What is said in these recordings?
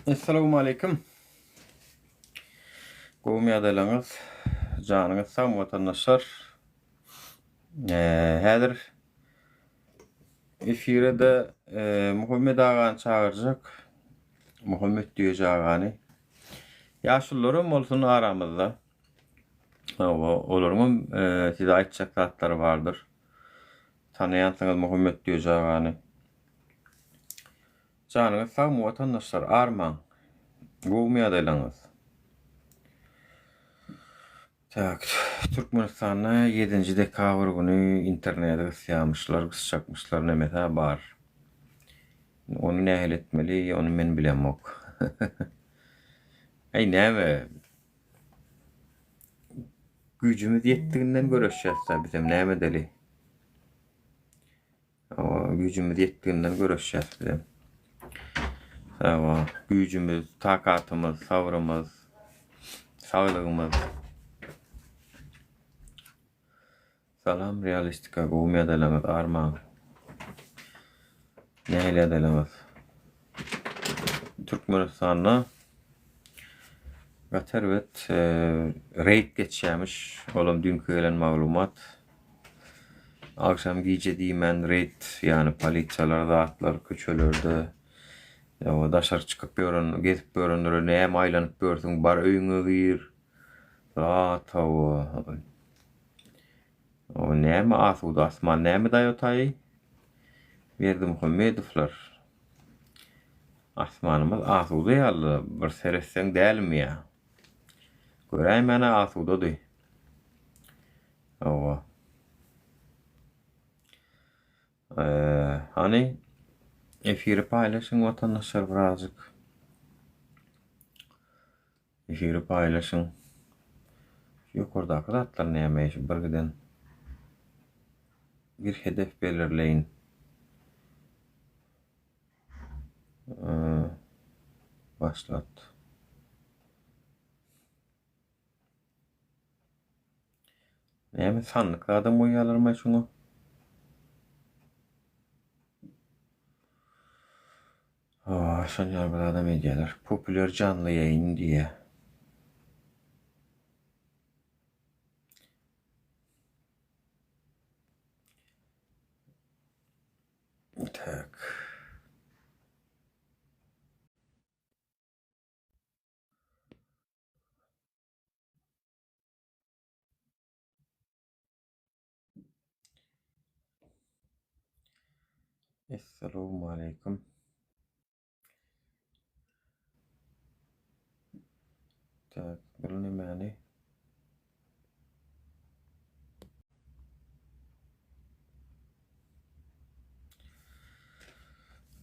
Assalamu alaikum. Gowmy adalyňyz, janyňyz sag watandaşlar. Häzir efirde Muhammed agany çagyrjak. Muhammed diýje agany. Ýaşullarym bolsun aramyzda. Olaryň size aýtjak zatlary bardyr. Tanaýansyňyz Muhammed diýje agany. Janyňyz sag watandaşlar, arman. Gowmy adalyňyz. Tak, Türkmenistan'a 7. dekabr günü internete ısyamışlar, kısçakmışlar nemete bar. Onu nähil etmeli, onu men bilemok. Ay näme? Gücümüz yettiğinden görüşeceğiz bizim näme deli. O gücümüz yettiğinden görüşeceğiz bizim. Gücümüz, takatımız, sabrımız, sağlığımız. Salam realistika Gowmy adalyňyz arman. Nähili adalyňyz? Türkmenistana gaterbet reid geçýämiş. Olam dünkü gelen maglumat. Akşam giýje diýmen reid, ýani polisiýalar zatlar köçelerde. O daşar çykyp ýören, gezip ýörenler näme aýlanyp ýörsiň, bar öýüňe gir. O näme asuda asman näme daýatay? Berdi Muhammedowlar. Asmanymyz asuda ýaly, bir seresseň dälmi ýa? Göräýin mene asuda-dy. Hani efiri paylaşın watandaşlar birazcık. Efiri paylaşın. Ýokardaky zatlar näme eşi birgiden bir hedef belirleyin. Başlat. Näme sanlyklarda moýalyrmy şunu? Şonýar bir adam edýärler. Popüler canlı ýaýyn diýe. Tak. Assalamu alaikum. Tak, bilmem.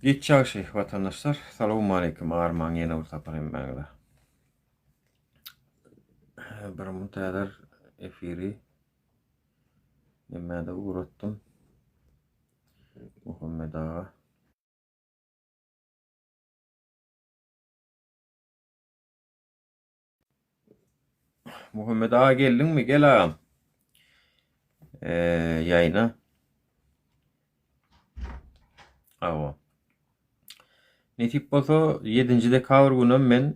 Geçýär watandaşlar. Assalamu alaikum. Arman ýene ursaparym bagda. Bir mutaýar efiri nimede uğrattım. Muhammed ağa. Muhammed ağa geldin mi? Gel ağam. Yayına. Netip bolsa 7. dekabr günü men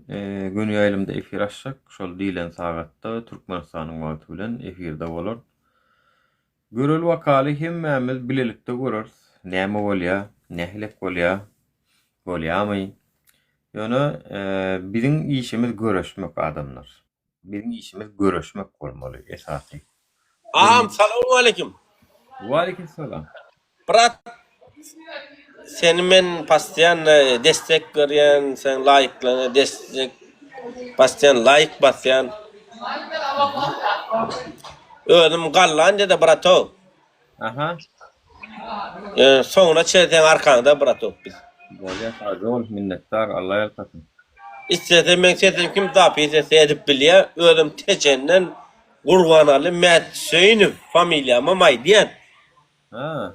günü ýaýlymda efir açjak. Şol diýilen sagatda Türkmenistanyň wagty bilen efirde bolar. Görel wakaly hemmämiz bilelikde göreriz. Näme bolýar, nähilek bolýar, bolýarmy? Ýöne biziň işimiz görüşmek adamlar. Biziň işimiz görüşmek bolmaly esasy. Salamu alaikum. Wa alaikum salam. Brat, seni men pastiyan destek berýän, sen laýyklany destek pastiyan laýyk basýan. Özüm gallanca da brato. Aha. Soňuna çeýden arkaňda brato biz. Bolýar, sağol, minnettar, Allah ýalkasyn. İstesem men sesim kim tapýy edip bilýär, özüm tejenden Gurbanaly Mät Söýnüw familiýama maýdýan. Ha.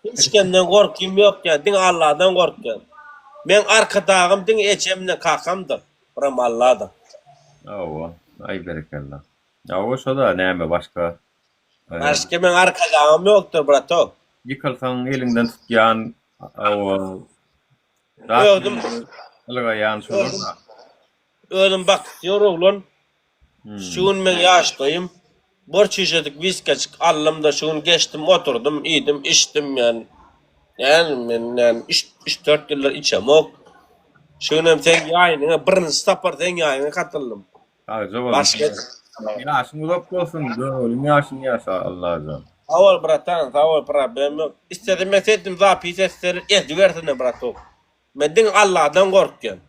Hiç kimden korkum yok ya. Din Allah'dan korkuyorum. Ben arkadağım din eçemle kakamdır. Buram Allah'dan. Ay berekallah. O şoda näme başka? Başka ben arkadağım yoktur brato. Yıkılsan elinden tutyan Gördüm. Ilga yanlış olur da. Ölüm bak diyor oğlum. Şuun men yaştayım. Borç işledik viskacık aldım da şuun geçtim oturdum yedim içtim yani. Yani men yani 3-4 yıllar içem ok. Şuun hem sen yayınına birini stopper sen yayınına katıldım. Abi cevap. Başka Yaşın uzak olsun. Oğlum yaşın yaşa Allah azam. Avol bratan, avol problem yok. İstedim ettim daha pis ettir, versene brato. Medin Allah'dan korkuyorum.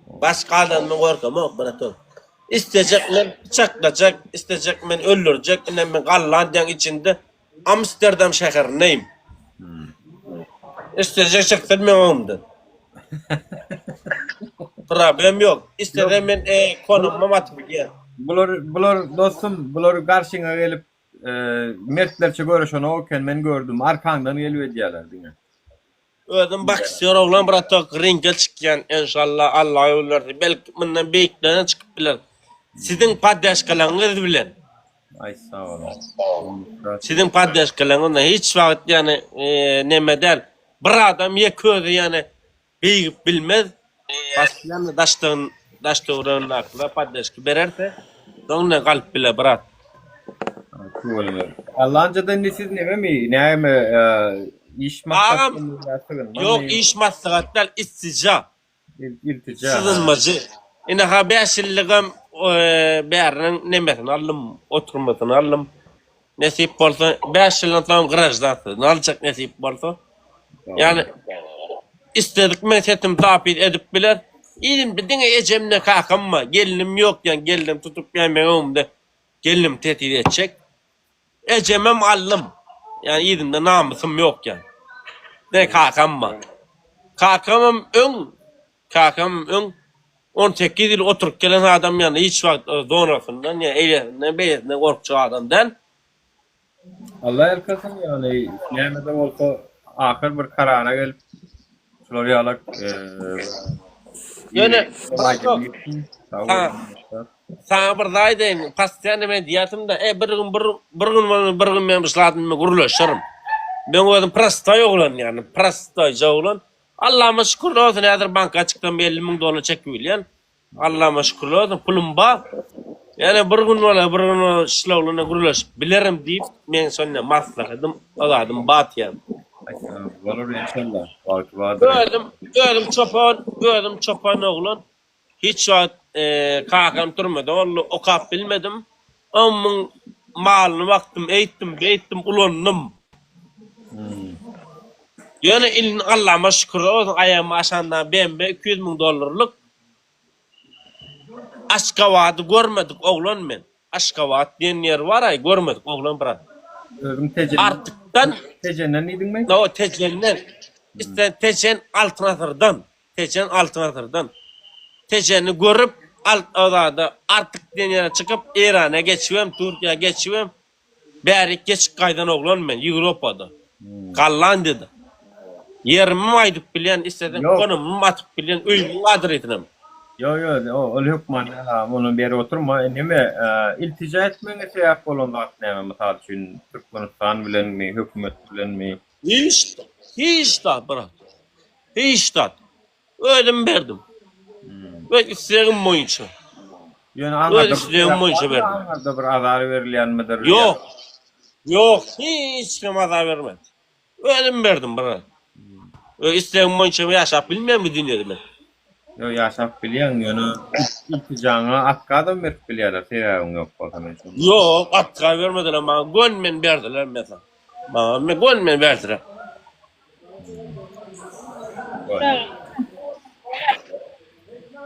Başkadan mı korkuyorum brato. İsteyecek men çaklayacak, isteyecek men öldürecek, men Allah'ın içinde Amsterdam şehrindeyim. İsteyecek çıktı men ondan. Problem yok. İstedim men konumma matbiye. Bular dostum, bular karşına gelip mertlerçe görüşen oken men gördüm. Arkandan gelip diyorlar dine. Ödüm bak istiyor oğlan brato ringe çıkyan inşallah Allah yollardı. Belki bundan büyüklerine çıkıp bilir. Sizin paddeş kılanınız bilen. Ay sağ olun. Sizin paddeş kılanınız hiç vakit yani neme der. Bir adam ye közü yani bilmez. Başlayan daştığın akla paddeş ki bererse sonra kalp bile bırak. Allah'ıncadan ne siz ne mi? Ne mi? İş Ağam, maksatlı yok iş maslahatlar istica. İltica. Sızılmacı. Yine ha 5 yıllıkım berinin nemesini aldım, oturmasını aldım. Nasip olsa 5 yıldan tamam garajda ne alacak nasip olsa. Yani istedik mesetim tapit edip biler. İlim dedin ecemne kalkamma. Gelinim yok yani gelinim tutup yemeğim de. Gelinim tehdit edecek. Ecemem aldım. Yani yedim namusum yok yani. Ne kalkamma. Kalkamam ön. Kalkamam ön. 18 yıl oturup gelen adam yani hiç vakit sonrasından ya eylesinden beyesinden korkçu adamdan. Allah elkasın yani. Neymede olsa ahir bir karara gelip Floryalak Yani Ha. sana bir daha edeyim. Pastane ben diyatımda bir gün ben başladım guruluşarım. Ben oğlum prastay oğlan yani prastay oğlan. Allah'ıma şükür olsun eğer banka açıktan bir 50.000 dolar çekiyorlar. Allah'ıma şükür olsun pulum var. Yani bir gün şlavlığına guruluş bilirim deyip ben sonra maslahadım aladım bat yani. Olur inşallah. Vakti vardır. Gördüm çopan oğlan. Hiç vakit kakam durmadı. O kap bilmedim. Onun malını baktım, eğittim, ulandım. Yani ilin Allah'ıma şükür olsun ayağımı aşağıdan bembe 200.000 dolarlık Aşkavat'ı görmedik oğlan men. Aşkavat diyen yer var ay görmedik oğlan bırak. Artıktan Tecenden neydin ben? o tecenden işte tecen altın atırdan. Teceni görüp odada artık diyen yere çıkıp İran'a geçiyorum, Türkiye'ye geçiyorum. Berik geç kaydan oğlan men Avrupa'da. Kallan dedi. Yerimi aydıp bilen istedim konumu atıp bilen öyümü adretim. Yo o hükman onun bir oturma neme iltica etmene sebep olan vakt neme misal için Türkmenistan bilen mi hükümet bilen mi Hiç da bırak. Hiç da. Ödüm verdim. Ve isteğim boyunca. Yani anladım. isteğim boyunca verdim. Anladım bir azar verilen midir? Yok. Hiç kim azar vermedi. Ödüm verdim bırak. İsteğim boyunca yaşap bilmem mi dinledim ben. Yo yaşap biliyen yani ilticana atkadan verip biliyorlar. Sebebim yok bakalım. Yok atka vermediler ama gönmen verdiler mesela. Bana gönmen verdiler.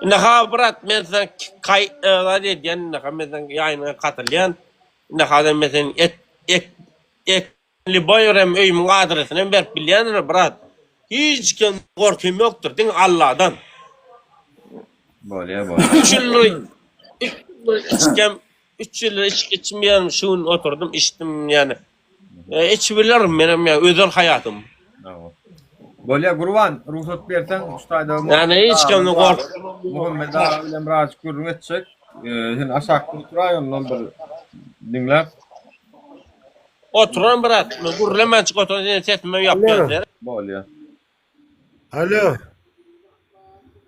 Naha bırak mesela kay hadi diyen naha mesela yayına katılyan naha da mesela li bayram öyüm adresine verip bilen bırak. Hiç kim korkum yoktur değil Allah'dan. Böyle. 3 yıl içkem 3 yıl içmeyen şun oturdum içtim yani. İçbilirim benim ya özel hayatım. Böyle Gurvan ruhsat versen ustayda Yani hiç kimden kork. Muhammed Ağa bilen birazcık görün edecek. Sen aşağıda oturuyorsun lan bir dinler. Oturan bırak. Gurlemen çık oturan setmem yapıyor. Böyle. Alo.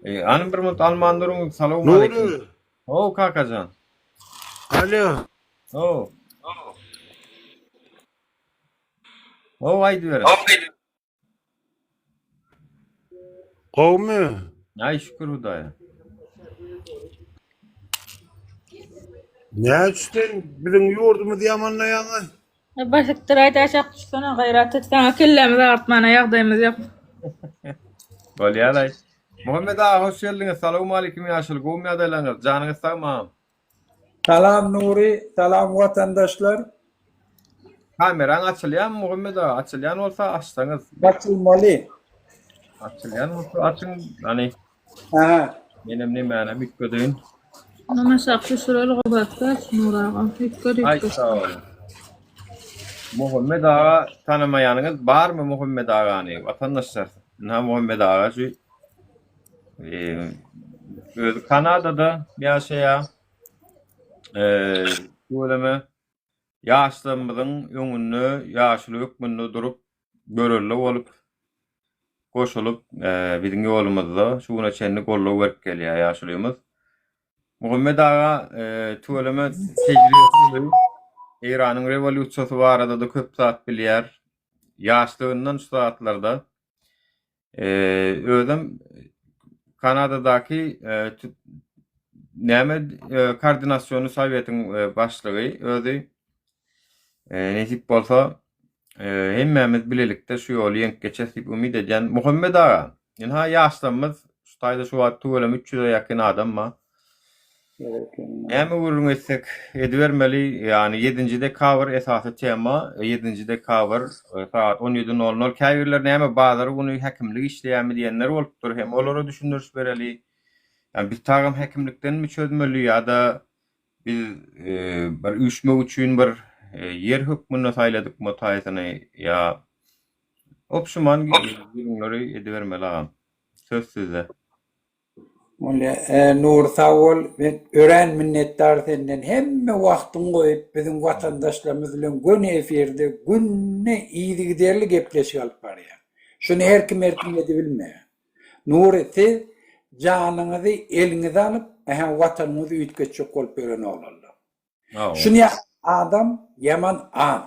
Anın bir mut Alman durun. Selamun aleyküm. Nuri. O kakacan. Alo. O. O haydi verin. Kavmi. Ay şükür Hudaya. Ne üstten birin yurdumu diye anlayanı. Başıktır aytaşak düşsene gayrat etsen kellemizi artmana yağdayımız yok. Gol yalay. Muhammed ağa hoş geldiniz. Selamun aleyküm yaşlı. Kovum yadaylanız. Canınız sağma. Salam Nuri, salam vatandaşlar. Kameran açılyan Muhammed ağa. Açılyan olsa açsanız. Açılmalı. Açılyan olsa açın. Hani Aha. benim ne mana bitmedin. Ama sakşı süreli kubatta Nurağa. Ay sağ olun. Muhammed ağa tanımayanınız var mı Muhammed ağanı? Vatandaşlar. Ne Muhammed ağa şu Kanada'da bir şey ya söyleme yaşlımızın öňünde yaşlı hükmünde durup görürlü olup koşulup bizim yolumuzda şuna çenli golluk verip gelýär yaşlymyz. Muhammed ağa söyleme tecrübesi İran'ın revolüsyonu var da köp saat bilýär. Yaşlığından şu saatlarda özüm Kanada'daki koordinasyonu Sovyet'in başlığı özü nesip bolsa hemmemiz bilelikde şu yolu yenk geçes dip umid edýän Muhammed ağa. Ýa yaşlymyz şu taýda şu wagt ölüm 300'e ýakyn adam ma. Äme urun etsek edivermeli yani 7-de cover esasy tema 7-de cover saat 17:00 käbirler näme bazary bunu häkimlik işleýärmi diýenler bolupdyr hem olara düşündürüş bereli. Yani biz tagım hekimlikden mi çözmeli ya da biz bir uyuşma üçin bir yer hükmünü sayladık mı taýysyny ya opşuman günleri edivermeli ağam. Söz sizde. Nur sağ ol. Ben ören minnettar senden. Hemme wagtyň goýup bizim vatandaşlarymyz bilen gün eferde günne iyidi giderli gepleşip alyp barýar. Şunu her kim edip bilmeýär. Nur siz janyňyzy eliňize alyp, watanyňyzy ütgetjek bolup ören olarlar. Şunu adam yaman an.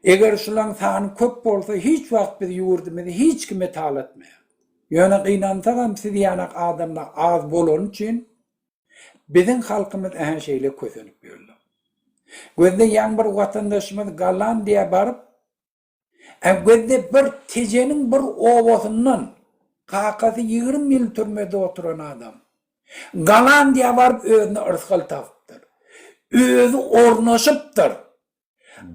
Eger şulan sany köp bolsa hiç wagt biz ýurdumuzy hiç kime talatmaýar. Ýöne gynansaňam siz ýanak adamlar az bolan üçin bizim halkymyz ähen şeýle közenip ýörler. Gözde ýan bir watandaşymyz Galandiýa baryp, gözde bir tejeniň bir owasyndan kakasy 20 ýyl türmede oturan adam. Galandiýa baryp özüne ırskal tapypdyr. Özü ornaşypdyr.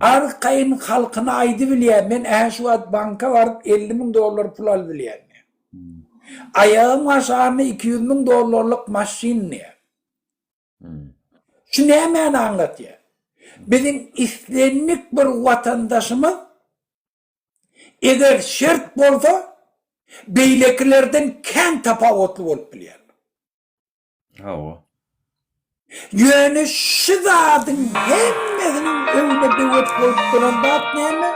Arkaýyn halkyna aýdy bilýär. Men ähen şu wagt banka baryp $50.000 pul alyp bilýär. Ayağım aşağıma $200.000 maşin ne? Şu ne hemen anlatıyor. Bizim istenlik bir vatandaşımız eğer şert bolsa beylekilerden ken tapavotlu olup bilýär. Ýöne şu zatın hemmesinin önüne döwet bolup duran zat näme?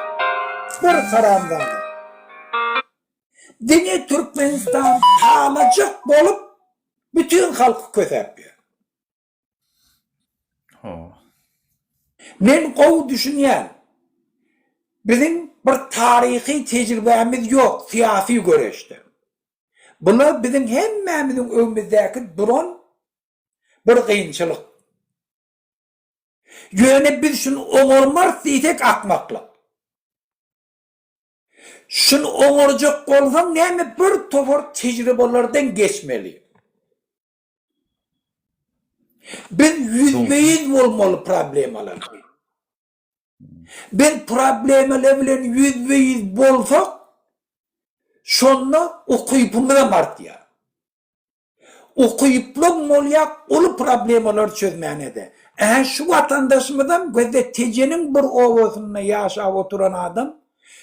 Bir karandagy. Dine Türkmenistan talacak bolup bütün halkı közäpýär. Men gowy düşünýän. Bizim bir tarihi tecrübemiz yok siyasi göreşde. Buna bizim hemmemizin öňümüzdäki duran bir kıyınçılık. Ýöne biz şunu oňormaz diýsek akmakla. Şunu oňorjak bolsaň näme bir topar tejribelerden geçmeli. Ben %100 bolmaly problemalar. Ben problemler bilen %100 bolsak şonda okuyupmy da martýar. Okuyupluk molyak olu problemalar çözmänede. Şu vatandaşymyzdan gözde tejeniň bir owasynda ýaşap oturan adam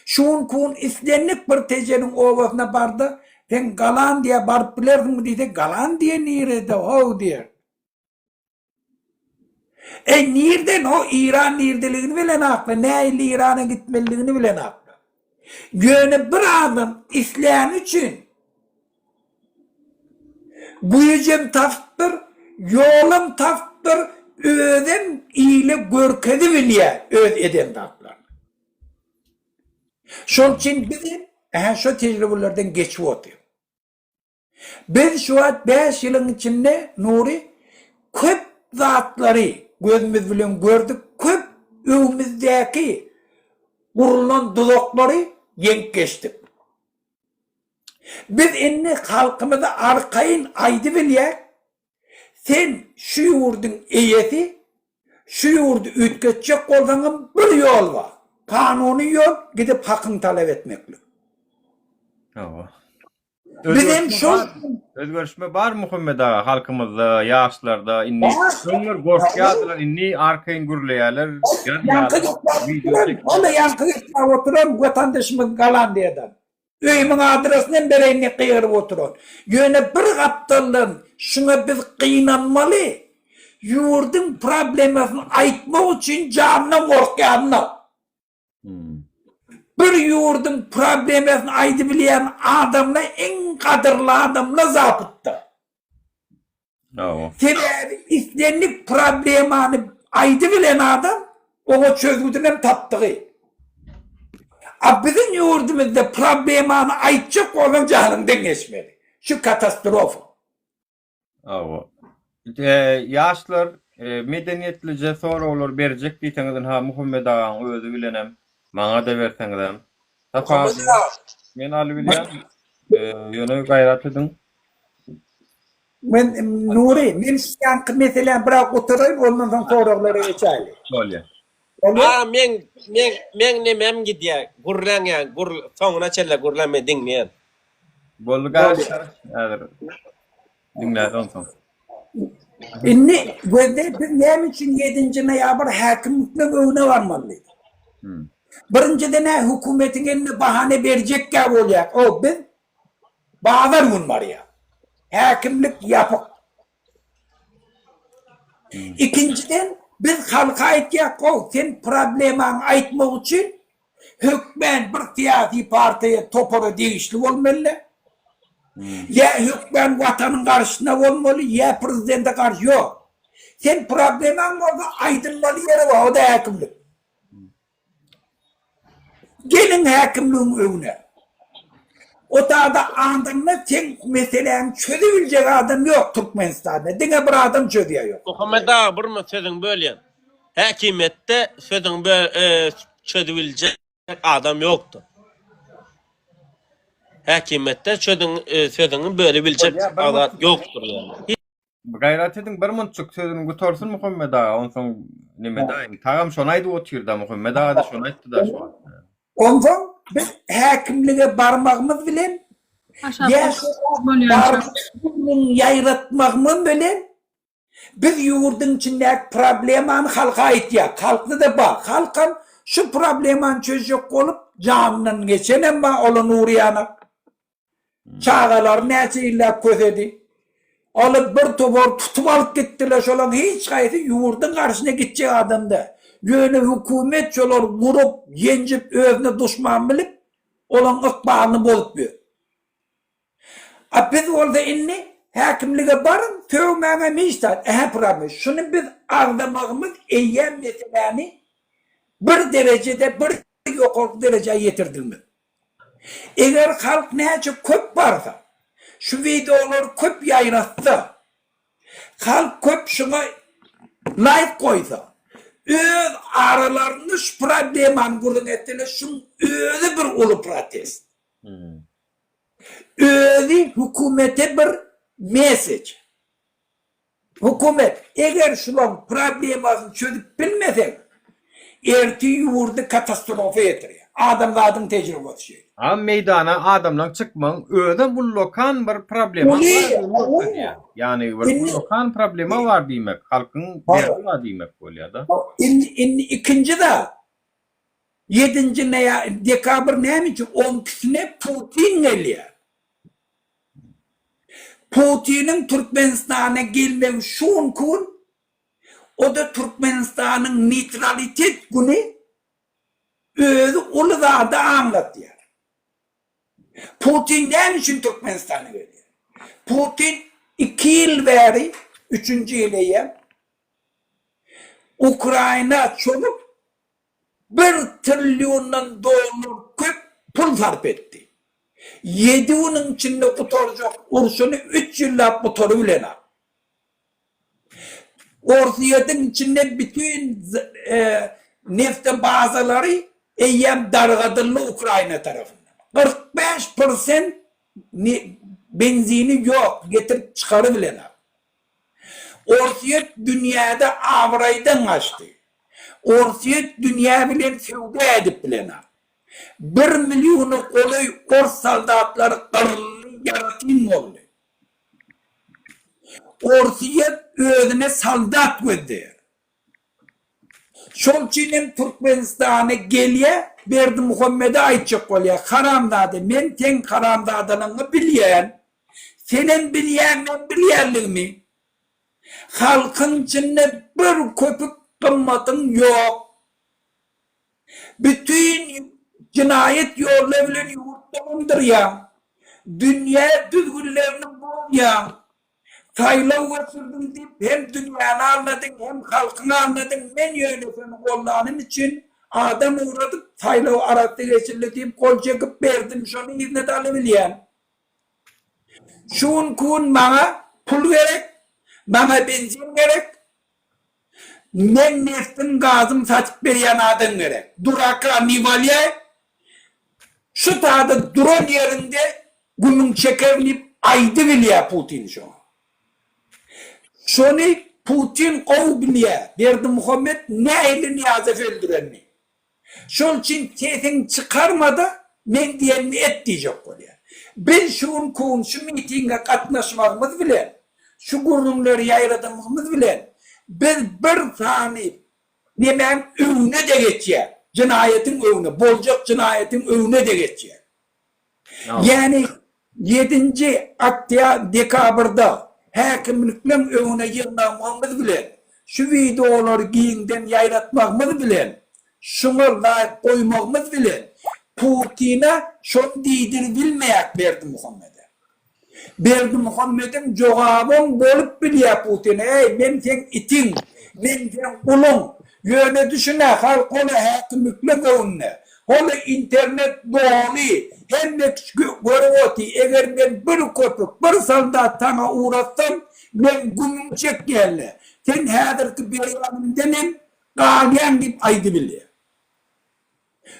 şuň kun islenlik bir tejeniň owasyna bardy. Sen Galandiýa baryp bilerdiňmi diýse Galandiýa nirede how diýer. Nirden o İran nirdeligini bilen aklı, näili İran'a gitmeliligini bilen aklı. Ýöne bir adam isleýän üçin Güýjem tapdyr, ýolum tapdyr, özüm iyili görkedi bilýär öz eden taplar. Şol için bizim şu tecrübelerden geçip otuyor. Biz şu an 5 yılın içinde Nuri köp zatları gözümüz bilen gördük, köp evimizdeki kurulan dudakları yenk geçtik. Biz inni halkımıza arkayın aydı bilýär. Sen şu yurdun eyesi, şu yurdu ütgetjek bolsaňam bir yol var. Kanuni yol gidip hakkını talep etmekle. Hawa. Bizim şol Özgörüşme bar Muhammed ağa halkymyzda, ýaşlarda inni öňür gorkýadylar, inni arkaýyn gürleýärler. Ola yankı geçip oturan vatandaşımız galan diýeden. Öýümiň adresinden bereýini gyýryp oturan. Ýöne bir gapdaldan şuna biz gynanmaly. Yurdun problemasini aýtmak üçin janynam gorkýanlar. Bir yurdun problemasini aýdy bilýän adamla en kadırlı adamla zapıttı. Sebebi islenlik problemini aýdy bilen adam onu çözgüdün hem tapdygy. Bizim yurdumuzda problemini aýtjak olan janyndan geçmeli. Şu katastrofa. Ýaşlar medeniýetlice soralar berjek diýseňiz ha Muhammed ağa özü bilenem. Maňa da berseňiz. Safa men aly bilýär. Ýöne gaýrat edin. Men Nuri, men şankı mesela bırak oturayım ondan sonra soralara geçelim. Bolýar. Men nemem gidýär. Gurran ýa, gur soňuna çelle gurlan me diňmeýän. Bolgaşlar. Häzir. Dinläýär onsoň. Inni gözde biz näme üçin 7 noýabr häkimlikden öwüne barmalydy. Birinciden hükümetin eline bahane berjek gap bolýar. O biz bazar bulmar ya. Häkimlik yapık. İkinciden biz halka aýtýak, sen problemini aýtmak üçin hükmen bir siyasi partiye topara değişli bolmaly. Ya hükmen vatanın karşısında olmalı, ya prezidente karşı yok. Sen problemin bolsa aýdylmaly ýeri var, o da häkimlik. Gelin häkimliğin öwüne. O da andırma sen meseleğini çözebilecek adam yok Türkmenistan'da. Dine bir adam çözüyor yok. Muhammed ağa bir mi sözüň bölýän? Häkimetde sözüň çözebilecek adam yoktu. Häkimetde sözüňi bölebilecek adam yoktur yani. Gaýrat edin bir munçuk sözüni gutorsun Muhammed ağa onsoň nime daýym. Tagam şonu aýdyp oturýar Muhammed ağa da şonu aýtdy da şu an. Ondan biz häkimlige barmagymyz bilen ýaýratmagymyz bilen biz ýurdun içindäki problemany halka aýtýak. Halkda da bar. Halkam şu problemany çözjek bolup janynyň geçenem ba ola Nuriýany. Çağalar näçe ýyllap kösedi. Alıp bir topar tutup alıp gittiler şolan hiç gaýsy ýurdun garşyna gitjek adamda. Ýöne hükümet şolar vurup, yenjip, özüne düşman bilip, olan ykbalyny bolup ber. Biz orada inni häkimlige barın, töwmäňe meýstat, problem. Şunu biz arzdamagymyz eýýän meseleni bir derecede, bir ýokary derejeye ýetirdirmi. Eger halk näçe köp barsa, şu videolar köp ýaýratsa, halk köp şuna like koysa, öz aralarını şu probleman gurun ettiler, şun özü bir ulu protest. Özü hükümete bir mesaj. Hükümet, eğer şulan problemasını çözüp bilmesek, erti ýurdy katastrofa ýetir. Adamlaryň tejribesi şey. Am meydana adamdan çıkmaň özü bu lokan bir problema var. Yani bir lokan problema var diýmek. Halkyň derdi var diýmek bolýar da. İkinci de 7. dekabr näme üçin 10-sine Putin gelýär. Putin'in Türkmenistan'a gelmegi şun kun, o da Türkmenistan'ın neutralitet günü özü Uludağ'da anlatıyor. Putin ne için Türkmenistan'a geliyor? Putin 2 yıl beri 3. yılıyım. Ukrayna çolup 1 trilyondan dolar köp pul sarf etti. 7 onun içinde kutoracak ursunu 3 yıllık kutoru bilen. Orsiyetin içinde bütün nefte bazıları eyyem dargadırlı Ukrayna tarafından. 45% benzini yok. Getirip çıkarıbilen. Orsiyet dünyada avraydan açtı. Orsiyet dünya bilen sevda edip bilen. 1 milyonu kolay Ors saldatları yaratın oldu. Orsiyet özüne saldat gönder. Şol Çin'in Türkmenistan'a geliye Berdi Muhammed'e aytacak oluyor. Karamdağ'da, men ten Karamdağ'danını bilyen, senin bilyen, men bilyerliğimi. Halkın içinde bir köpük kımmatın yok. Bütün cinayet yollarıyla yurtlarındır ya. Dünya düzgünlerini bul ya. Saylav götürdüm deyip hem dünyanı anladın hem halkını anladın. Men yönetimi kollarım için adam uğradık saylav arattı geçirli deyip kol çekip verdim. Şunu hizmet alabilyen. Şun kun bana pul gerek. Bana benzin gerek. Men neftin gazım saçıp beriyen adam gerek. Duraka nivalye. Şu tadı drone yerinde günün çekerleyip aydı bilye Putin şu. Şunu Putin kov bilye. Berdi Muhammed ne elini yazıp öldürenni. Şol için sesin çıkarmadı men diyenini et diyecek oluyor. Ben şun kun şu mitinge katlaşmamız bilen, şu gururları yayradığımız bilen, biz bir tane demem önüne de geçiyor. Cinayetin önüne, bolcak cinayetin önüne de geçiyor. Yani 7. Dekabr'da hakimliklerin önüne yığınmamız bilen, şu videoları giyinden yayratmamız bilen, şunu layık koymamız bilen, Putin'e şunu deydir bilmeyek Berdi Muhammed'e. Berdi Muhammed'in cevabın bolup biliyor Putin'e. Ey ben sen itin, ben sen kulun. Yöne düşüne, halk ona hakimlikle önüne. Ona internet doğalı. Hem de görüyordu. Eğer ben bir köpük, bir saldat sana uğratsam, ben günüm çek geldi. Sen hadirki bir yanımdenim, kalyan deyip aydı biliyor.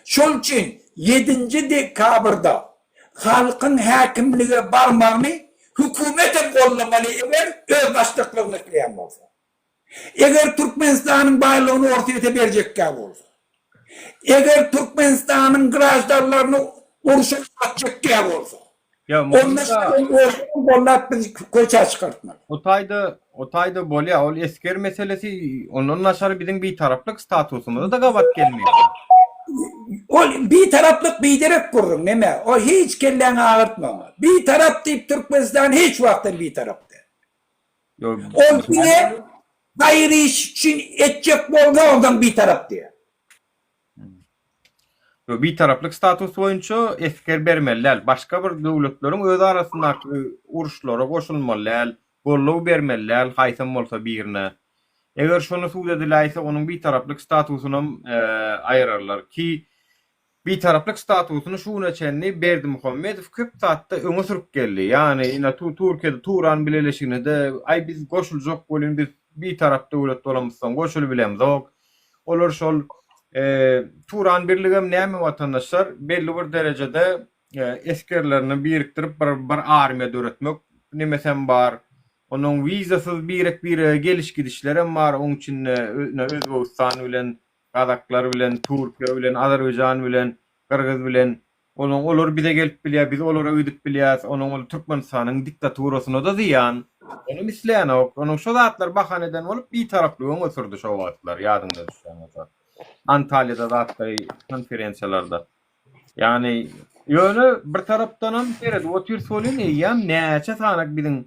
Şol için 7. Dekabr'da halkın hakimliğe barmağını hükümetin kollamalı eğer öz başlıklarını ekleyen olsa. Eğer Türkmenistan'ın baylığını ortaya verecek gibi olsa. Eğer Türkmenistan'ın grajdarlarını uruşa atacak gibi olsa. Ya onlar bizi köçe çıkartmak. Otayda bolya ol esker meselesi onun aşarı bizim bir taraflık statusumuzda da gavat gelmiyor. O bir taraflık bir direk kurun neme. O hiç kelleni ağırtmama. Bir taraf deyip Türkmenistan hiç vaktin bir tarafta. Yo, O yine gayri iş için edecek bolga ondan bir taraf diye. bir taraflık status boyunca esker bermeliler. Başka bir devletlerin öz arasındaki uruşlara koşulmalılar, gollaw bermeliler, haysam bolsa birine. Eğer şunu suud edilaysa onun bir taraflık statusunu ayırarlar ki bir taraflık statusunu şuna çenni Berdi Muhammed köp saatte öňe sürüp geldi. Yani ina Türkiýede Turan bileleşigine de ay biz goşuljak bolun biz bir taraf döwlet bolamyzsan goşuly bilemiz. Olar şol Turan birligem näme watandaşlar belli bir derecede eskerlerini biriktirip bir armiýa döretmek nemesem bar. Onun vizasız bir geliş gidişlerim var. Onun için Özbekistan bilen, Kazaklar bilen, Türkiye bilen, Azerbaycan bilen, Kırgız bilen. Onun olur bize gelip bilýär, biz olara öýdüp bilýäs. Onun Türkmenistan'ın diktaturasyna da ziyan. Onu misleýän ok. Onun şu zatlar bahaneden olup bir taraply öňe şu wagtlar ýadyňda düşýär. Antalya'da da hatta konferensiyalarda. Yani ýöne bir tarapdan beri o tür solyn ýa näçe sanak biziň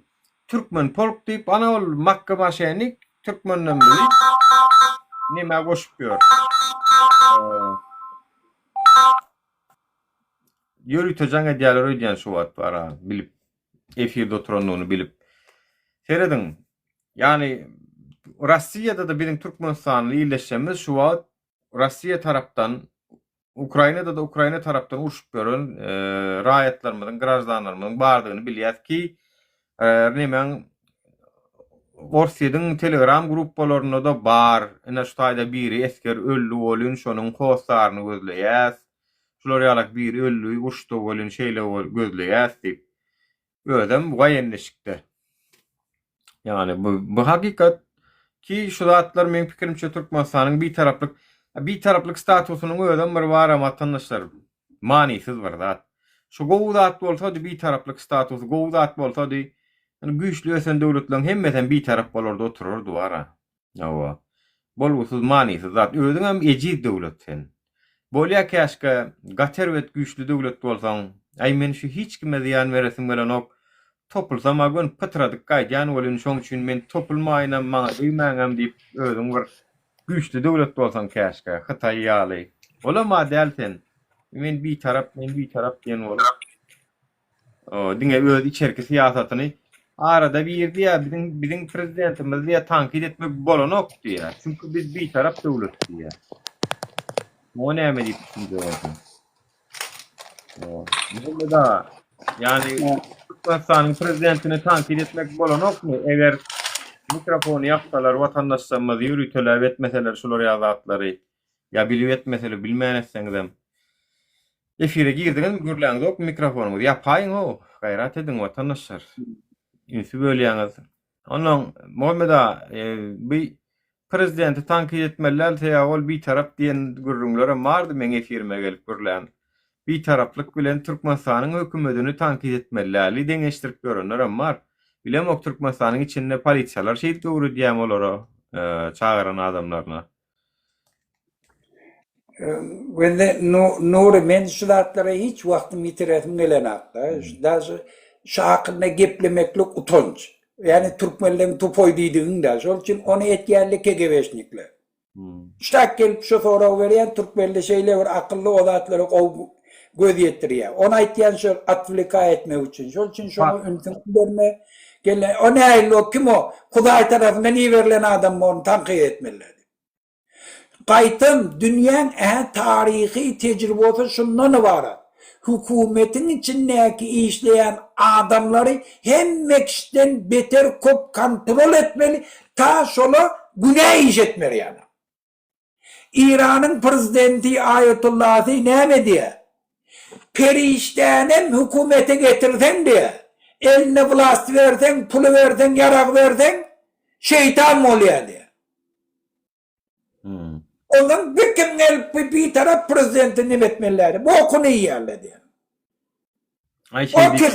Türkmen polk deyip ana ol mahkama şenik Türkmen'den biri nime koşup gör. Yürüteceğine diğerleri ödeyen şu vat var ha. Bilip efirde oturanlığını bilip. Seredin. Yani Rossiýada da bizim Türkmenistanly ýerleşmemiz şu wagt Rossiýa tarapdan Ukrainada da Ukraina tarapdan urşup gören raýatlarymyzyň, grajdanlarymyzyň bardygyny bilýär ki, nemen Orsiýadyň Telegram gruppalaryna da bar. Ene şu taýda biri esker öllü bolun, şonuň hostlaryny gözleýär. Şular ýalak biri öllü, urşdy bolun şeýle gözleýär diýip. Ödem bu gaýenleşikde. Yani bu hakikat ki şu zatlar men pikirimçe Türkmenistanyň bir taraplyk statusynyň ödem bir var vatandaşlar manisiz bir zat. Şu gowdat bolsa da bir taraplyk statusy gowdat bolsa da yani güýçli ösen döwletleriň hemmeten bir tarap bolardy otururdy wara. Ýa-wa. Bolgusyz manisiz zat özüň hem ejid döwlet sen. Bolýa käşke gaterwet güýçli döwlet bolsaň, ay men şu hiç kime ziýan beresim bilen ok topulsam agon pıtradyk gaýdan bolun şoň üçin men topulmaýynam maňa öýmäňem diýip özüň bir güýçli döwlet bolsaň käşke Hytaý ýaly. Olama dälsen men bir tarap diýen bolar. O diňe öz içerki siýasatyny arada bir diýär biziň prezidentimiz diýär tankit etmek bolanok diýär. Çünki biz bir tarap döwlet diýär. O näme diýip düşünýärsin? Bu da yani Türkmenistan'ın prezidentini tankit etmek bolanokmy? Eger mikrofonu ýaksalar watandaşlarymyzy ýürüteler etmeseler şular ýazatlary ya bilip etmeseler bilmeýänseňizem efire girdiňiz gürläňiz ok mikrofonuňyzy ýapaýyn o gaýrat ediň watandaşlar. Ýünsü bölýäňiz. Onuň Muhammeda bir prezidenti tankit etmeler ýa ol bir tarap diýen gürrüňlere mardy men efirime gelip gürlän. Bir taraplyk bilen Türkmenistanyň hökümetini tankit etmeleri deňeşdirip görenler var. Bilem ok Türkmenistanyň içinde polisiýalar şeýle döwür diýem olara çağıran adamlaryna. Wende Nuri men şu zatlara hiç wagtym ýitiresim gelenakda. Şu hakyna geplemeklik utanç. Yani Türkmenlerin topoy diýdigiň da. Şol üçin onu etýärlik kegebeşnikler. Şak gelip şu soraw berýän Türkmenle şeýle bir akylly odatlary göz ýetirýär. Ona aýtýan şu atwlika etmek üçin. Şol üçin şonu ünsün berme. Gele o näýli kim o? Hudaý tarapyndan iýerilen adam onu tankit etmeliler. Gaýtym dünýäň tarihi tejribesi şundan ibaret. Hükümetin içindeki işleyen adamları hemmekişten beter kop kontrol etmeli, ta şola günah iş etmeli yani. İran'ın prezidenti Ayetullah näme diye? Periştenem hükümete getirsen diye. Eline vlast versen, pulu versen, yarak versen, şeytan mı oluyor diye. Ondan bir taraf prezidenti nimetmeleri. Bu okunu iyiyerle diye. O ki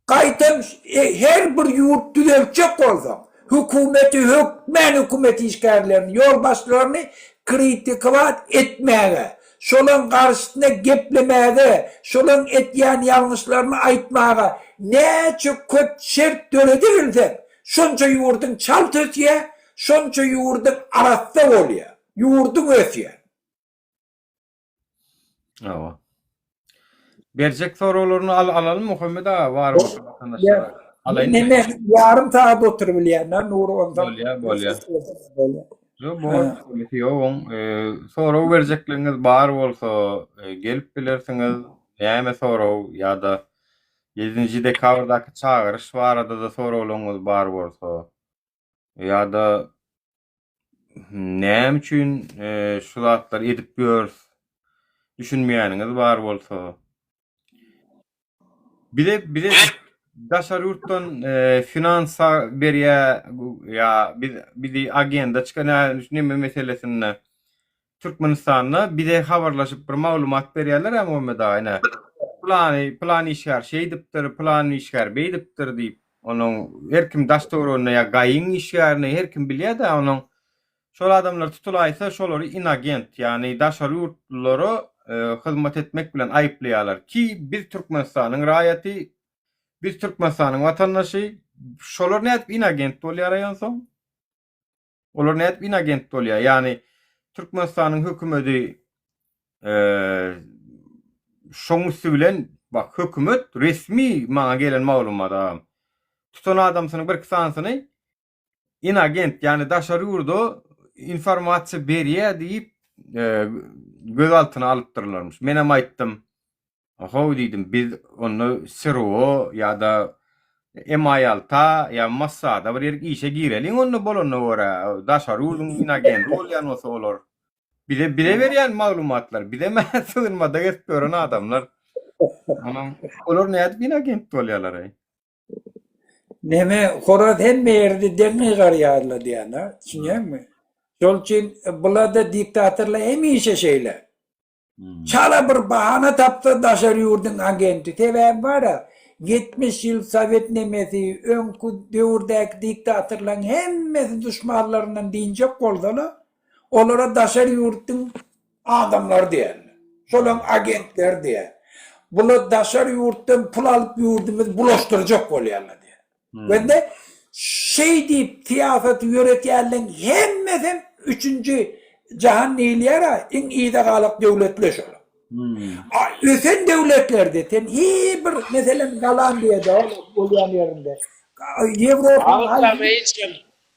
kaytım her bir yurt düzeltecek olsam hükümeti işgallerini, yol başlarını kritikat etmeye, şolun karşısına geplemeye, şolun etyen yanlışlarını aytmaya, ne çok kötü şert dönedirsen, şonca yurdun çalt ötüye, şonca yurdun arasında oluyor. Yurdun ötüye. Evet. Berjek sorularını alalım Muhammed'a var mı vatandaşlar? Ne yarım saat oturabiliyenler Nuri ondan. Bolya. Yo soru berjekliňiz bar bolsa gelip bilersiňiz. Näme soru ya da 7-nji dekabrdaky çağırış barada da sorularınız bar bolsa ya da näme üçin şu zatlar edip görs düşünmeýäniňiz bar bolsa. Bir de daşary ýurtdan finansa berýär ya bir agenda çykan näme meselesinde Türkmenistanyna bir de habarlaşyp bir maglumat berýärler hem Muhammed aýna. Plan işgär şeýdipdir, plan işgär beýdipdir diýip onuň herkim daşdöwrüne ya gaýyň işgärini herkim bilýär da onuň şol adamlar tutulaýsa şolary inagent yani daşary ýurtlary hyzmat etmek bilen aýplaýarlar ki biz Türkmenistanyň raýaty biz Türkmenistanyň watandaşy şolar nädip inagent bolýar ýa-soň? Olar nädip inagent bolýar? Yani Türkmenistanyň hökümeti şoňusy bilen bak hökümet resmi maňa gelen maglumata tutan adamsynyň bir kısansını inagent yani daşary ýurda informasiýa berýär diýip göz altyna alypdyrlarmış. Men hem aýtdym. Aha diýdim biz onu siro ýa-da emaýalta ýa massada bir ýerge işe gireliň onu bolana görä daşary ýurduň inagent bolýan bolsa olar. Bile berýän maglumatlar, bileme sığınmada geçip gören adamlar. Anam olar näde inagent bolýarlar ay. Neme horat hemme yerde demni garýarlar diýär, düşünýärmi? Şol üçin bulada diktatorlar hemişe şeyler. Çala bir bahana tapdı daşary ýurduň agenti. Tebäm bara 70 ýyl Sowet nemesi öňkü döwürdäki diktatorlaryň hemmesi düşmanlaryndan diňjek bolsalar, olara daşary ýurduň adamlar diýerler. Şolaň agentler diýer. Bular daşary ýurtdan pul alyp ýurdumyz bulaşdyrjak bolýarlar diýer. Bende şey diýip tiýafat ýöretýärler hemmesi 3-nji jahan neýlýär, iň iyide galyk döwletler şol. Öten devletlerde ten bir meselen Galandiýada bolýan ýerinde. Ýewropa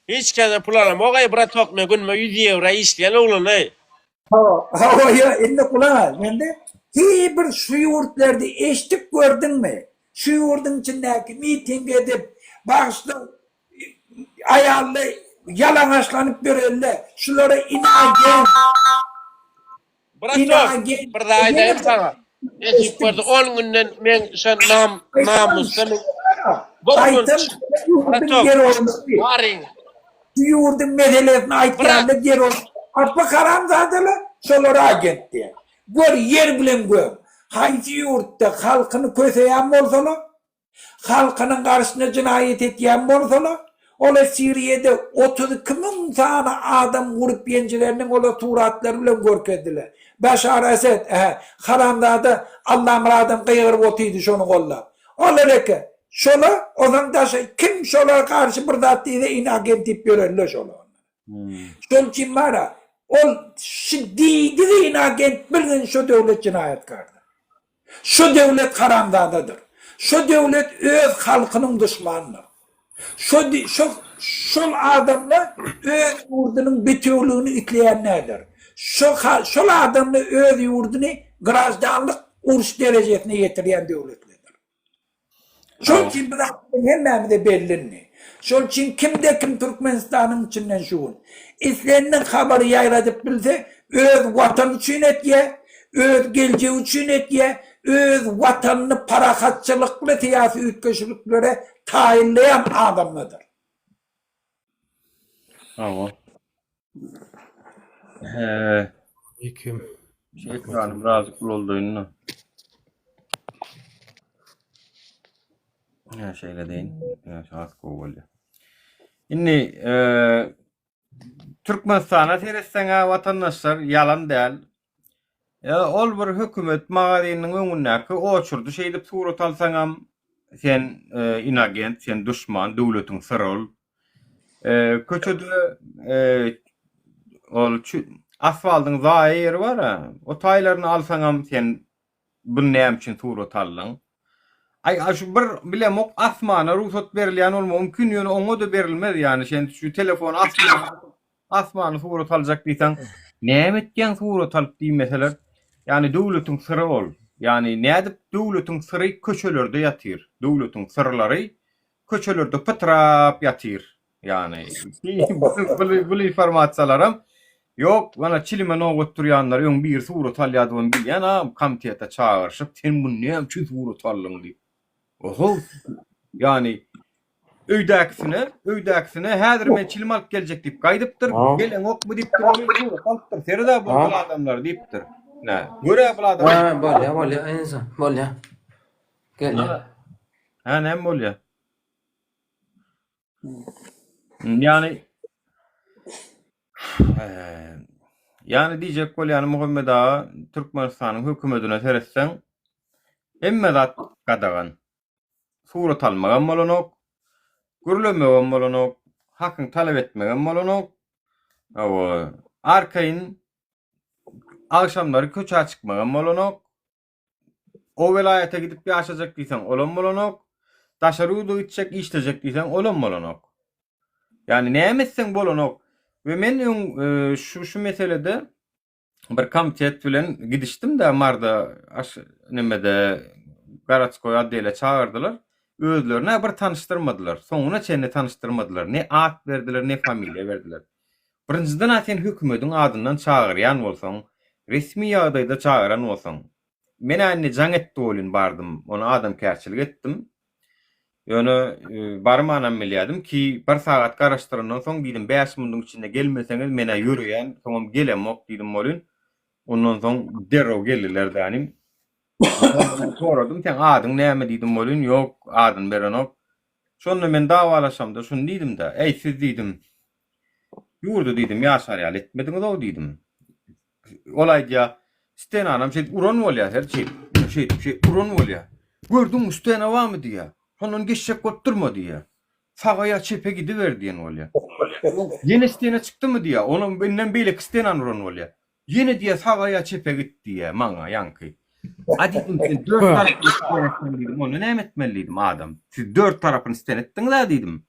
hiç kere pul alam. O gay bırak tokma günme 100 euro işleyen oğlum ne? Ya indi kula mende bir şu ýurtlarda eşdik gördüňmi? Şu ýurduň içindäki miting edip başda aýaly yalaňaçlanyp bererler. Şulara inagen Bırak tok. Bir daha aýdayım sana. Nesip gördü 10 günden men şan namusda Aytym Bırak tok. Varin. Ýurdun meselesini aýtýarlar ger ol. Apa karamzadalar şolara agent diýär. Gör yer bilen gör. Haýsy ýurtda halkyny köseýän bolsalar, halkynyň garşyna jinaýet etýän bolsalar, ola Siriýede 32 000 sana adam gurup ýenjileriniň ola suratlary bilen görkezdiler. Başar Esed, haramdada Allah muradım gıygırıp otuydu şonu gollap. Olareke, şola, odan daşa, kim şola karşı bir zat diýdi, inagent dip görerler şola. Şol için mara, ol diýdi inagent bilgin şu döwlet jinaýatkardy. Şu döwlet haramdadadyr. Şu döwlet öz halkynyň düşmanydyr. Şol adamlar öz ýurdunyň betewligini itleýänlerdir. Şol adamla öz ýurduny grajdanlyk uruş derejesine ýetirýän döwletlerdir. Şol için biz hemmemizde bellinni. Şol için kimde kim Türkmenistanyň içinden şuun. İsleniniň habary ýaýradyp bilse, öz watan üçin etýär, öz geljegi üçin etýär, öz watanyny parahatçylykly tiýasy ütkeşiliklere taýinleýän adamladyr. Ama. Kim? Ekranım birazcık bolduğunu. Ya şeyle deyin. Ya şahs kovalya. Inni Türkmenistan'a teresseňe watandaşlar yalan däl. Ya ol bir hökümet magazynyň öňündäki oçurdy şey dip surat alsaňam sen inagent, sen düşman, döwletiň sırol. Köçede ol asfaltyň zaýy ýeri bar ha. O taýlaryny alsaňam sen bu näme üçin surat aldyň? Ay şu bir bilemok asmana ruhsat berilýän bolma mümkin ýöne oňa da berilmez ýani sen şu telefon asmany surat aljak diýsen näme etken surat alyp diýmeseler ýani döwletiň syry bol. Ýani nädip döwletiň syry köçelerde ýatyr. Döwletiň syrlary köçelerde pytrap ýatyr. Ýani bu informasiýalaram yok bana çilime nogut durýanlar öň bir surat alýadym bilýän komitete çağırşyp sen bu näme üçin surat aldyň diýip. Oho yani öýdäksine häzir men çilim alyp geljek diýip gaýdypdyr. Gelen okmy diýipdir. Alypdyr. Seride bu adamlar diýipdir. Nä? Göre bu adamlar. Bolýa, insan, bolýa. Gel. Ha, näme bolýar? Yani yani diýjek bolýan Muhammed ağa Türkmenistanyň hökümetine teresseň emme zat gadagan. Surat almagan bolanok, gürlemegen bolanok, hakyň talep etmegen bolanok. Arkaýyn akşamlary köçe çykmagan bolanok. O welaýata gidip ýaşajak diýsen olan bolanok. Daşarudu içecek, işleyecek diysen olanok. Yani ne emezsen bolanok. Ve men şu meselede bir komitet bilen gidiştim de marda nemede Garatskoy adıyla çağırdılar. Özlerine bir tanıştırmadılar. Sonuna çenne tanıştırmadılar. Ne ad verdiler ne familya verdiler. Birinciden aten hükümetin adından çağıryan olsan, resmi yağdayda çağıran olsan. Men anne Janet Dolin bardım. Ona adam kerçilik ettim. Yani barmanam milyadım ki bir saat karıştırından son dedim 5 minutun içinde gelmeseniz mene yürüyen tamam gelemok dedim molun. Ondan son derro geldiler danim. Sordum sen adın näme dedim molun yok adın berenok. Şonu men davalaşam da şunu dedim de ey siz dedim. Yurdu dedim yaşar ya etmediniz o dedim. Olay ya sten anam şey uran bolya her şey uran bolya. Gördüm üstüne var mı diye. Onun geçecek oturma diye. Sağaya çepe gidiver diyen olya. Yine stene çıktı mı diye. Onun benden böyle kıstenen uran olya. Yine diye sağaya çepe gitti diye. Mana yankı. Adedim sen 4 tarafını istenetten dedim. Onu ne etmeliydim adam. Siz 4 tarafını istenettin da dedim.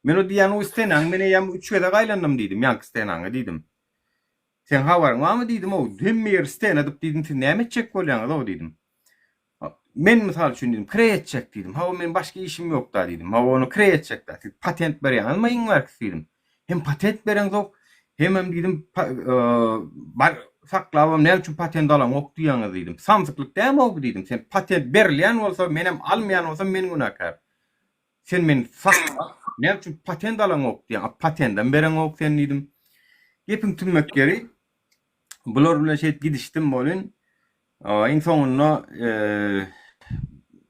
Ben o diyen o istenen. Ben yam 3 kere kaylandım dedim. Yankı istenen dedim. Sen havarın var mı dedim. O hem yer istenedip dedim. Sen ne etmeyecek olyan da o dedim. Men misal için dedim, kreye edecek dedim. Ha men başka işim yok da dedim. Ha onu kreye edecek da. Patent beren almayın var ki dedim. Hem patent beren yok. Hem dedim bar saklavam ne için patent alan ok diyanız dedim. Samsıklık değil mi ok dedim. Sen patent berleyen olsa benim almayan olsa men günahkar. Sen men sakla ne için patent alan ok diyan. Patentten beren ok sen dedim. Gepin tümmek geri. Bular bile şey gidiştim bolun. En sonunda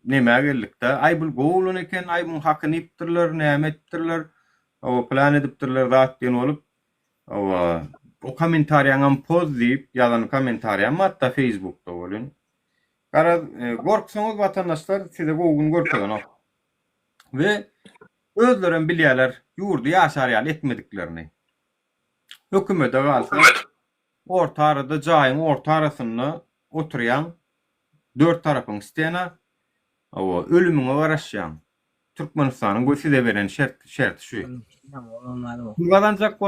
neme geldik de ay bul goğulun eken ay bun hakkını iptirler näme ettirler o plan ediptirler zat diyen olup o komentaryan poz deyip yalan komentaryan hatta Facebook'ta bolun kara gorksanız vatandaşlar size goğun gorkadan ve özleren bilýärler yurdu ýaşarýan etmediklerini hükümete galsa orta arada jaýyň orta arasynda oturyan 4 tarafın isteyene o ölümüne varaşyan Türkmenistan'ın göçü de veren şert şu. Kulgadanjak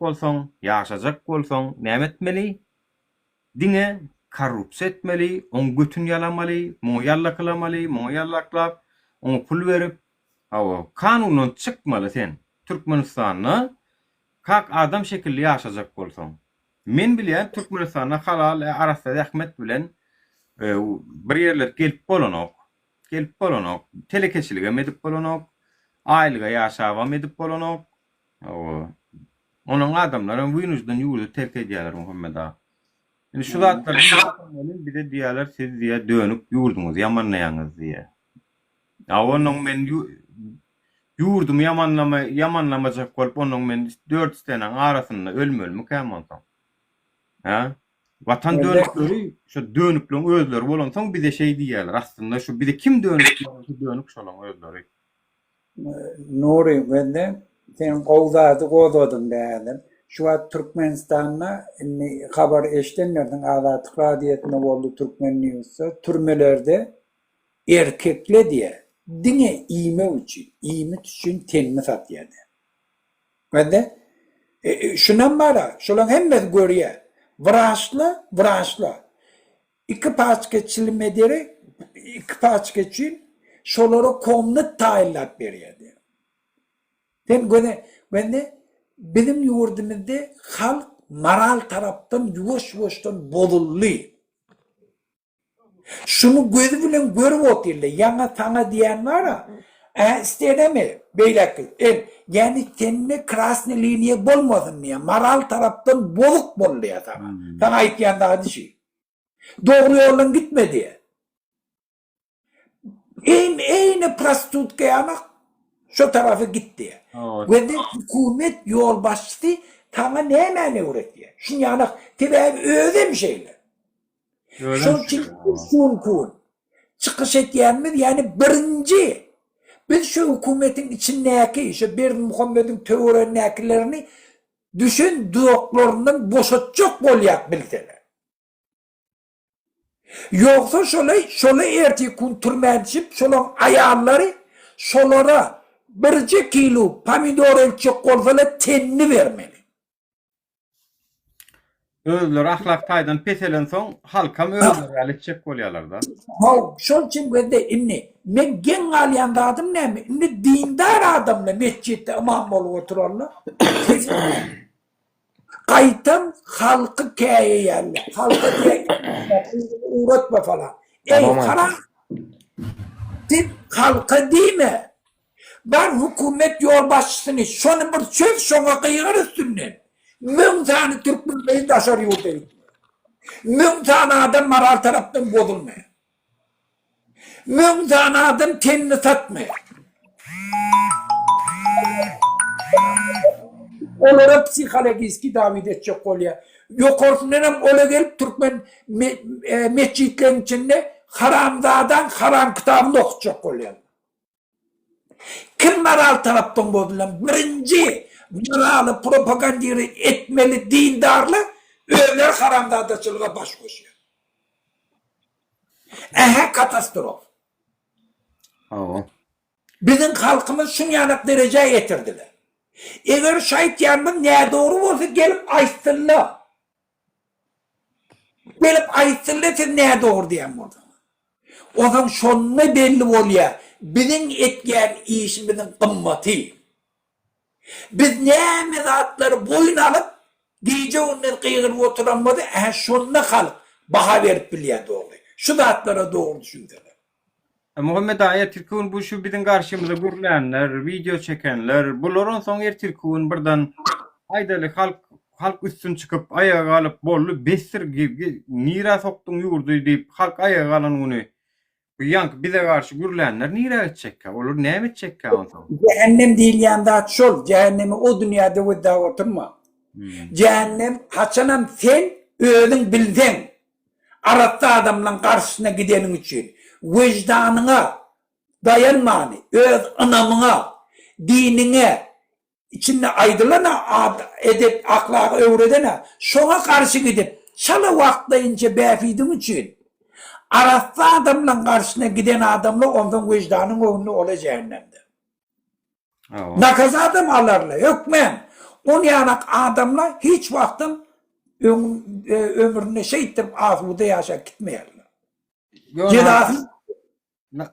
bolsoň, yaşajak bolsoň, näme etmeli? Dine korrupsiýa etmeli, on götün yalamaly, moň yallakylamaly, moň yallaklap, on pul berip, o kanundan çykmaly sen. Türkmenistan'a kak adam şekilli yaşajak bolsoň. Men bilýän Türkmenistan'a halal arasynda Ahmet bilen bir yerler gelip bolanok, telekeçilige medip bolanok, aýlyga ýaşawa medip bolanok. Onuň adamlaryň wynujdan ýurdu terk edýärler Muhammed ağa. Yani şu zatlar bir de diýerler siz diýe dönüp ýurduňyzy ýamanlaýaňyz diýe. Onuň men ýurdum ýamanlamajak bolup onuň men 4 stenen arasynda ölmölmü kämantam. Ha? Vatan dönükleri şu dönüklüğün özleri bolansaň bize şey diýerler. Aslında şu bize kim dönük şolaň özleri. Nuri bende sen qowzady gozadyn dädim. Şu wagt Türkmenistan'a habar eşdenlerden Azatlyk radiosyna boldy Türkmen News'a türmelerde erkekle diye dine iýmek üçin tenmi satýardy. Bende şundan bara, şolaň hemmesi görýär. Vraşla. İki paçka çilmederi, iki paçka çil, şolara komnut taýinlap berýärdi. Ben de benim yurdumda halk moral tarapdan yuwaş-yuwaşdan bozully. Şunu gözü bilen görüp oturlar. Yana sana diýen bara, istedemi? Beýleki. Yani kendine krasny liniye bolmasın diye. Moral tarapdan bozuk bolýar sana. Sana aýtýan da şey. Doğru yoldan gitme diye. Eyni prostitutka yana şu tarafı gitti. Ve de hükümet yol başçısı sana ne öğretiyor? Şimdi yana tebe öyle bir şeyler. Şun kun. Çıkış etýänmiz yani birinci. Biz şu hükümetin içindeki, şu bir Muhammed'in teorenäkilerini düşün dudaklarından boşatacak bolýak bilseler. Yoksa şolay erti kun türmençip şolon ayarları şolara 1 kilo pomidor ölçek kolsalar tenni vermeli. Özler ahlak taydan peselen soň halkam özler aletçek bolýarlar da. Şol için de inni men gen alyan adım näme? Inni dindar adamla mescitte imam bolup oturarlar. Kaytam halkı käye yerler. Halkı käye uğratma falan. Ey Tamam, kara tip halkı değil mi? Ben hükümet yol başçısını şonu bir söz şona kıyır üstünden. 1000 tane Türk milletini taşar yurda gitmiyor. 1000 tane adam maral taraftan bozulmuyor. 1000 tane adam kendini satmıyor. Onlara psikolojik davet edecek oluyor. Yok orsundan öyle gelip Türkmen mescitlerin içinde haramdadan haram kitabını okutacak oluyor. Kim maral taraftan bozulan? Birinci maralı propagandayı etmeli dindarlı öğler haramdadaçılığa baş koşuyor. Katastrof. Awa. Bizim halkımız şun yanık dereceye getirdiler. Eğer şahit yanımın ne doğru olsa gelip açsınlar. Gelip açsınlar siz ne doğru diyen burada. O zaman şonuna belli oluyor. Bizim etken işimizin kımmeti. Biz ne mezatları boyun alıp gece onları kıyırıp oturamadı. Şonuna kalıp baha verip biliyor doğru. Şu zatlara doğru düşündüler. Muhammed Aya Türkün bu şu bizim karşımıza gürleyenler, video çekenler, buların son Türkün birden aydalı halk üstün çıkıp ayağa kalıp bollu besir gibi nira soktun yurdu deyip halk ayağa kalan onu bu yank bize karşı gürleyenler nira edecek olur ne edecek Cehennem değil yanda şol. Cehennemi o dünyada ve daha oturma. Cehennem haçanam sen öğün bilden. Aratta adamla karşısına gidenin için. Vicdanına dayanmanı, öz anamına, dinine, içinde aydılana, edep, ahlakı öğretene, şuna karşı gidip, çalı vaktlayınca befidin için, aratta adamla karşısına giden adamla ondan vicdanın önünü ola cehennemde. Ne kadar adam alırlar, hükmen. On yanak adamla hiç vaktim ömrüne ettim, ahvuda yaşa gitmeyerler. Cedası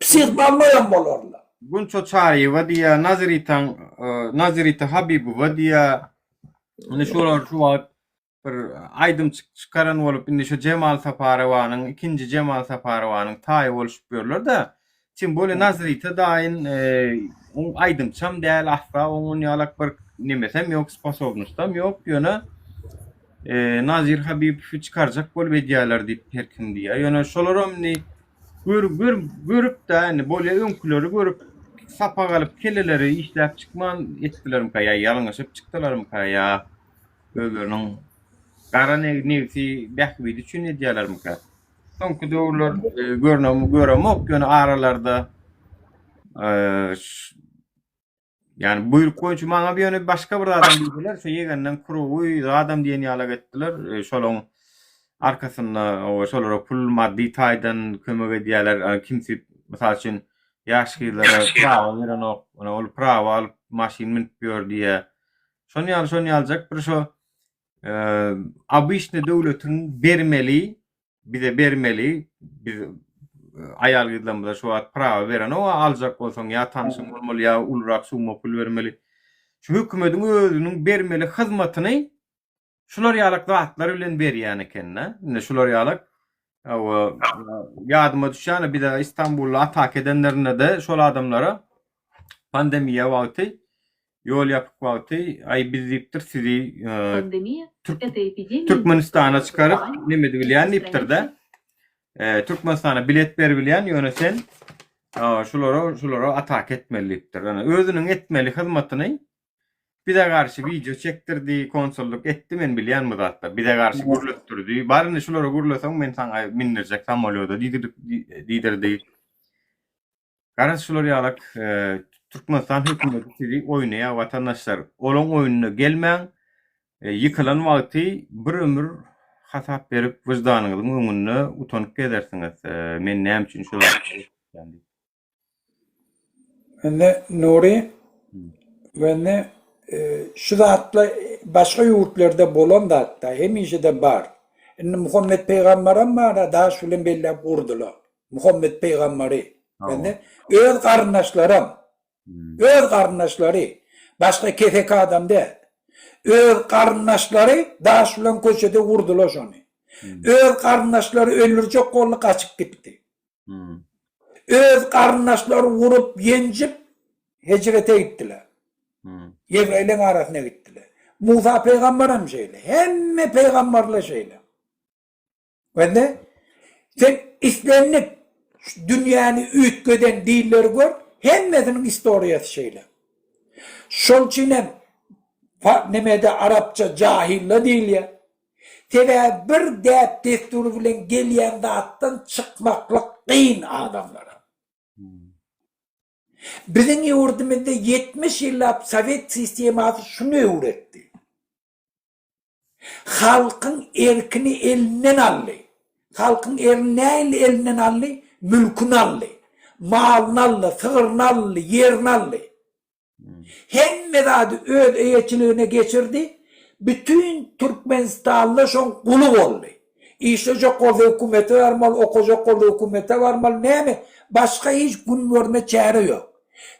psihbalmayan bolorlar. Gunço Çari vadiya Nazirita Habibu vadiya ne şolar şu var bir aydım çıkaran olup indi şu Cemal Saparovanın ikinci Cemal Saparovanın tayi oluşuyorlar da şimdi böyle Nazirita dain on aydım çam değil asla onun yalak bir nemesem yok sposobnostam yok yöne Nazir Habib çıkaracak bol vediyalar deyip herkim diye yöne şolarom ni görüp da yani böyle önkülörü görüp sapa kalıp kelleleri işlep çıkman ettilerim kaya yalınlaşıp çıktılarım kaya öbürünün kara nevsi bekvi düşün ediyorlarım kaya sonki doğrular görem yok yani aralarda yani buyruk koyuncu bana bir yöne başka bir adam bildiler şey yegenden kuru adam diye niyalak ettiler şolon arkasında o şolara pul maddi taydan kömök ediyorlar kimse mesela için yaşlılara prava veren ona ol prava alıp maşin mintiyor diye şonu alacak bir şu abişne devletin vermeli bize vermeli biz ayal gidilmede şu at prava veren o alacak olsun ya tanışım olmalı ya ulrak sumo pul vermeli şu hükümetin özünün vermeli hizmetini şular yalak vaatlar bilen berýän ekenne. Ne şular yalak yadıma düşýän bir de İstanbul'da atak edenlerine de şol adamlara pandemiýa wagty yol yapıp wagty ay biz dipdir sizi Türkmenistan'a çıkarıp nemedi bilýän dipdir de Türkmenistan'a bilet berbilýän ýöne sen şulara atak etmelipdir. Yani özünün etmeli hizmetini bir de karşı video çektirdi, konsolluk etti men bilýän mi zatda. Bir de karşı gurlutturdy. Barını şulara gurlasaň men saňa mindirjek samolyoda diýdirdi. Karşı şular ýalak Türkmenistan hökümeti sizi oýnaýa watandaşlar. Olaň oýunyna gelmäň, ýykylan wagty bir ömür hasap berip wyjdanyňyzyň öňünde utanyp gedersiňiz. Men näme üçin şolar yani. Ende Nuri ve şu zatla başka yurtlarda bolan da hatta hemişe de bar. Ende Muhammed Peygamber'e mara daha şulen belli kurdular. Muhammed Peygamberi. Ende öz karındaşları, başka kefek adam değil. Öz karındaşları daha şulen köşede vurdular şonu. Öz karındaşları öldürecek kollu kaçıp gitti. Öz karındaşları vurup yencip hicrete gittiler. Yevreyle arasına gittiler. Musa peygamberim şeyle. Hemme peygamberle şeyle. Ve de sen İslam'lık dünyanı ütköden değilleri gör. Hemmesinin istoriyası şeyle. Şol çinem nemede Arapça cahille değil ya. Teve bir deyip desturu bilen gelyen dağıttan çıkmaklık kıyın adamlara. Bizim yurdumuzda 70 yıllık Sovet sisteması şunu öğretti. Halkın erkini elinden aldı. Halkın elinden aldı, mülkünü aldı. Malını aldı, sığırını aldı, yerini aldı. Hem medadı öz eyeçiliğine geçirdi. Bütün Türkmenistan'la şon kulu oldu. İşte Jokolda hükümeti var mal, o Jokolda hükümeti var mal, ne mi? Başka hiç gün görme çare yok.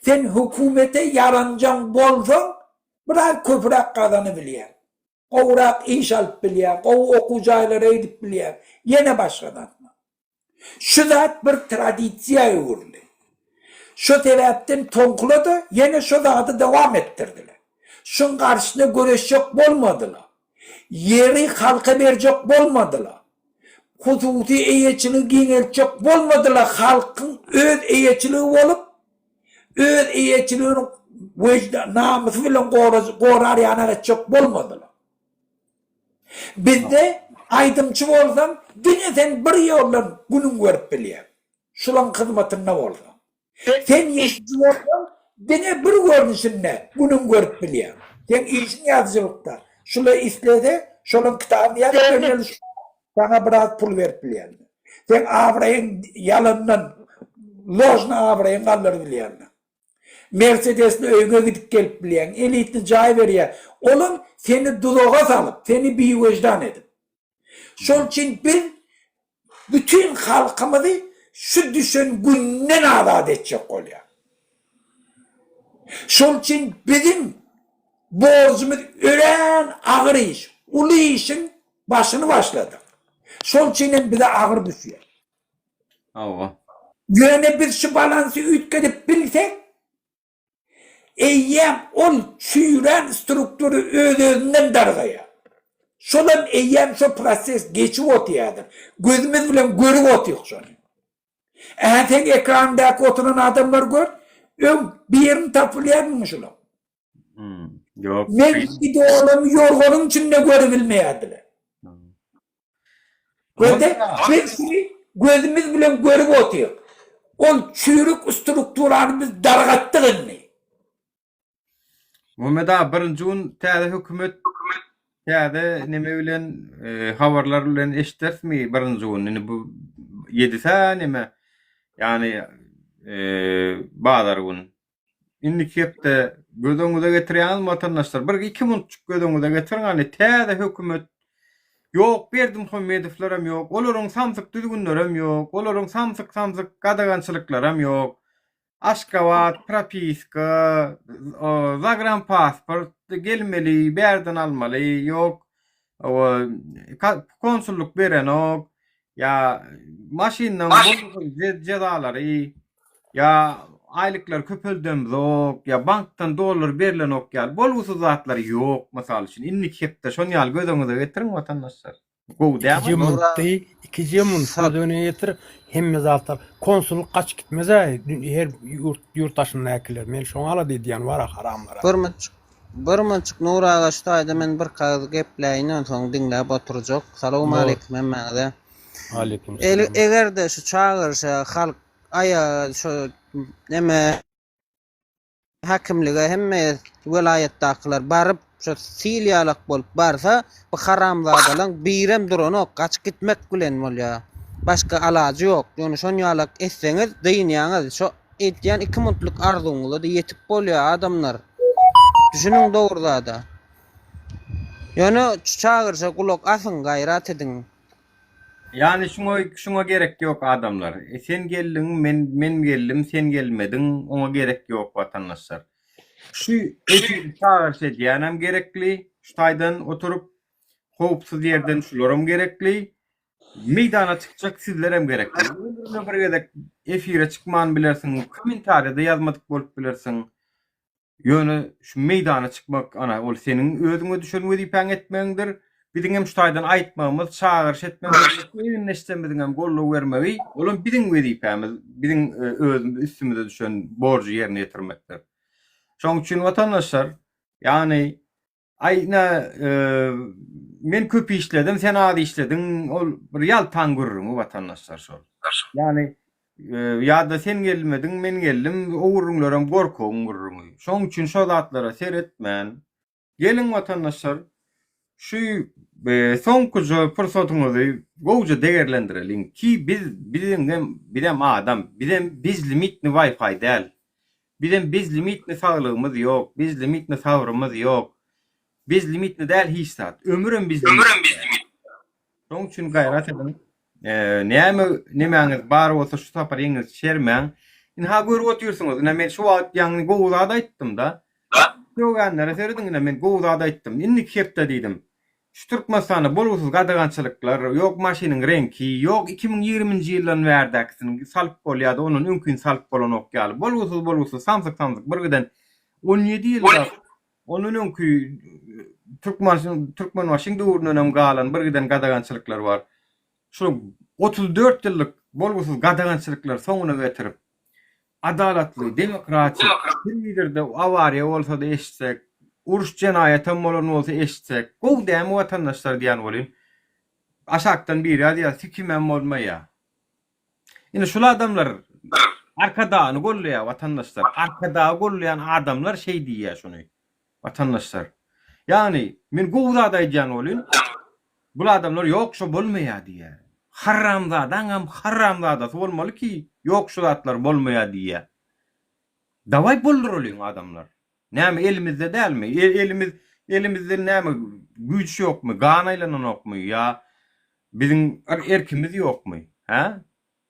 Sen hükümete yarancan bolsan, bırak köprek kazanabiliyen. Kovrak iş alıp biliyen, kov okuyacağılara edip biliyen. Yine başkadan. Şu zat bir tradisiya uğurlu. Şu sebepten tonkuladı, yine şu zatı devam ettirdiler. Şun karşısında görüşecek olmadılar. Yeri halka verecek olmadılar. Hususi eyeçiliği giyilecek olmadılar. Halkın öz eyeçiliği olup, öz eyeçiliğinin namusu bilen korar yana geçecek olmadılar. Bizde aydımcı olsam, yine sen bir yoldan günün görüp biliyen. Şulan hizmetinde olsam. Sen yeşilci olsan, yine bir görünüşünde günün görüp biliyen. Sen işin yazıcılıkta. Şula istede, şulan kitabını yazıp sana biraz pul verip biliyen. Sen avrayın yalından, lojna avrayın kalır biliyen. Mercedes'le öyüne gidip gelip biliyen. Elitli cay veriyor. Olun seni dulağa salıp, seni bir vicdan edip. Şol için biz bütün halkımızı şu düşün günden azat edecek oluyor. Şol için bizim borcumuz ölen ağır iş, ulu işin başını başladık. Şol için bize ağır düşüyor. Allah. Yöne biz şu balansı ütkedip bilsek, eyyem ol çüren struktürü özünden dargaya. Şolan eyyem şu proses geçip otuyadır. Gözümüz bilen görüp otuyuk şunu. Sen ekrandaki oturan adamlar gör, bir yerini tapılayar mı şulan? Yok. Ben bir de oğlum yorgunun içinde görebilmeyediler. Ve hepsini gözümüz bilen görüp otuyuk. O çürük strukturlarımız dargattık inni. Muhammed abi birinci gün täze hükümet täze neme bilen habarlar bilen eşitdersmi birinci gün? Yani bu 7 neme yani bazar gün. İndik hepde gödöňüze getirýän vatandaşlar bir 2 munçuk gödöňüze getirin hani täze hükümet yok berdim Muhammedowlaram yok. Olaryň samsyk düzgünlerem yok. Olaryň samsyk gadagançylyklaram yok. Aşgabat, propiska, zagran pasport gelmeli, berden almalı, yok. Konsulluk beren yok. Ya maşinle cezalary, ya aylıklar köpüldüm yok. Ya banktan dolar berilen yok ya. Bolgusu zatlary yok masal için. Innik hepde şon ýaly gödöňüze getirin vatandaşlar. İkinci yılın sadöne getir hem mezaltar konsulluk kaç gitmez her yurttaşındakiler men şoňa ala diýen var haramlara. Bir munçuk nur ağaçdaýdy men bir kağıt gepleýin soň diňläp oturjak. Salamu aleykum hemmäňize. Aleyküm. Egerde şu çağırşa halk aya şu neme hakimlige hemme vilayetdakylar baryp Şu Siliýalyk bolup barsa bu haramzadalaň birem durany gaçyp gitmek bilen bolýar. Başka alajy ýok. Ýöne şonýalyk etseňiz, diýinýäňiz şo etýän 2 minutlyk arzuňyza da ýetip bolýar adamlar. Düşünüň dogry da. Ýöne çağırsa kulak asın, gayrat edin. Yani şuna gerek yok adamlar. Sen geldin, men geldim, sen gelmedin. Ona gerek yok vatandaşlar. Şu eşi çağırsa diýenem gerekli. Şu taýdan oturup howpsuz yerden şularam gerekli. Meydana çıkacak sizlerem gerekli. Bir gedek efire çıkman bilersin. Komentarda yazmadık bolup bilersin. Ýöne şu meydana çıkmak ana ol senin özüňe düşen wezipen etmeňdir. Biziň hem şu taýdan aýtmamyz, çağırş etmemiz, ýöneşden hem golluk bermegi, olam biziň wezipemiz, biziň özümüz üstümüze düşen borcu yerine ýetirmekdir. Şoň üçin watandaşlar, ýani aýna men köp işledim, sen az işledin, ol bir ýaltan gurrun watandaşlar şol. Ýani ýa-da sen gelmedin, men geldim, o gurrunlaram gorkun gurrun. Şoň üçin şol zatlara seretmän. Gelin watandaşlar, şu soňky fırsatyňyzy gowja değerlendirelim ki bizem adam, biz limitli Wi-Fi däl. Biz limitli sağlygymyz ýok, biz limitli sabrymyz ýok. Biz limitli däl hiç zat. Ömürüm biz limitli. Şoň üçin gaýrat edin. Nämeňiz bar bolsa şu tapar ýeňiz şermäň. Ine ha görüp oturýarsyňyz. Men şu wagt ýagny gowda da aýtdym da. Ýoganlara seredin men gowda da aýtdym. Indi kepde diýdim. Şu Türkmenistany bolgusyz gadagançylyklar, ýok maşynyň renki, ýok 2020-nji ýylyň wärdäksini salyp bolýar, onuň öňkün salyp bolan ok ýaly. Bolgusyz samsyk birgiden 17 ýylda onuň öňkü Türkmen maşyny döwründen galan birgiden gadagançylyklar bar. Şu 34 ýyllyk bolgusyz gadagançylyklar soňuna getirip adalatly, demokratik, kimdir de awariýa bolsa da eşitsek, uruş jenaýaty bolan bolsa eşitsek, gow däme watandaşlar diýen bolyn. Aşakdan bir ýa-da sikimem bolmaýa. Ine şol adamlar arkadaany golleýär watandaşlar. Arkada golleýän adamlar şey diýär şuny. Watandaşlar. Yani men gowda da diýen bolyn. Bu adamlar ýok şo bolmaýar diýär. Haramzadan hem haramzada bolmaly ki ýok şu zatlar bolmaýar diýär. Daway boldurulýan adamlar. Näme elimizde dälmi? Elimizde näme güç ýokmy? Ganaýlanan okmy? ýa biziň erkimiz ýokmy? Ha?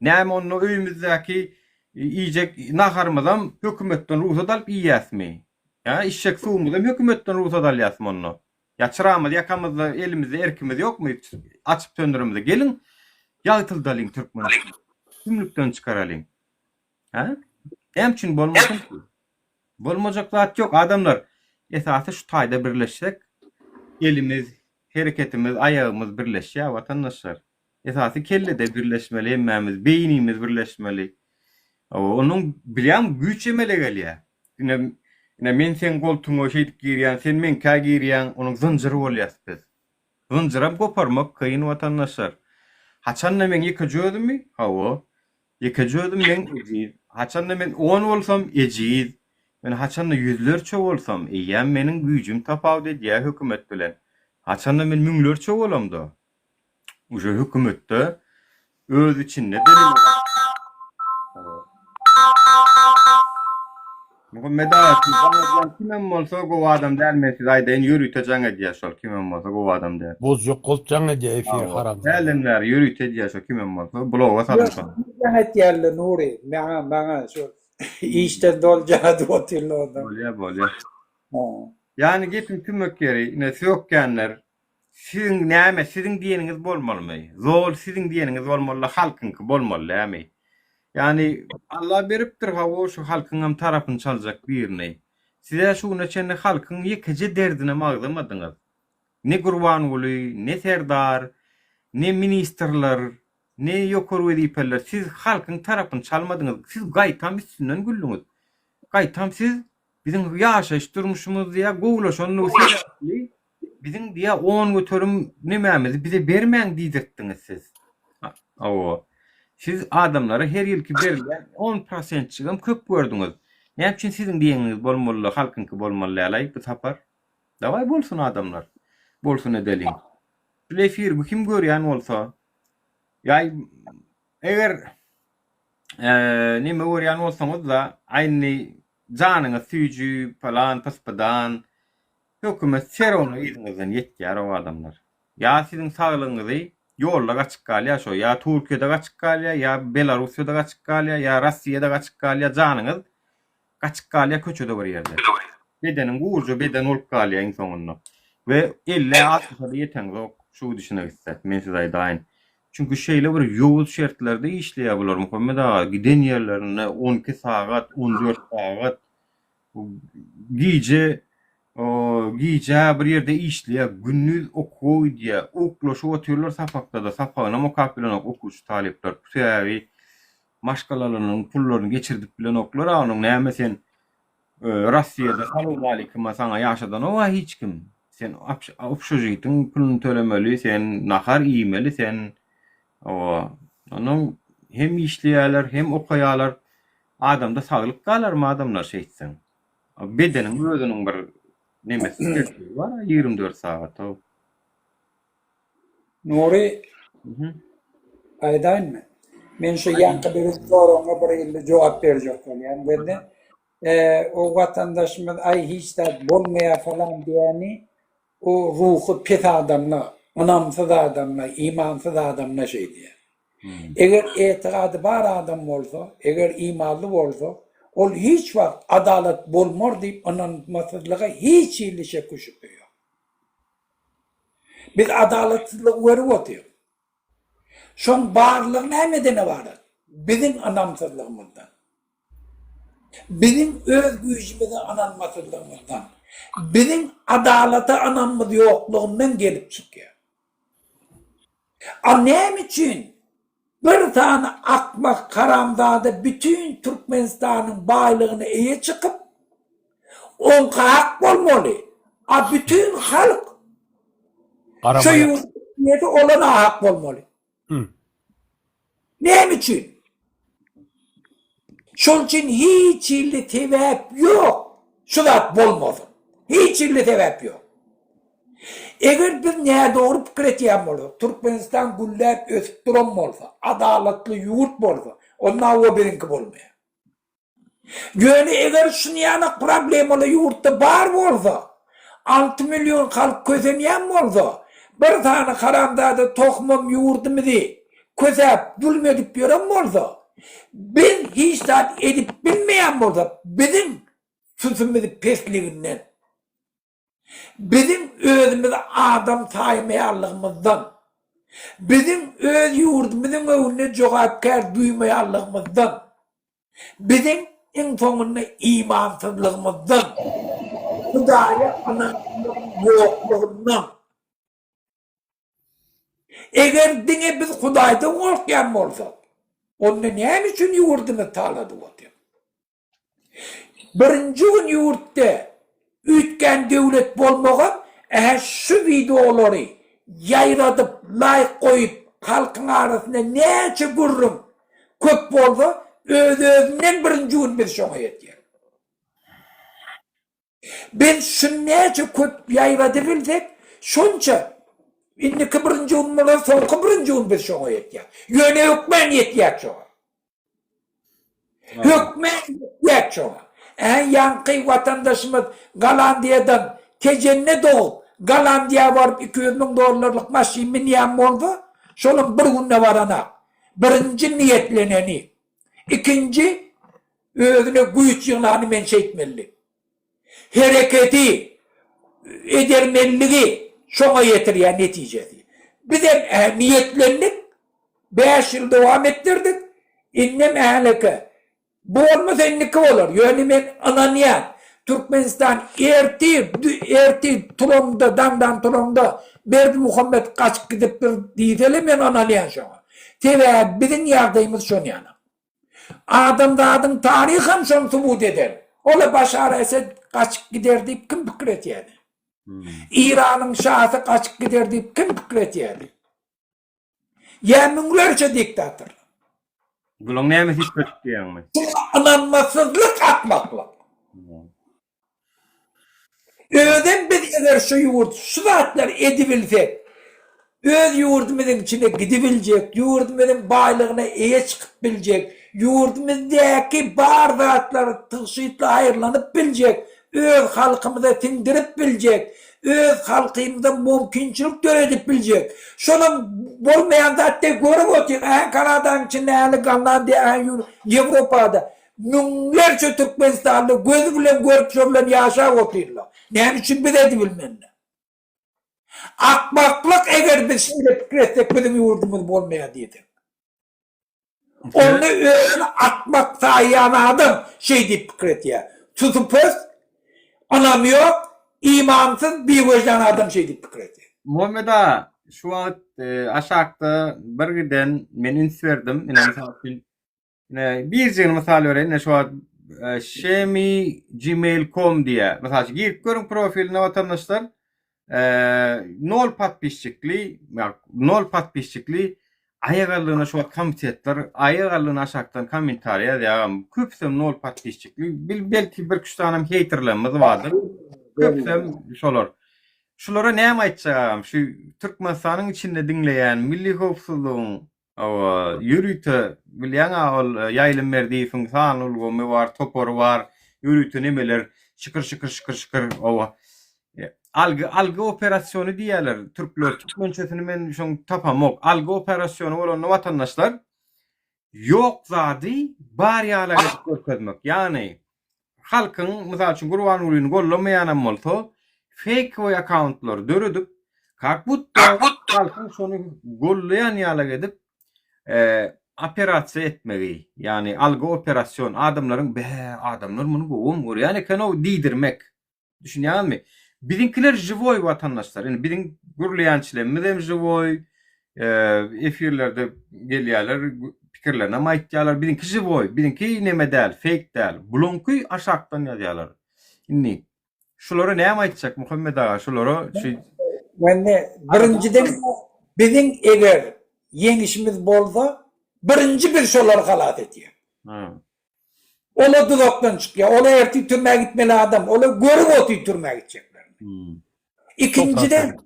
Näme onu öýümüzdäki iýjek naharmazam hökümetden ruhsat alyp ýýäsmi? Ya işşek suwumyzam hökümetden ruhsat alýasmy onu. Ýaçyramyz, ýakamyzda elimizde erkimiz ýokmy? Açyp döndürümizde gelin. Ýagtyldalyň Türkmen. Tümlükden çykaralyň. Ha? Emçin bolmasyn. Bolmajak zat ýok adamlar. Esasy şu taýda birleşsek, elimiz, hereketimiz, ayağımız birleşýär watandaşlar. Esasy kellede birleşmeli, emmemiz, beýnimiz birleşmeli. Onuň bilýän güç emele gelýär. Ine men sen goltuňa şeýdip girýän, sen men kä girýän, onuň zynjyry bolýar. Zynjyram goparmak kıyın watandaşlar. Haçanna men ýekejödümmi? Hawa. Ýekejödüm men ejid. Haçanna men 10 bolsam ejid. Men haçanna yüzlerçe bolsam, eýem meniň güýjüm tapawut edýär hökümet bilen. Haçanna men müňlerçe bolam da. Uje hökümetde öz içinde delil bar. Muhammed Aýatyn kimem bolsa gow adam dälmesi aýdaýyn ýürütejeň edýär şol kimem bolsa gow adam däl. Boz ýok goltjaň edýär efir haram. Dälenler ýürütedýär şol kimem bolsa bloga salyşan. Ýa-da ýerli Nuri, maňa şu işten doljadı oturlada. Bolýar. Yani gepim tümök geri, ine söýükgenler, siziň näme, siziň diýeniňiz bolmaly. Zol siziň diýeniňiz bolmaly, halkynky bolmaly näme. Yani Allah beripdir hawa şu halkyň tarapyny çaljak birine. Size şuna çenne halkyň ýekeje derdine magdamadyňyz. Ne Gurban Guly, ne Serdar, ne ministrler, ne ýokary wezipeler, siz halkyň tarapyny çalmadyňyz. Siz gaýtam üstünden güldüňiz. Gaýtam siz biziň ýaşaýyş durmuşymyz diýä gowlaşanyny sebäpli biziň diýä 10 götürüm nemämizi bize bermäň diýdirtdiňiz siz. Awa. Siz adamlara her ýylky berilýän 10% çygam köp gördüňiz. Näme üçin siziň diýeniňiz bolmaly, halkynky bolmaly ýaly bu tapar? Davay bolsun adamlar. Bolsun edelin. Bu efir bu kim görýän bolsa, ýa eger nime görýän bolsaňyz da aýny janyňyz süýjü falan paspadan hökümet seronu ýetiňizden ýetýär o adamlar. Ya sizin saglygyňyzy ýolda gaçyk galýa şo, ya Türkiýede gaçyk galýa, ya Belarusyada gaçyk galýa, ya Rossiýada gaçyk galýa janyňyz gaçyk galýa köçede bir ýerde. Bedeniň gurju beden olup galýa iň soňunda. We 50-60 ýeteňiz şu düşüne gitset. Men size aýdaýyn. Çünkü şeýle bir ýowuz şertlerde işleýär bular Muhammed ağa. Giden ýerlerine 12 sagat, 14 sagat giýje bir ýerde işleýär, gündüz okuw diýe, oklaşyp otyrlar sapakda da, sapagyna mukapylan okuwçy talepler. Täbi maşgalalarynyň pullaryny geçirdip bilen oklar, anyň näme sen Rossiýada salam aleikum saňa ýaşadan o hiç kim. Sen opşojitin pulunu tölemeli, sen nahar iýmeli, sen anyň hem işleýärler, hem okaýarlar. Adamda saglyk galarmy adamlar şeýtsen. Bedeniň özüniň bir nemesi var 24 saat o. Nuri aýdaýynmy? Men şu ýanky bir soraňa bir ýylda jogap berjek bolýan. Bende o watandaşymyz ay hiç de bolmaýar falan diýeni o ruhu pet adamlar, anamsız adamlar, imansız adamlar şey diýer. Eger etirady bar adam bolsa, eger imanly bolsa, ol hiç wagt adalet bolmar diýip ananmasızlyga hiç ilişe kuşup ýok. Biz adaletsizlik görüp otyrýar. Şoň barlygyny nämeden barar? Bizim anamsızlygymyzdan. Bizim öz güýjimize ananmasızlygymyzdan. Bizim adalata ananmyz ýoklugyndan gelip çykýar. Näme üçin? Bir tane akmak karamdada bütün Türkmenistan'ın baylygyny eýe çıkıp onka hak bolmaly. Bütün halk şu ýerde olana hak bolmaly. Näme üçin? Şol üçin hiç illi tebäp ýok. Şu zat bolmasyn. Hiç illi tebäp ýok. Eger bir näde doğru pikir etýän bolsa, Türkmenistan güllep ösüp duran bolsa, adaletli ýurt bolsa, onda o birinki bolmaýar. Ýöne eger şunu ýanak problemaly ýurtda bar bolsa, 6 milyon halk közenýän bolsa, bir tane karamdada tokmam ýurdymyzy közäp zulm edip ýören bolsa, biz hiç de edip bilmeýän bolsa, bizim sözümüzi pesliginden, bizim özümüzü adam saymaýarlygymyzdan, bizim öz ýurdumyzyň öňünde jogapkär duýmaýarlygymyzdan, bizim iň soňunda imansyzlygymyzdan, Hudaýa ýoklugyndan. Eger diňe biz Hudaýdan gorkýan bolsak, onda näme üçin ýurdumy taladyp otyrýar? Birinji gün ýurtda ütken döwlet bolmagan, şu videolary ýaýradyp, laýyk goýup, halkyň arasyna näçe gurrum köp bolsa, özünden birinji gün biz şoňa ýetýär. Biz şu näçe köp ýaýradyp bilsek, şonça indiki birinji gün bolan, soňky birinji gün biz şoňa ýetýär. Ýöne hökmen ýetýär şoňa. Hökmen ýetýär şoňa. Yankı vatandaşımız Galandiyadan Kecenine doğup Galandiya varıp 200 bin dolarlık maşin miniyem oldu. Şolun bir günde varana. Birinci niyetleneni. İkinci özüne güç yığılanı menşe etmeli. Hareketi edermeliği şona yetirýär neticesi. Bir de niyetlendik. 5 yıl devam ettirdik. İnnem ehleke. Bu olmasa inniki olur. Ýöne men ananýan Türkmenistan erti tulumda, dandan tulumda Berdi Muhammed kaçıp gidip bir diýdeli men ananýan şoňa. Tebe bizim ýagdaýymyz şoň ýana. Adamdadyň taryhy hem şoň subut eder. Ola Başar Esed kaçıp gider diýip kim pikir etýär? İranyň şahsy kaçıp gider diýip kim pikir etýär? Ýa-müňlerçe diktator. Bulan näme hiç kötüýärmi? Ananmasızlık atmakla. Öden biz eğer şu yurt, şu saatler edibilsek, öz yurdumuzun içine gidebilecek, yurdumuzun baylığına eye çıkıp bilecek, yurdumuzdaki bar zatları tığşıytla ayırlanıp bilecek, öz halkımıza tindirip bilecek, öz halkımıza mümkünçülük göredip bilecek. Şunun bolmayan zaten görüp otuyor. Kanada'nın içinde, Kanada'da, Avrupa'da. Nünlerce Türkmenistanlı gözü bilen görüp şöyle yaşa otuyorlar. Ne için bir de bilmenler. Akmaklık eğer biz şimdi fikretsek bizim yurdumuz olmaya dedim. Onu öyle akmak sahiyen adam şey deyip fikretiyor. Tutup anam yok, imansız bir vicdan adam şey deyip fikretiyor. Muhammed ağa, şu an aşağıda bir giden men üns verdim. Yine misal için bir jığın misal öğrenin. Şu an shemi@gmail.com diye. Misal için girip görün profiline vatandaşlar. Nol patpişçikli, nol patpişçikli ayağallığına şu an komitetler, ayağallığına aşağıdan komentariya diyağım. Köpsem nol patpişçikli, belki bir küçük tanım haterlerimiz vardır. Köpsem şolar. Şulara näme aýtjagam? Şu Türkmenistan'ın içinde dinleyen milli howpsuzlygyň ýürüte bilýän ol ýaýlym berdi funksion ulgamy var, topor var, ýürüte nemeler şıkır algı operasyonu diýerler. Türkler Türkmençesini men şoň tapamok. Algı operasyonu bolan watandaşlar yok zady bar ýalara görkezmek. Ýani halkyň mysal üçin Gurban ulyny gollamaýanam bolsa fake o accountlar döredip kakbutta halkın şonu gollayan ýala gedip operasiýa etmegi, yani algı operasyon adamların adamlar bunu gowum gör, yani kano diýdirmek. Düşünýärmi? Bizinkiler живой watandaşlar. Yani bizim gurlayançylarymyz hem живой, efirlerde gelýärler, pikirlerine maýtýarlar. Bizinki живой, bizinki neme däl, fake däl. Bulunky aşakdan ýazýarlar. Inni şulara näme aýtjak Muhammed ağa? Şulara Yani birinciden bizim eğer yenişimiz bolsa birinci bir şolar halat ediyor. Ola dudaktan çıkıyor. Ola erti türmeye gitmeli adam. Ola görüp otuyu türmeye gidecekler. İkinciden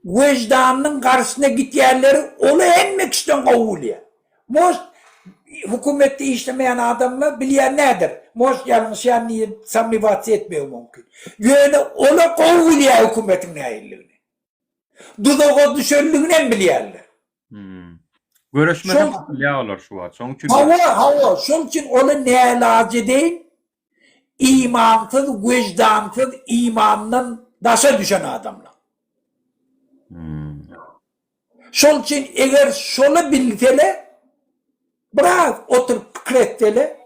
vicdanının karşısına git yerleri ola enmek için kavuluyor. Most hükümette işlemeyen adamlar bilýän nedir? Most yanlış yani samimiyyatı etmiyor mümkün. Yani ola kavuluyor hükümetin neyilliğini. Dudağa düşerliğini bilýärler. görüşmeden bilýärler şu an. Hava. Şol için ola ne ilacı değil? İmansız, vicdansız, imandan daşa düşen adamlar. Şol için eğer şola bilsele, bırak oturup fikretele,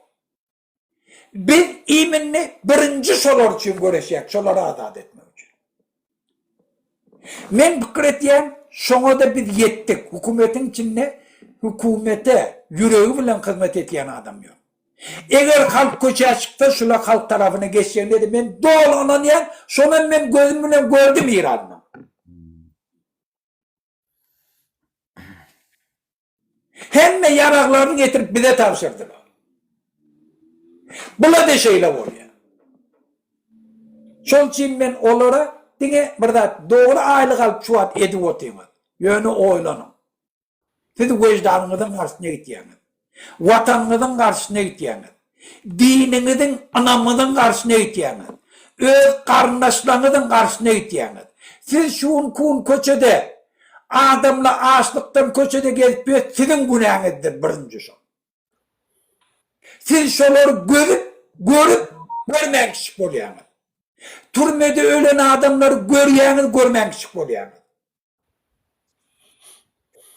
biz iminni birinci şolar için göreşek, şolara adat etmek için. Men fikretiyem, şoňa da biz yettik. Hükümetin içinde, hükümete yüreği bilen hizmet etýän adam yok. Eğer halk köçe çıksa şula halk tarafına geçeceğim dedi. Men doğalanan yer, şona men gözümle gördüm İran'da. Hemme yaraklarını getirip bize tavsırdılar. Bula da şeyle oluyor. Şol için men olara dine burada doğru aylık alıp çuvat edip otuymaz. Yönü oylanım. Siz vicdanınızın karşısına gittiğiniz. Vatanınızın karşısına gittiğiniz. Dininizin, anamızın karşısına gittiğiniz. Öz karındaşlarınızın karşısına gittiğiniz. Siz şuun kuun köçede adamla açlıktan köçede gelip sizin günahınızdır birinci şu. Siz şoları görüp görmeyen kişi oluyorsunuz. Türmede ölen adamları görmeyen kişi oluyorsunuz.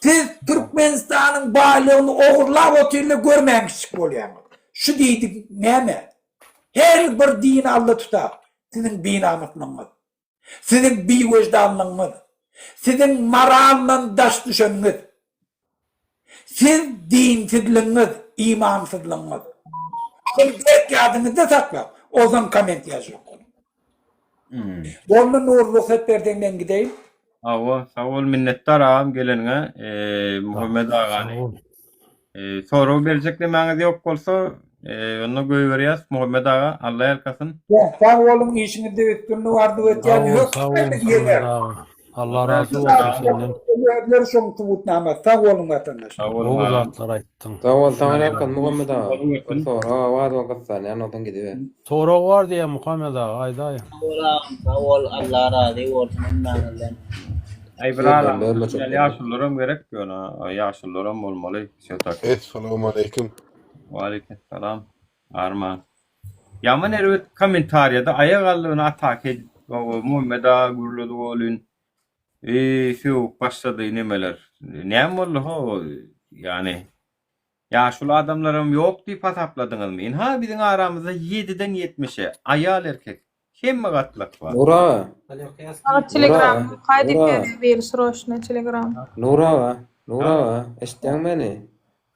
Siz Türkmenistan'ın bağlığını oğurlar otuyla görmeyen kişi oluyorsunuz. Şu deydik neme? Her bir din Allah tutar. Sizin binamıklığınız. Sizin bir vicdanlığınız. Sizin maralından daş düşeniniz. Siz dinsizliğiniz, imansızlığınız. Belki adınızda sakla. O zaman koment yazıyor. Bolma nurluk hep berdenden gideyim. Awa, sağ ol, minnettar ağam gelene, Muhammed ağany. Soru berjeklemäňiz ýok bolsa Onu göýberýäs Muhammed aga, Allah ýarkasyn. Ya, sağ olun işini de üstünlüğü vardı ötýän yok. Sağ olun, Allah razı olsun senden. Yer şoň tubutnama. Sağ olun vatandaş. Sag bolun Oğuz aga. atlar ayttın. Tawal taňa ýarkan Muhammed ağa. Bolun etsin. Sonra wad wagtdan ýa nodan gidiber. Sorak var diye Muhammed ağa, ayda. Allah razı olsun ondan. Ay bir Şuradan ara. böyle çok- Ýaşullaram gerek ýöne. Ýaşullaram bolmaly. Şetak. Esselamu aleyküm. Waalaikumsalam. Arman. Yaman erwet kommentaryada aýagallygyny atak edip Muhammed ağa gürledi bolun. Şu başladı nemeler. Näme boldy ho? Yani ýaşul adamlarym ýok diýip atapladyňyzmy? Inha biziň aramyzda 7-den 70-e aýal erkek. Hemme gatlak bar. Nura. Telegram. Kaydı Ura. etmedi bir sroşna Telegram. Nura. Eşitdiň meni?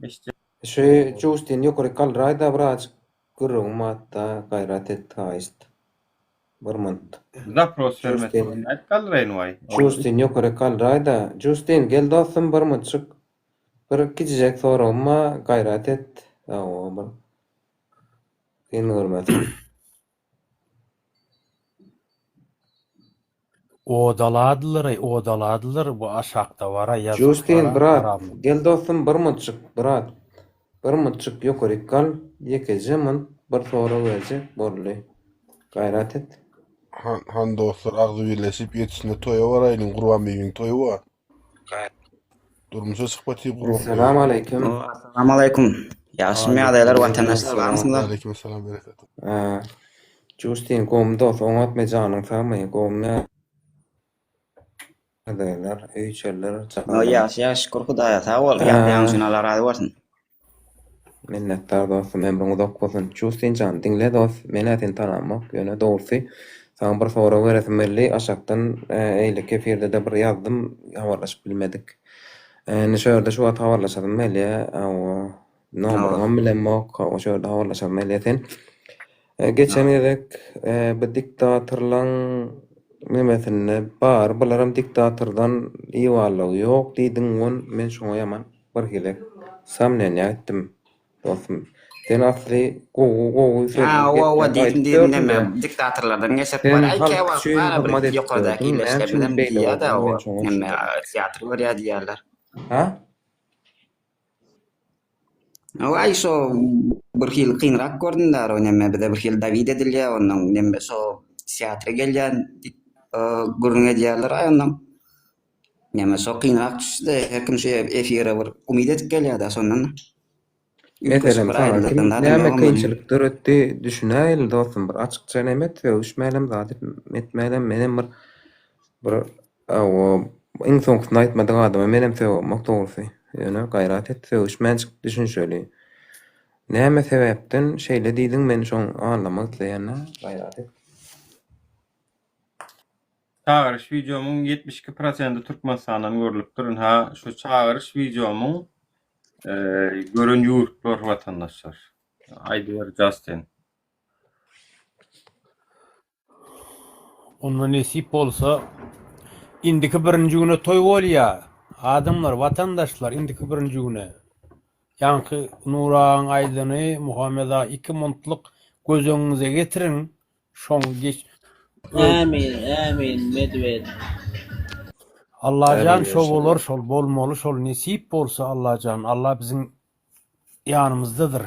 İşte Şu Justin ýokary kal rayda biraz gürrüňmatda gaýrat et taýst. Bir mant. zapros Justin. vermesin. Atkal reyn vay. Justin ýokary kal rayda. Justin gel dostum bir mant çık. Bir gidecek sorama gaýrat et. Awa bir. Sen görmedin. Odaladylar bu aşakta vara yazık. Justin brat, gel dostum bir mant çık brat. Bir mant çık ýokary kal. Ýekece mant bir sora berjek bolly. Gaýrat et. Han dostlar agzy birleşip yetişinde toýa var aýlyň Gurban beýiň toýu var. Durmuşa çykpaty Gurban. Assalamu alaykum. Assalamu alaykum. Ýaşmy adaylar watandaşlar barmysňlar? Aleyküm selam berekat. Justin gomda soňat mejanyň tamy gomna. Adaylar, öýçerler, Ýaş şükür Hudaýa sag bol. Ýa-da şuna Allah razı bolsun. minnettar dostum, emriň uzak bolsun. Justin jan, diňle dost, meni sen tanamak, ýöne dogry. Saň bir sora beresim belli, aşakdan eýle kefirde de bir ýazdym, habarlaşyp bilmedik. Näşerde şu wagt habarlaşadym belli, nomeryňam bilen mok, o şerde habarlaşadym belli sen. Geçen edek bir diktatorlaň memesine bar, bularam diktatordan iýwalygy ýok diýdiň gon, men şoňa ýaman bir hilek samnen ýetdim. Dostum, sen asly gowy Diýdim näme diktatorlardan geçip bar. Aýke var, bir ýokardaky ýerlerden diýýär da o näme teatr görýär diýerler. Ha? Ay so bir hil kynrak gördüler o näme bir hil David edilýär onuň näme so teatra gelýän gurrun diýerler ay ondan näme so kynrak düşdi her kim şu efire bir umyt edip gelýär da sondan. Meselem näme kynçylyklar ötdi düşünäýil dostum bir açykça näme etmälem zat etmälem menem bir o iň soňky aýtmadyk adam menem söwmek dogry. Ýöne gaýrat et söwüşmänçik düşünşeli. Näme sebäpden şeýle diýdiň men şoň anlamak diýende gaýrat et. çağırış videomun 72% Türkmenistan'dan görülüp durun ha şu çağırış videomun görün yurtlar vatandaşlar. Aydylar Justin. Onda nesip bolsa indiki birinci güne toy bolýar. Adamlar, vatandaşlar indiki birinci güne. Yankı Nuraň Aýdyny, Muhammed ağa 2 montlyk gözüňize getirin. Şoň geç. Amin medwed. Allah can şol bolar, şol bolmaly, şol nesip bolsa Allah can. Allah biziň ýanymyzdadyr.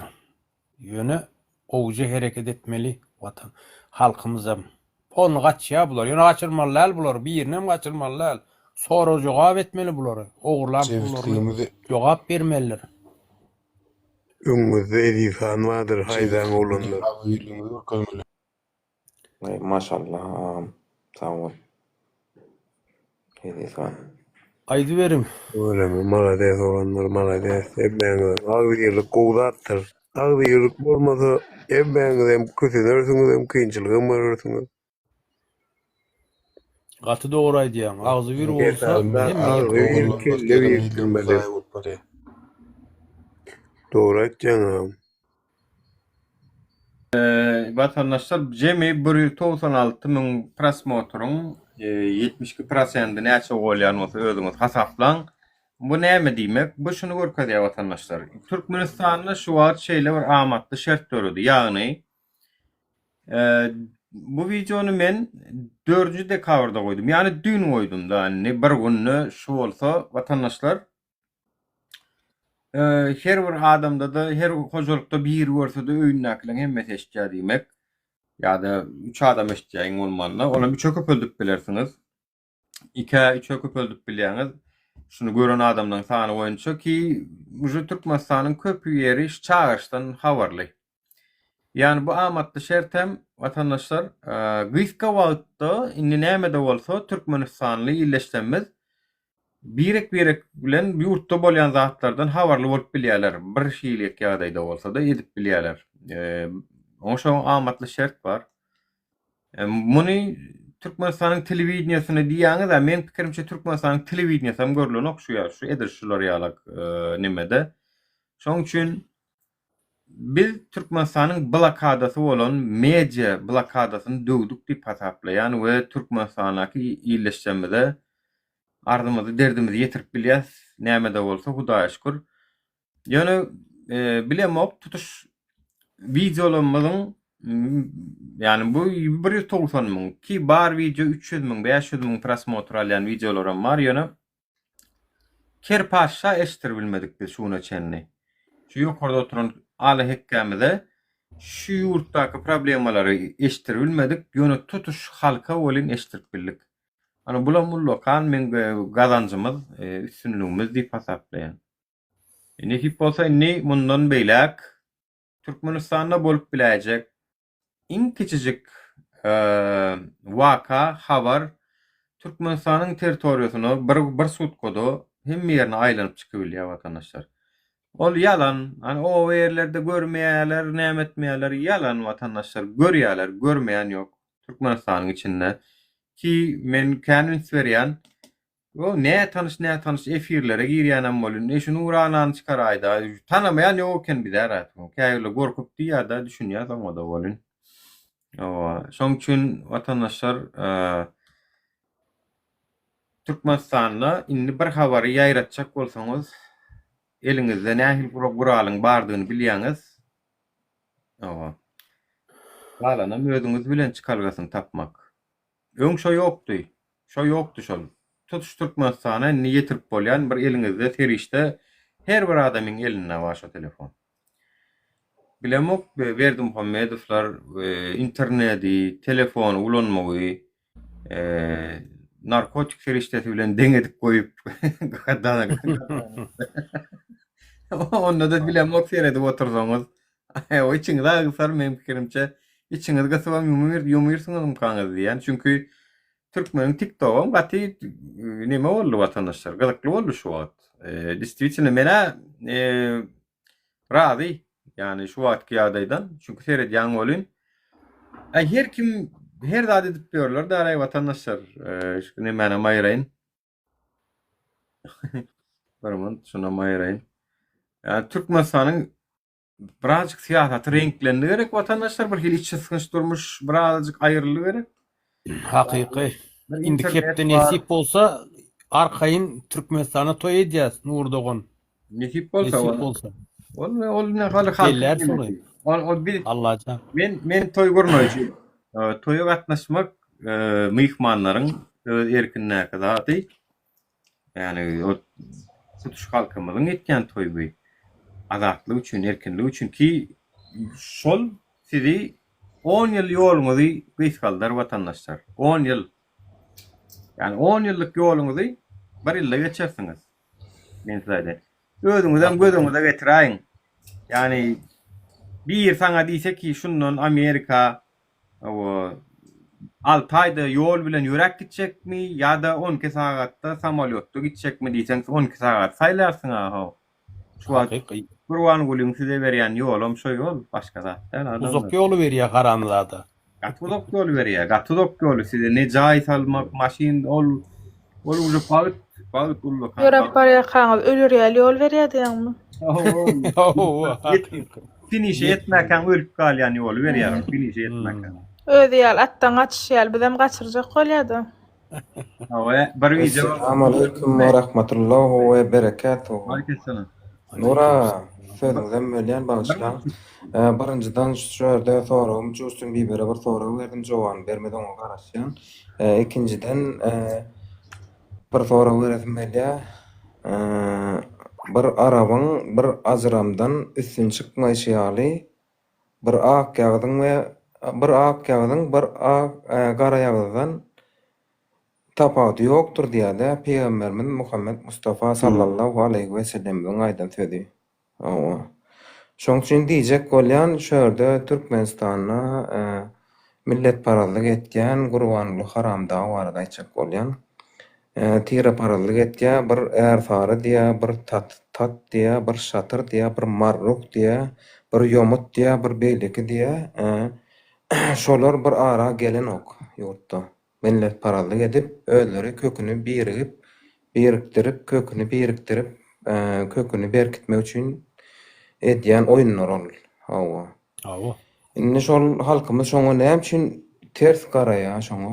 Ýöne owja hereket etmeli watan halkymyza. Onu gaçýa bular, ýöne gaçyrmalylar bular, birinem gaçyrmalylar. Sonra jogap etmeli bular. Ogurlan bular. Jogap bermeliler. Öňümizde Edison vardyr, haýdan olanlar. Agzy birliňizi görkezmeli. Maşallah. Sağ ol. Edison. Aýdy berim. Öylemi, malades olanlar, malades. Ebbeňiz agzy ýerlik gowdatdyr. Agzy ýerlik bolmasa, ebbeňiz hem kösedersiňiz, hem kynçylygy görürsiňiz. Gaty dogry aýdýan. Agzy bir bolsa, Doğru aýtjaňam. Vatandaşlar jemi 196.000 prosmotorun 72%'i näçe bolýan bolsa özüňiz hasaplan. Bu näme diýmek? Bu şunu görkezýär watandaşlar. Türkmenistanda şu wagt şeýle bir amatly şert döredi. Ýagny bu videonu men 4-nji dekabrda goýdum. Ýani dün goýdum da, bir günni şu bolsa watandaşlar her bir adamda da her hojalykda bir görse de öýünnäkilen hemme eşja diýmek. Ýa-da 3 adam eşjaýyň bolmanda, olam bir çöküp öldürip bilersiňiz. 2-3 çöküp öldürüp bilýäňiz. Şunu gören adamdan sany boýunça ki, bu Türkmenistanyň köp ýeri çağırşdan habarly. Yani bu amatly şert hem watandaşlar gyska wagtda indi näme de bolsa Türkmenistanly illeşlenmez birek bilen ýurtda bolýan zatlardan habarly bolup bilýärler. Bir şeýlik ýagdaýda bolsa da edip bilýärler. Oşo amatly şert bar. Muny Türkmenistanyň telewizionysyna diýäňiz, men pikirimçe Türkmenistanyň telewizionyasy görülen okşuýar şu edirşiler ýalyk nimede. Şoň üçin biz Türkmenistanyň blokadasy bolan media blokadasyny döwdük diýip hasaplaýan we Türkmenistanyň illeşmede ardymyzy derdimizi ýetirip bilýäs. Näme de bolsa Hudaýa şükür. Ýöne bilemok tutuş videolarymyzyň yani bu 190.000 ki bar video 300.000 500.000 prosmotr alýan videolaram bar. Ýöne kerpaşa eşdir bilmedik biz şuna çenni. Şu ýokarda oturan aly hekkämide şu ýurtdaky problemalary eşdir bilmedik. Ýöne tutuş halka bolyn eşdirip bildik. Ana bulan mullokan men gazanjymyz, üstünlüğümüz diýip hasaplaýan. Nähip bolsa ne mundan beýlek Türkmenistanda bolup biläjek iň kiçijik waka habar Türkmenistanyň territoriýasyna bir sutkada hem ýerine aýlanyp çykyp bilýär watandaşlar. Ol yalan, hani o yerlerde görmeýärler, näme etmeýärler, yalan watandaşlar, görýärler, görmeýän ýok Türkmenistanyň içinde. Ki men kendim berýän o ne tanış efirlere girýänem bolun. Eşi Nuranyň çykaraýda tanamaýan ýokken biler atmam. Käýle gorkup diýär-de düşünýär da bolun. Şoň üçin watandaşlar Türkmenistanda indi bir habary ýaýratjak bolsaňyz eliňizde nähil guralyň bardygyny bilýäňiz. Galana özüňiz bilen çykalgasyň tapmak. Öň şo ýokdy. Şo ýokdy şol. Tutuş Türkmenistana niýetirip bolýan bir eliňizde ferişde her bir adamyň eline başa telefon. Bilemok Berdi Muhammedowlar interneti, telefon ulanmagy, narkotik ferişdesi bilen deň edip goýup gaddana. Onda da bilemok seredip otursaňyz, o içiňizde agyrsar men pikirimçe içiňiz gasawan ýumyrsyňyz kaňyz diýen. Çünki Türkmeniň TikTok'um gaty nime boldy watandaşlar, gyzykly boldy şu wagt. Действительно mena razy, yani şu wagtky ýagdaýdan. Çünki seredýän bolyn. Her kim her zat edip berýärler da watandaşlar. Şu nimeni maýraýyn. Barman şuna maýraýyn. Yani Türkmenistanyň birazcık siýasaty renklendi gerek watandaşlar, bir hili içi sıkınç durmuş, birazcık aýryldy gerek. Hakyky. Indi kepde nesip bolsa arkaýyn Türkmenistana toý edýäs Nurdogan. Nesip bolsa. Ol ne haly Eller soly. Ol bir Allaha. Men toý görmeji. Toýa gatnaşmak myhmanlaryň öz erkinläki zaty. Yani o tutuş halkymyzyň etken toý bu. Azatlyk üçin, erkinlik üçin ki şol sizi 10 ýyl ýoluňyzy gyskaldar watandaşlar. 10 ýyl. Yani 10 ýyllyk ýoluňyzy bir ýylda geçersiňiz. Men size özüňizden gözüňize getiräýin. Yani bir saňa diýsek ki şundan Amerika 6 aýda ýol bilen ýörek gitjekmi ýa-da 12 sagatda samolyotda gitjekmi diýseňiz 12 sagat saýlarsyň ha. Şu Hakyky. Kurwan gulym size berýän ýolum şo ýol başga zatdan adam. Uzak ýolu berýär Garamzada. Gatulok ýol berýär. Gatulok ýoly size ne jaý salmak, maşin ol uly paýt ulluk. Ýörek barýar kaňyz ölür ýaly ýol berýär diýäňmi? Finişe etmäken ölüp galýan ýol berýär. Finişe etmäken. Özi ýaly atdan gaçyş ýaly bizem gaçyrjak bolýardy. Hawa bir video Assalamu alaikum ve rahmetullahi ve berekatuhu. Aleykümselam. Nura, sözüňizden bölýän bagışlan. Birinjiden şu ýerde sorum, Justin Bieber'e bir soru berdim, jogan bermeden oňa garaşýan. Ikinciden bir soru berdim belä. Bir arabaň bir ajramdan üstün çykmaýşaly, bir ak ýagdyň we bir ak ýagdyň bir gara ýagdydan tapaty ýokdur diýýär Peýgamberimiz Muhammed Mustafa sallallahu aleyhi ve sellem aýdan sözi. Şoň üçin diýjek bolýan şu ýerde Türkmenistana millet paralyk etýän Gurbanly haramdagy barada aýtjak bolýan. Tire paralyk etýär, bir ersary diýär, bir tat diýär, bir şatyr diýär, bir marruk diýär, bir ýomut diýär, bir beýleki diýär. Şolar bir ara gelen ok ýurtda. Millet paralyk edip, özleri kökünü biriktirip, kökünü berkitmek üçin edýän oýunlar ol. Hawa. Hawa. Indi şol halkymyz şoňa näme üçin ters garaýar şoňa?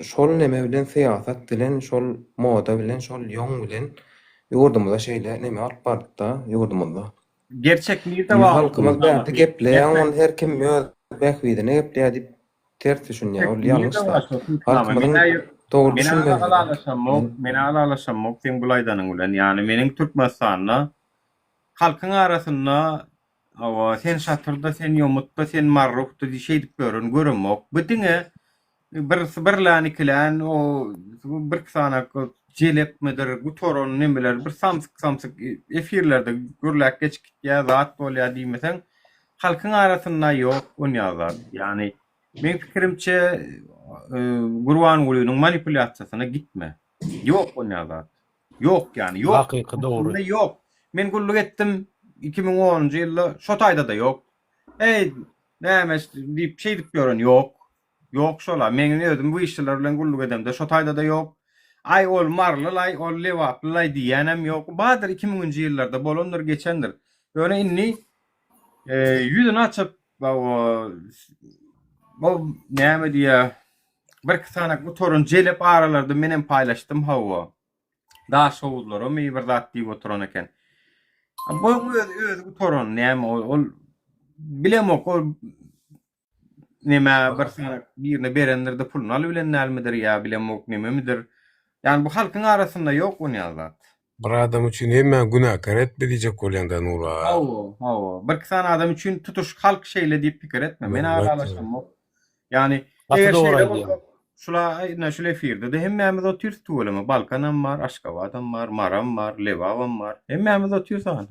Şol neme bilen siýasat bilen, şol moda bilen, şol ýoň bilen ýurdumyzda şeýle neme alyp bardy ýurdumyzda. Gerçekliği de var. Halkymyz bäňde gepleýän, onu her kim ýöz bähwidine gepleýär dip ters düşünýär. Ol ýalňyş. Halkymyň dogry düşünmeli. Men alalaşam, sen bulaydanın ulan. Yani meniň Türkmenistanyna halkyň arasynda sen şatyrda, sen ýomutda, sen marrukda diýşe edip görünmok. Bütüňe birlän ikilän o bir sana jelepmedir, bu toron nemeler bir samsyk efirlerde gürläk geçip gitýär, zat bolýar diýmesen halkyň arasynda ýok onýazar. Yani men pikirimçe Gurban Gulynyň manipulasiýasyna gitme. Ýok onýazar. Ýok yani ýok. Hakyky dogry. Ýok. Men gulluk etdim 2010-njy ýylda Şotaýda da ýok. Näme diýip şey diýip görün ýok. Ýok şola. Men özüm bu işler bilen gulluk edemde Şotaýda da ýok. Ay ol marlyly, ol lewaply diýenem ýok. Badyr 2000-njy ýyllarda bolandyr geçendir. Öňe inni ýüzüni açyp bu näme diýär? Bir kısanak bu torun jelep aralarda menen paylaşdym hawa. Daha şowuzlarym bir zat diýip oturan eken. Bu öz bu torun näme ol bilemok ol näme bir sanak birine berenlerde pulunu alyp bilenlermidir ýa bilemok nämemidir. Yani bu halkyň arasynda ýok onýazat. Bir adam üçin hemme günahkar etme diýjek bolýanda Nura. Hawa. Bir kısan adam üçin tutuş halk şeýle diýip pikir etme. Men aralaşam. Yani Atı eger doğru şeýle diýär. şula şule firde de hemmemiz o tür tuwlama Balkanam var, Aşgabatam var, Maram var, Lewavam var. Hemmemiz o tür sana.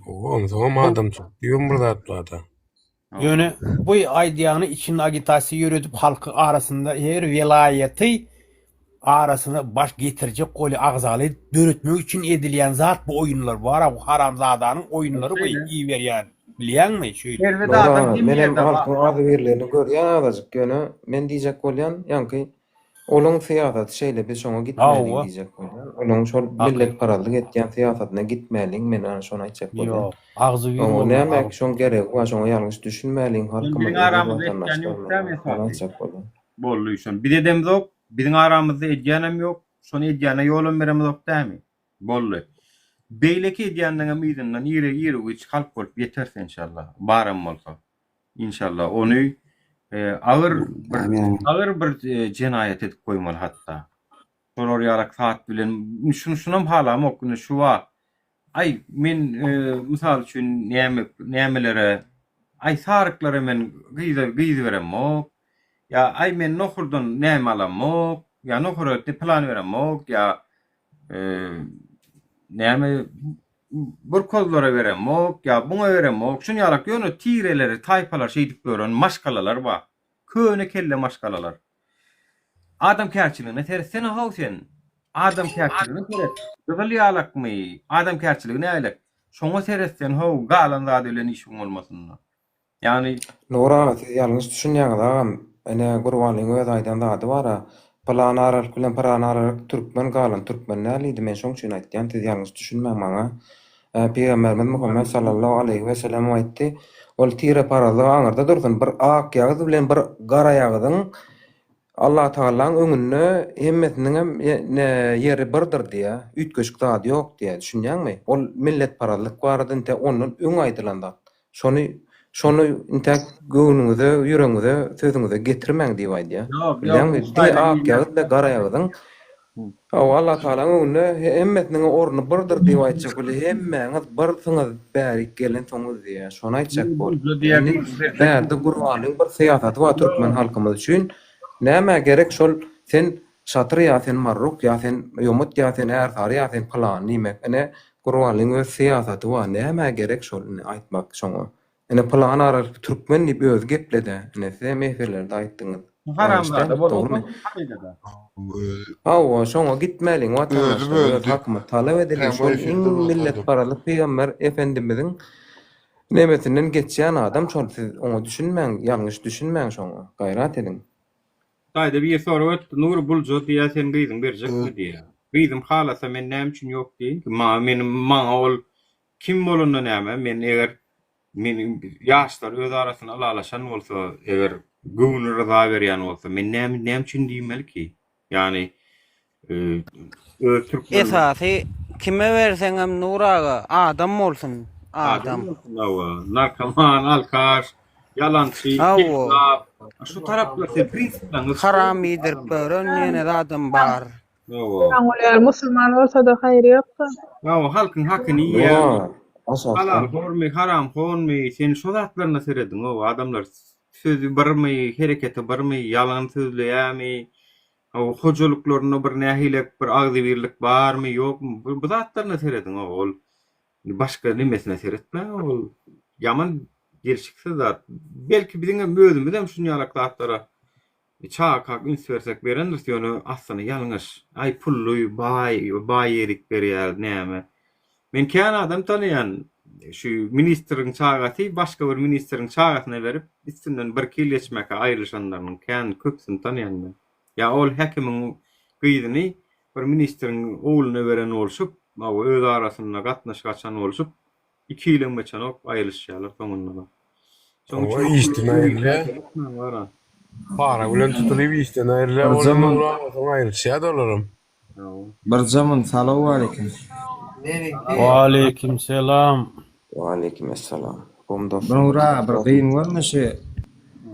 Oğlum zaman adam çok. Diyorum burada atladı. Ýöne bu aýdýany için agitasiýa ýöredip halky arasynda her welaýaty arasyna baş getirjek goly agzaly döretmek üçin edilýän zat bu oýunlar bar. Bu haramzadanyň oýunlary bu ýerýär. Bilýärmi şeýle? Herwede adam kim Menem ýerde halkyň bar? ady berlerini görýän azajyk ýöne men diýjek bolýan, ýanky olaň siýasaty şeýle biz şoňa gitmeli Hawa. diýjek bolýan. Olaň şol millet paralyk etýän siýasatyna gitmeliň men ana şonu aýtjak bolýan. Ýok, agzy O ýürüň. näme şoň gerek wa şoňa ýalňyş düşünmeliň halkyň. Bizim aramızda etken ýok däme esasy. aýtjak bolýan. Bolly üçin. Bir edemiz yok, biziň aramyzda edýänem ýok, şonu edýäne ýolum beremiz ok dämi? Bolly. Beýleki edýändiňe mizinden ýere üç halk bolup ýeterse inşallah. Baram bolsa. İnşallah onu ağır bir cinayet edip koymalı hatta. Şolar ýarak saat bilen şunam halam okunu şu wa. Ay men misal üçin nämelere ay sarıklara men gyzy beremok. Ya ay men nohurdan näme alamok. Ya nohurda plan beremok ya näme bir kozlara beremok ya buna beremok. Şunu ýarak ýöne tireleri, taypalar şey diýip görün, maşgalalar bar. Köne kelle maşgalalar. Adam kärçiligine tersen haw sen. Adam kärçiligine teres. Gözel ýalakmy? Adam kärçiligine aýlak. Şoňa tersen haw galan zat bilen işiň bolmasynda. Yani Nura, siz ýalňyş düşünýäňiz agam. Ene Gurbanlyň öz aýdan zady bar. Plan aralyk bilen paran aralyk türkmen galan türkmen näliýdi men şoň üçin aýtdym. Siz ýalňyş düşünmäň maňa. Peýgamberimiz Muhammed sallallahu aleyhi ve sellem aýtdy. Ol tire paralyk aňyrda dursun. Bir ak ýagydy bilen bir gara ýagydyň Allah Taala'nın öňünde hemmetiniň hem ýeri birdir diýe, ütgeşik zady ýok diýe düşünýärmi? Ol millet paralyk bardyň te onun öň aýdylanda. Şonu inte göwnüňize, ýüregiňize, sözüňize getirmeň diýip aýdy. Yok, Bilýärmi? yok. Di ak ýagyp da gara ýagyň. Allah Taala'nın öňünde hemmetiniň orny birdir diýip aýtjak bile hemmeňiz birsiňiz bäri gelen soňuz diýe. Şonu aýtjak bol. Bärde gurbalyň bir syýasaty bar türkmen halkymyz üçin. Näme gerek şol sen şatry ýa sen marruk ýa sen ýomut ýa sen ärsary ýa sen plan nimek. Ene gurbalyň öz syýasaty bar. Näme gerek şol aýtmak şoňa. Ene plan arar türkmen diýip öz geplede. Ene sen mehferlerde aýtdyňyz. Haramzada Doğru. Hawa şoňa gitmeliň watandaşlar hakmy talap edilen şol iň millet paralyk peýgamber efendimiziň nemetinden geçýän adam şol siz onu düşünmäň, ýalňyş düşünmäň şoňa. Gaýrat ediň. Dayda bir soru öttü. Nur bulcu diye sen gıydım berjek mi diye. Gıydım halasa men näme üçin ýok diýin. Maňa ol kim bolunda näme? Men eger men ýaşlar öz arasyna alalaşan bolsa, eger göwnü rıza berýän bolsa, men näme üçin diýmeli ki? Yani öz türkmen Esasy kime berseňem Nuraga adam bolsun. Adam. Narkoman, alkaş, yalançy, Awo. kidnap. Şu taraplar sen prinsipleňiz. Haramidir bören ýene adam bar. Angular musulman olsa da haýry ýokda. Awo halkyň hakyny ýa. Halal hormy, haram hormy, sen şu zatlaryna serediň. O adamlar sözü barmy, hereketi barmy, yalan sözleýärmi? O hojalyklaryna bir nähilek, bir agzy birlik barmy, ýokmy? Bu zatlaryna serediň ol. Başka nimesine seretme, ol yaman gelişiksiz zat. Belki biziň özümizem hem şunu ýalaklatlara çakak üns bersek berendir ýöne aslında ýalňyş. Ay pulluy, bay ýerik berýär näme. Men kän adam tanıyan şu ministriň çagaty başga bir ministriň çagatyna berip üstünden bir kileçmek aýryşanlaryň kän köpsini tanıyan men. Ya ol häkimiň gyýdyny bir ministriň oğluny beren bolşup, mawa öz arasynda gatnaşgaçan bolşup 2 ýyl meçen ok aýryşýarlar soňunda. O içtimaýle para bilen tutulyp içtimaýle zaman- aýryşýar dolaram. Bir zaman salamu aleyküm. Wa aleykum selam. Wa aleykum esselam. Gomdos. Nura bir gıyın var şu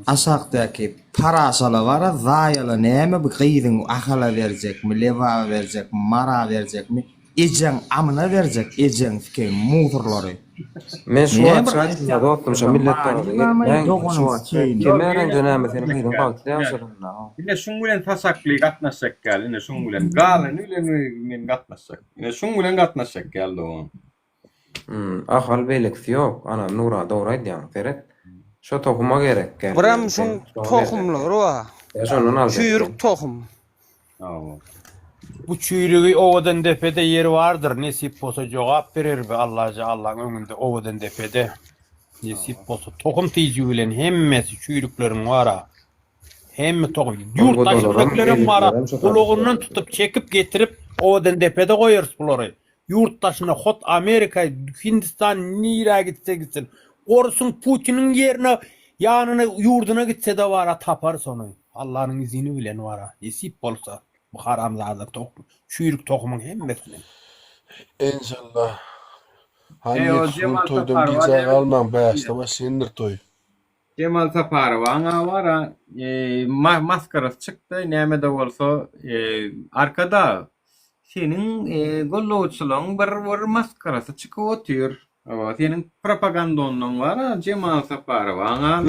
aşağıdaki para salavara zayala näme bir gıyın akala verecek mi, leva verecek mi, mara verecek mi, ejen amına verecek, ejen fikir muhturları. Men şu Niye wagtda dostum şu millet Ben yok onun şeyini. Kemeren dönemi senin gyýdyň wagty ýaşaryna. Ine şun bilen tasakly gatnaşak gel, ine şun bilen galan ülen men gatnaşak. Ine şun bilen gatnaşak geldi o. Ahal belekti ýok. Ana Nura dogry aýdýan. Feret. Şo tokuma gerek gel. Biram şoň tohumlary wa. Şondan al. Çüýrük tohum. Awo. Bu çüýrügi owadan depede ýeri bardyr. Nesip bolsa jogap bererbi Allah'a Allah'ın öňünde owadan depede. Nesip bolsa tohum tiýiji bilen hemmesi çüýrükleriň wara. Hemme tohum. Ýurtdaşlykleriň wara. Kulugundan tutup çekip getirip owadan depede goýarys bulary. Yurtdaşyna hot Amerika, Hindistan nira gitse gitsin. Orsun Putin'in yerine ýanyna ýurduna gitse de wara tapar sonu. Allah'ın izini bilen wara. Nesip bolsa bu haramzada tohum, çüýrük tohumyň hemmesini. İnşallah. o Hangi Cemal toydum Safar var, diýjek evet. almam başlama sendir toy. Cemal Safarov aňa wara maskarasy çykdy, näme de bolsa arkada senin gollowçylygyň bir maskarasy çykyp otýar. Awa senin propagandanyň wara Cemal Safarov aňa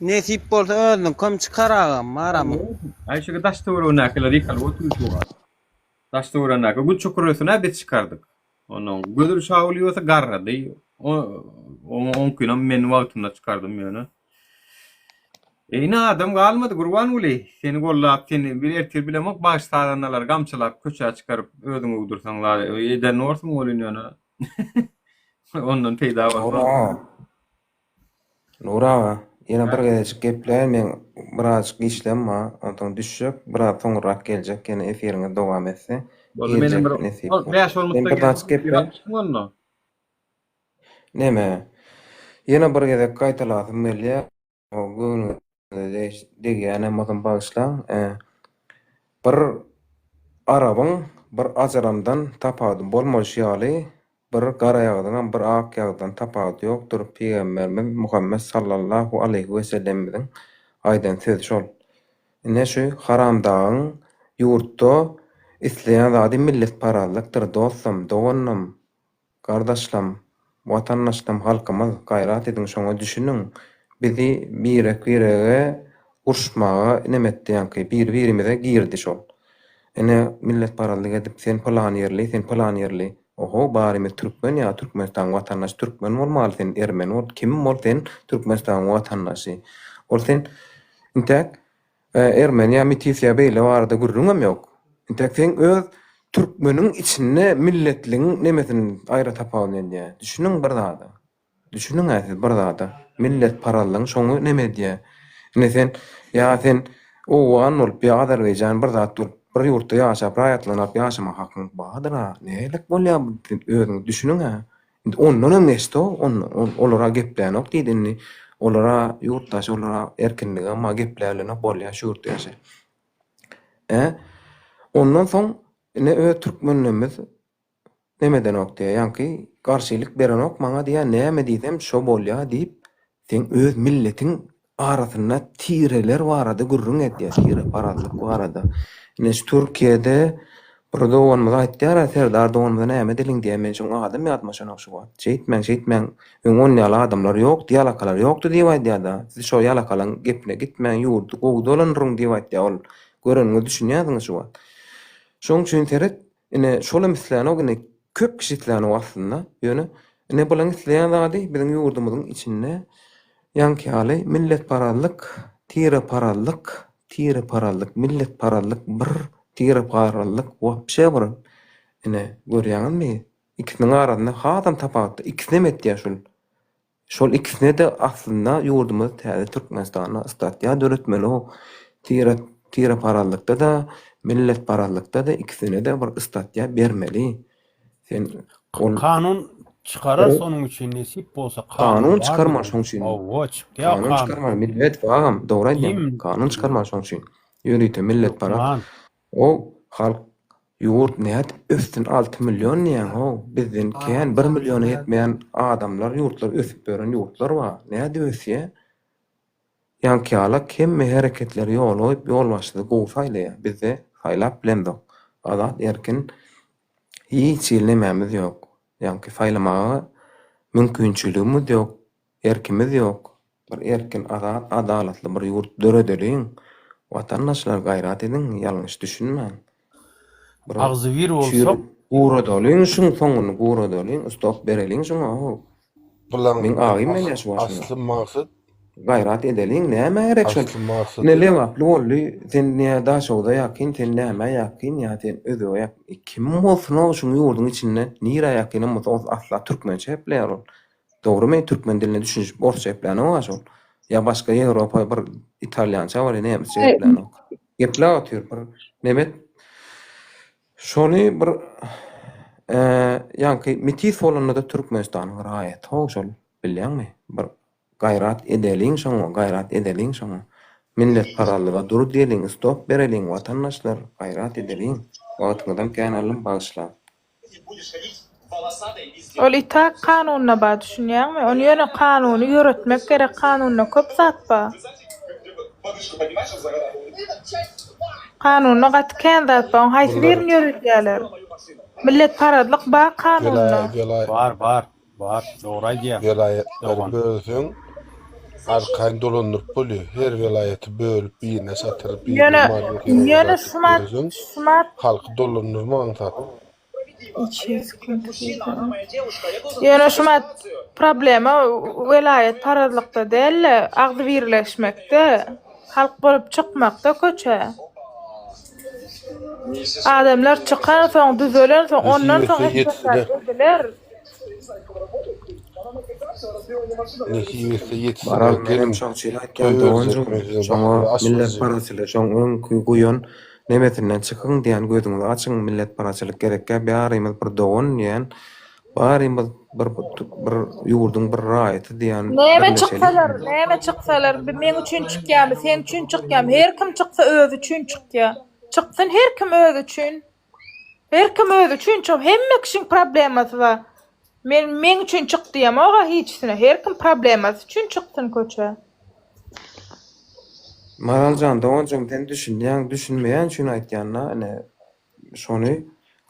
Nesip bolsa özüň kom çıkaragam maramy. Ayşe daştawruna keladi kalwotýar. Daştawruna gut çukurysyna bet çıkardyk. Onun gödür şawlýosa garrady. On günüm men wagtymda çıkardym ýöne. Ine adam galmady gurban uly. Seni gollap seni bir ertir bilemek baş sadanlar gamçylap köçe çıkarıp ödüňi udursaňlar eden orsun bolýan ýöne. Ondan peýda bolýar. Nura, ýene bir gezek gepler men biraz işlem bar, ondan düşüp biraz soňra geljek, ýene efiriňe dowam etse. Benim bir beş olmuşda Neme? Ýene bir gezek gaýtalasym gelýär. O göwnü Degene madan bağışlan. Bir arabyň bir ajaramdan tapady bolmaly ýaly bir gara ýagdan bir ak ýagdan tapady ýokdur. Peýgamberimiz Muhammed sallallahu aleyhi we sellemiň aýdan söz şol. Ne şu haramdagyň ýurtda isleýän zady millet paralykdyr. Dostum, dogannam, gardaşlam, watandaşlam, halkymyz gaýrat ediň şoňa düşünüň. Bizi birege urşmaga nemetdiň ki bir-birimize girdi şol. Ene millet paralyk edip sen plan ýerli, sen plan ýerli. Oho, barimy Türkmen ýa Türkmenistan watandaş Türkmen bolmaly, sen ermeni bol, kim bol sen Türkmenistan watandaşy. Ol sen intek ermeni ýa mitisiýa beýle barada gurrunam ýok. Intek sen öz Türkmeniň içinde milletliň nemesini aýra tapaýan ýa. Düşünüň bir zada. Düşünüň äsiz bir zada. Millet paralygyň şoňu neme diýe. Ine sen ýa sen owan ol Azerbaýjan bir zat dur. Bir ýurtda ýaşap raýatlanyp ýaşama hakyň bardyr ha. Nälik bolýar özüň düşünüň ha. Indi ondan näçe olara geplenok diýdini. Olara ýurtdaş, olara erkinlige ama geplerlerine bolýar şu ýurtda ýaşar. Ondan soň ne öz türkmenlerimiz nemeden okdy? Ýa-ni garşylyk berenok maňa diýär näme diýsem şo bolýar diýip sen öz milletiň arasyna tireler barada gurrun etdi. Tire paralyk barada. Ne Türkiýede bir dogan aýtdyar, Serdar dogan näme diliň diýär men şoň adam ýatmaşan şu wagt. Şeýtmäň, öňün ýaly adamlar ýok, diýalakalar ýokdy diýip aýdýar da. Siz şo ýalakalan gepine gitmäň ýurdu gowdalanryň diýip aýtdy ol. Görenini düşünýärdiňiz şu wagt. Şoň üçin seret ine şola misleň ogny köp kişilerini aslında ýöne ne bolan isleýän zady biziň ýurdumyzyň içinde ýanky millet paralyk, tire paralyk, millet paralyk, bir tire paralyk wapşe bir. Ine görýäňizmi? İkisiniň arasynda hatam tapaty, ikisine metdiýär şol. Şol ikisine de aslında ýurdumyz täze Türkmenistana statýa döretmeli o. Tire paralykda da, millet paralykda da ikisine de bir statýa bermeli. Sen Kanun çıkarar sonun için nesip bolsa kanun çıkarma şoň üçin. Owo çıktı Kanun çıkarma millet bagam dogry aýdýar. Kanun çıkarma şoň üçin. Ýörüýte millet para. O halk ýurt näet ösdün 6 milyon näň o bizden kän 1 milyona ýetmeýän adamlar ýurtlar ösüp beren ýurtlar bar. Näde ösýe? Ýanky ala kemme hereketleri ýolyp ýol başlady gowsaýla bizde haýlap bilemdik. Azat erkin hiç ýylnememiz ýok. Ýanky faýlamaga mümkinçiligimiz ýok, erkimiz ýok. Bir erkin azat adalatly bir ýurt döredeliň. Watandaşlar gaýrat ediň, ýalňyş düşünmän. Agzy wir bolsa Gura dolyň şuň soňuny gura dolyň, stop bereliň şoňa. Men aýym men ýaşaýan. Asly maksat Gaýrat edeliň, näme gerek şol? Nele wagtly boldy, sen näme daşawda ýakyn, sen näme ýakyn, ýa sen öze ýak. Kim bolsun o şuň ýurdun içinde nira ýakyn, o asla türkmençe hepleýär ol. Dogrymy türkmen diline düşünýär, orça hepleýär o şol. Ya başka Ýewropa bir italyança var, näme hepleýär o. Gepler atýar bir nemet. Şonu bir ýa-ni mitis bolanda da Türkmenistanyň raýat o şol bilýärmi? Bir gaýrat edeliň şoňa, gaýrat edeliň şoňa. Millet paralyga dur diýeliň, stop bereliň watandaşlar, gaýrat edeliň. Wagtyňyzdan känalym bagyşla. Ol itaat kanunyna ba düşünýärmi? Onu ýöne kanuny ýöretmek gerek, kanunyna köp zat ba. Kanunyna gatken zat ba, haýsy birini ýöretýärler? Millet paralyk ba kanunyna. var. Dogry aýdýar. Vilayetleri bölsün, arkaň dolanıp bolýar. Her vilayeti bölüp birine satyryp Ýöne şumat halky dolanýar maňsat. Ýöne şumat problema vilayet paradlykda däl, agdy birleşmekde, halk bolup çykmakda köçe. Adamlar çykan soň düzelen soň ondan soň ediler. Nehiyesi yetsin. Baral benim şoňçyla aýtgan doganjy, şoňa millet parasyly, şoň kuýan nemetinden çykyň diýen gözüňizi açyň, millet paraçylyk gerekkä, bärimez bir dogan diýen Barym bir ýurdun bir raýaty diýen Näme çyksalar, men üçin çykýarmy, sen üçin çykýarmy, her kim çyksa özü üçin çykýar. Çyksyn her kim özü üçin. Her kim özü üçin çyk, hemme kişiň problemasy bar. Men üçin çyk diýem, oga hiçsine. Her kim problemasy üçin çyksyn köçe. Maraljan da onjum sen düşünýän, düşünmeýän üçin aýtýanna, ene şonu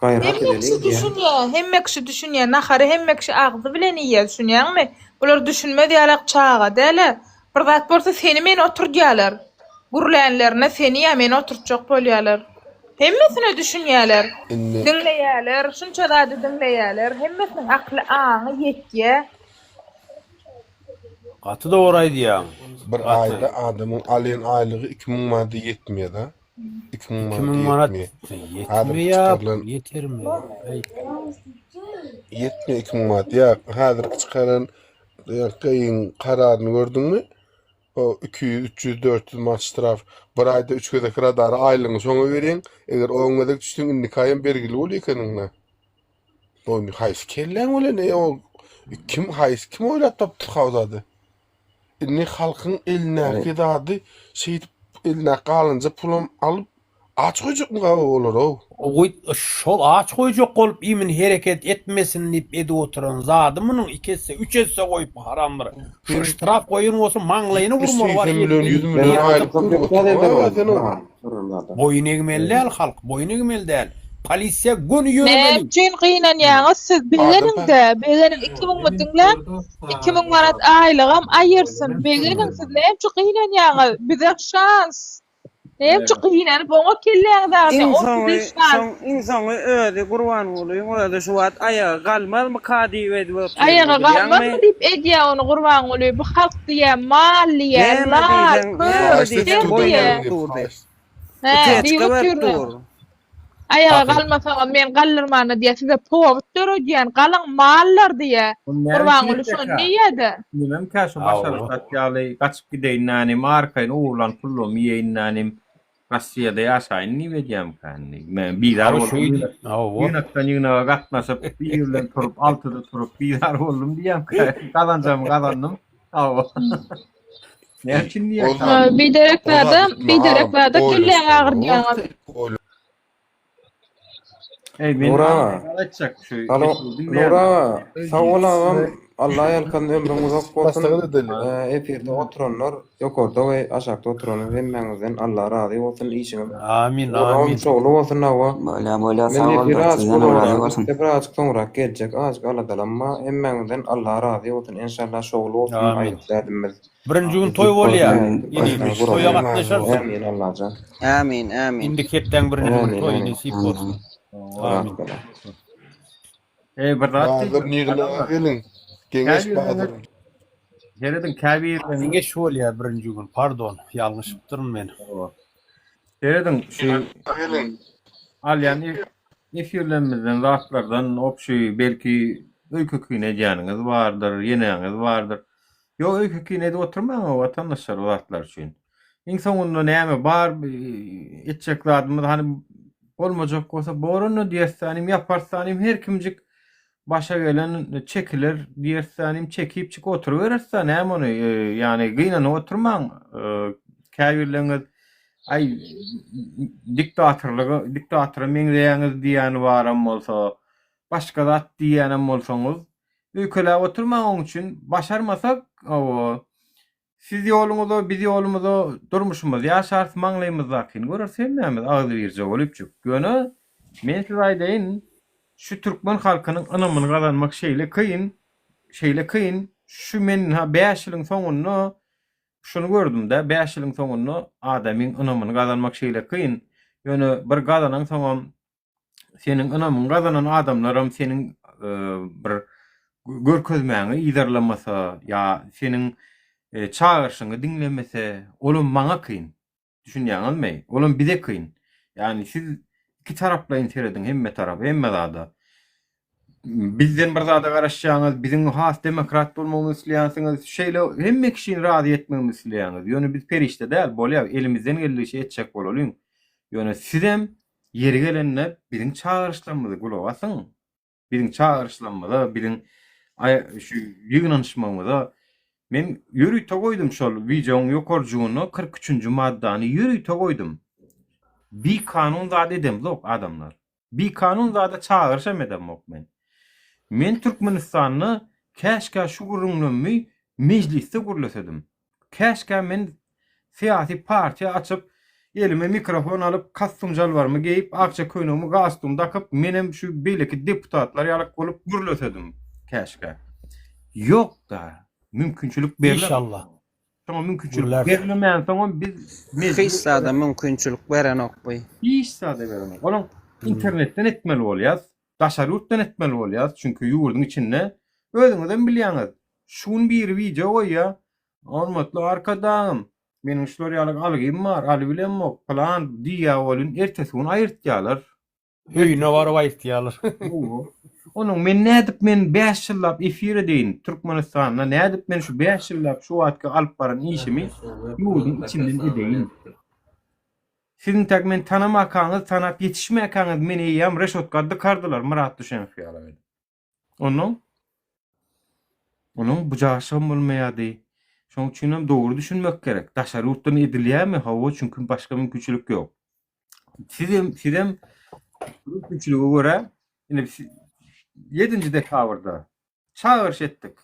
gaýrat Hemme kişi edelim diýen. düşünýär, hemme kişi düşünýär, nahary hemme kişi agzy bilen ýer, düşünýärmi? Bular düşünme diýerler çaga, däle. Bir zat bolsa seni men oturýarlar. Gurlänlerine seni ýa men oturjak bolýarlar. Hemmesine düşünýärler. Dinleýärler, şunça zady dinleýärler. Hemmesiniň akly aňy ýetýär. Gaty da oray diýär. Bir ayda adamın alyan aylığı 2000 manat yetmiyor da. 2000 2000 manat yetmiyor. yetmiyor, yetermi? Yetmiyor 2000 manat. Ya hazır çıkaran kayın kararını gördün mü? O 200, 300, 400 manat ştraf. Bir ayda 3 kadar radarı aylığını sonu verin. Eğer o önüne düştüğün indi kayın belgili oluyor kanınla. O hayız kellen öyle ne o? Kim hayız kim öyle taptı kavdadı? Ne halkın eline gidadı şey eline kalınca pulum alıp aç koyacak mı olur o? O şol aç koyjak bolup imin hereket etmesin dip edi oturan zady munyň 2 esse 3 esse goýup haramdyr. Şu ştraf koyun bolsa maňlaýyny vurmaly bar. 100 milyon aylık Boyun egmeli däl halk, boyun egmeli däl. Polisiýa gün ýörmeli. Näçin gynanýaňyz siz bileňizde, beýlerin 2000 mutyňlar 2000 manat aýlygam aýyrsyn. Beýlerin siz näçe gynanýaňyz? Bize şans. Näçe gynanyp oňa kelläňizde, o size şans. İnsan öde gurban boluyor. Öde şu wat ayağa galmaz mı kadi edip. Ayağa galmaz dip edýär onu gurban boluyor. Bu halk diýär, mal diýär, ayağa galmasa men gallyrmana diýär, size powut dörediýän galan mallar diýär. Gurban boluyor, şo niýede? Nimem käşe başarysat ýaly gaçyp gideýin nänim arkaýyn uğurlan pullum ýeýin nänim Rossiýada ýaşaýyn niwe diýem kanny. Men bizar boldum. Ýönetden ýyna gatnaşyp bir ýerden turup 6-da turup bizar boldum diýem. Kazanjam gazandym. Awa. Näçin diýär? Bidereklerde kelläň agyr diýýär. Nura, sağ olalım. Allah yalkan ömrüm uzak bolsun. Efirde oturanlar, ýokarda we aşakda oturanlar hemmeňizden Allah razı bolsun işiňiz. Amin, amin. Şowlu bolsun awa. Bola sağ ol. Razı bolsun. Biraz soňra geljek, azk aladalanma hemmeňizden Allah razı bolsun. İnşallah şowlu bolsun aýtdadymyz. Birinji gün toý bolýar. Indi toýa gatnaşarsın. Amin Allah'a. Amin, amin. Indi ketden birinji gün toý nesip bolsun. Amin. Bir zat Bahadır niğla gelin. Gengeş Bahadır. Jeredin käbir Kengeş bolýar birinji gün. Pardon, ýalňyşypdyrm men. Jeredin şu alyan efirlerimizden zatlardan opşy belki öýköküne ýanyňyz bardyr, ýeneňiz bardyr. Yo öýköküne de oturmaň watandaşlar zatlar üçin. Iň soňunda näme bar etjeklerimiz hani olmajak bolsa borunny diýersänim ýaparsanym her kimjik başa gelen çekilir diýersänim çekip çık oturuvererse näme ony ýani gynanyp oturmaň käbirleňiz ay diktator meňleýäňiz diýeni baram bolsa başga zat diýenem bolsaňyz öýkelä oturmaň oň üçin başarmasak o siz ýoluňyzda biz ýolumyzda durmuşymyz ýaşar maňlaýmyz zakyň görersen näme agdy birje bolup çyk. Göne men size aýdaýyn şu Türkmen halkynyň anamyny gazanmak şeýle kıyın. Şu men 5 ýylyň soňuny şunu gördüm de 5 ýylyň soňuny adamyň anamyny gazanmak şeýle kıyın. Ýöne bir gazanan soňam seniň anamyny gazanan adamlaram seniň bir görkezmäňi ýydarlamasa ýa seniň çağırşyňy dinlemese olum maňa kıyın. Düşünýäňizmi? Olum bize kıyın. Yani siz iki tarapla seredin hemme tarap hemme zada. Bizden bir zada garaşýaňyz, biziň has demokrat bolmamyzy isleýänsiňiz, şeýle hemme kişiň razy etmegimizi isleýäňiz. Ýöne biz perişte däl bolýar, elimizden gelýänçe etjek bolalım. Ýöne sizem yeri gelenler biziň çağırışlarymyzy gulak asyň. Biriň çağırışlanmada, biriň şu ýygnanyşmamada men ýürüýte goýdum şol wideoň ýokarjygyny 43-nji maddany ýürüýte goýdum. Bir kanun zat edem lok adamlar. Bir kanun zada çağırışam edem lok men. Men Türkmenistanyny käşke şu gurulmamy mecliste gurlasadım. Käşke men siyasi partiýa açyp elime mikrofon alıp kastymjal barmy geyip akça köynümi gastym takyp menem şu beýleki deputatlar ýalyk bolup gurlasadım käşke. Yok da mümkinçilik berilmez. İnşallah. Tamam mümkinçilik Gurlar. berilmeýän soň biz Hiç sada mümkinçilik beren ok bu. hiç sade beremek. Onuň internetten etmeli bolýas, daşary ýurtdan etmeli bolýas. Çünki ýurdun içinde özüňizden bilýäňiz. Şun bir video goýa, hormatly arkadaşım, meniň şular ýalyk algym bar, aly bilenmok, plan diýä bolun ertesi gün aýyrtýarlar. Öýüne barıp aýtýarlar. Onuň men nädip men 5 ýyllap efir edeýin Türkmenistanda, nädip men şu 5 ýyllap şu wagtga alyp baran işimi ýurdun içinden edeýin. Sizin tek men tanamakaňyz, tanap ýetişmeýäňiz meni ýam reşotka dykardylar, Murat Düşenov ýaly. Onun bucaşam bolmaýady. Şoň üçin hem dogry düşünmek gerek. Daşary ýurtdan edilýärmi? Hawa çünkü başga mümkinçilik ýok. Sizem mümkinçilige görä, ine 7-nji dekabrda çağırış etdik.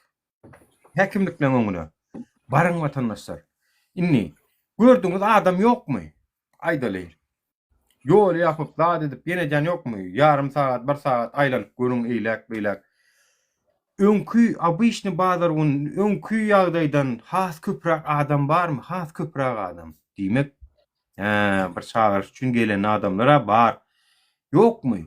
Häkimlikle öňüne. Barın watandaşlar. Inni gördüňiz adam ýokmy? Aýdaly. Ýol ýapyp zat edip ýenejen ýokmy? Yarım saat, 1 saat aýlanyp görüň eýlek. Öňkü abyşny bazar gün öňkü ýagdaýdan has köprak adam barmy? Has köprak adam. Diýmek, bir çağırış üçin gelen adamlara bar. Ýokmy?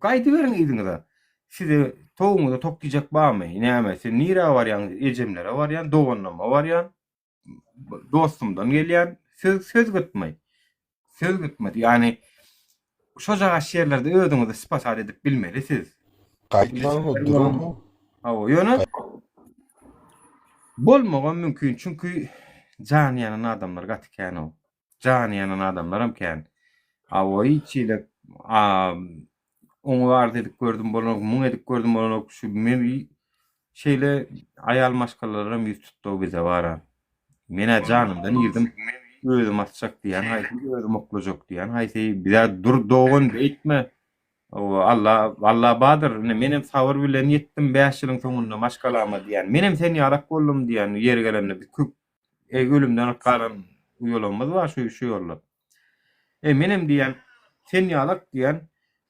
Gaýdy beriň ýygyňyza. Size toğuňyza tokdyjak barmy? Näme? Sen nire barýan? Ejemlere barýan, dogonnama barýan. Dostumdan gelýän. Söz gitmey. Söz gitmedi. Yani şo jaga şeýerlerde özüňizi ispat edip bilmelisiz. Gaýtmaň durum. Hawa ýöne bolmagan mümkin çünkü jan ýanan adamlar gatykän o. Jan ýanan adamlar hem kän. Hawa içile onu var dedik gördüm bolany, muň edip gördüm bolany şu meni şeýle aýal maşgalalarym ýüz tutdy bize bara. Mene janymdan ýerdim. Özüm atacak diýen, haýsy özüm oklajak diýen, haýsy bir dur dogun beýtme. Allah badyr, menem sabır bilen ýetdim 5 ýylyň soňunda maşgalama diýen. Menem seni ýarak boldum diýen ýeri gelenle bir ölümden galan ýolumyz bar şu ýollar. Menem diýen sen ýarak diýen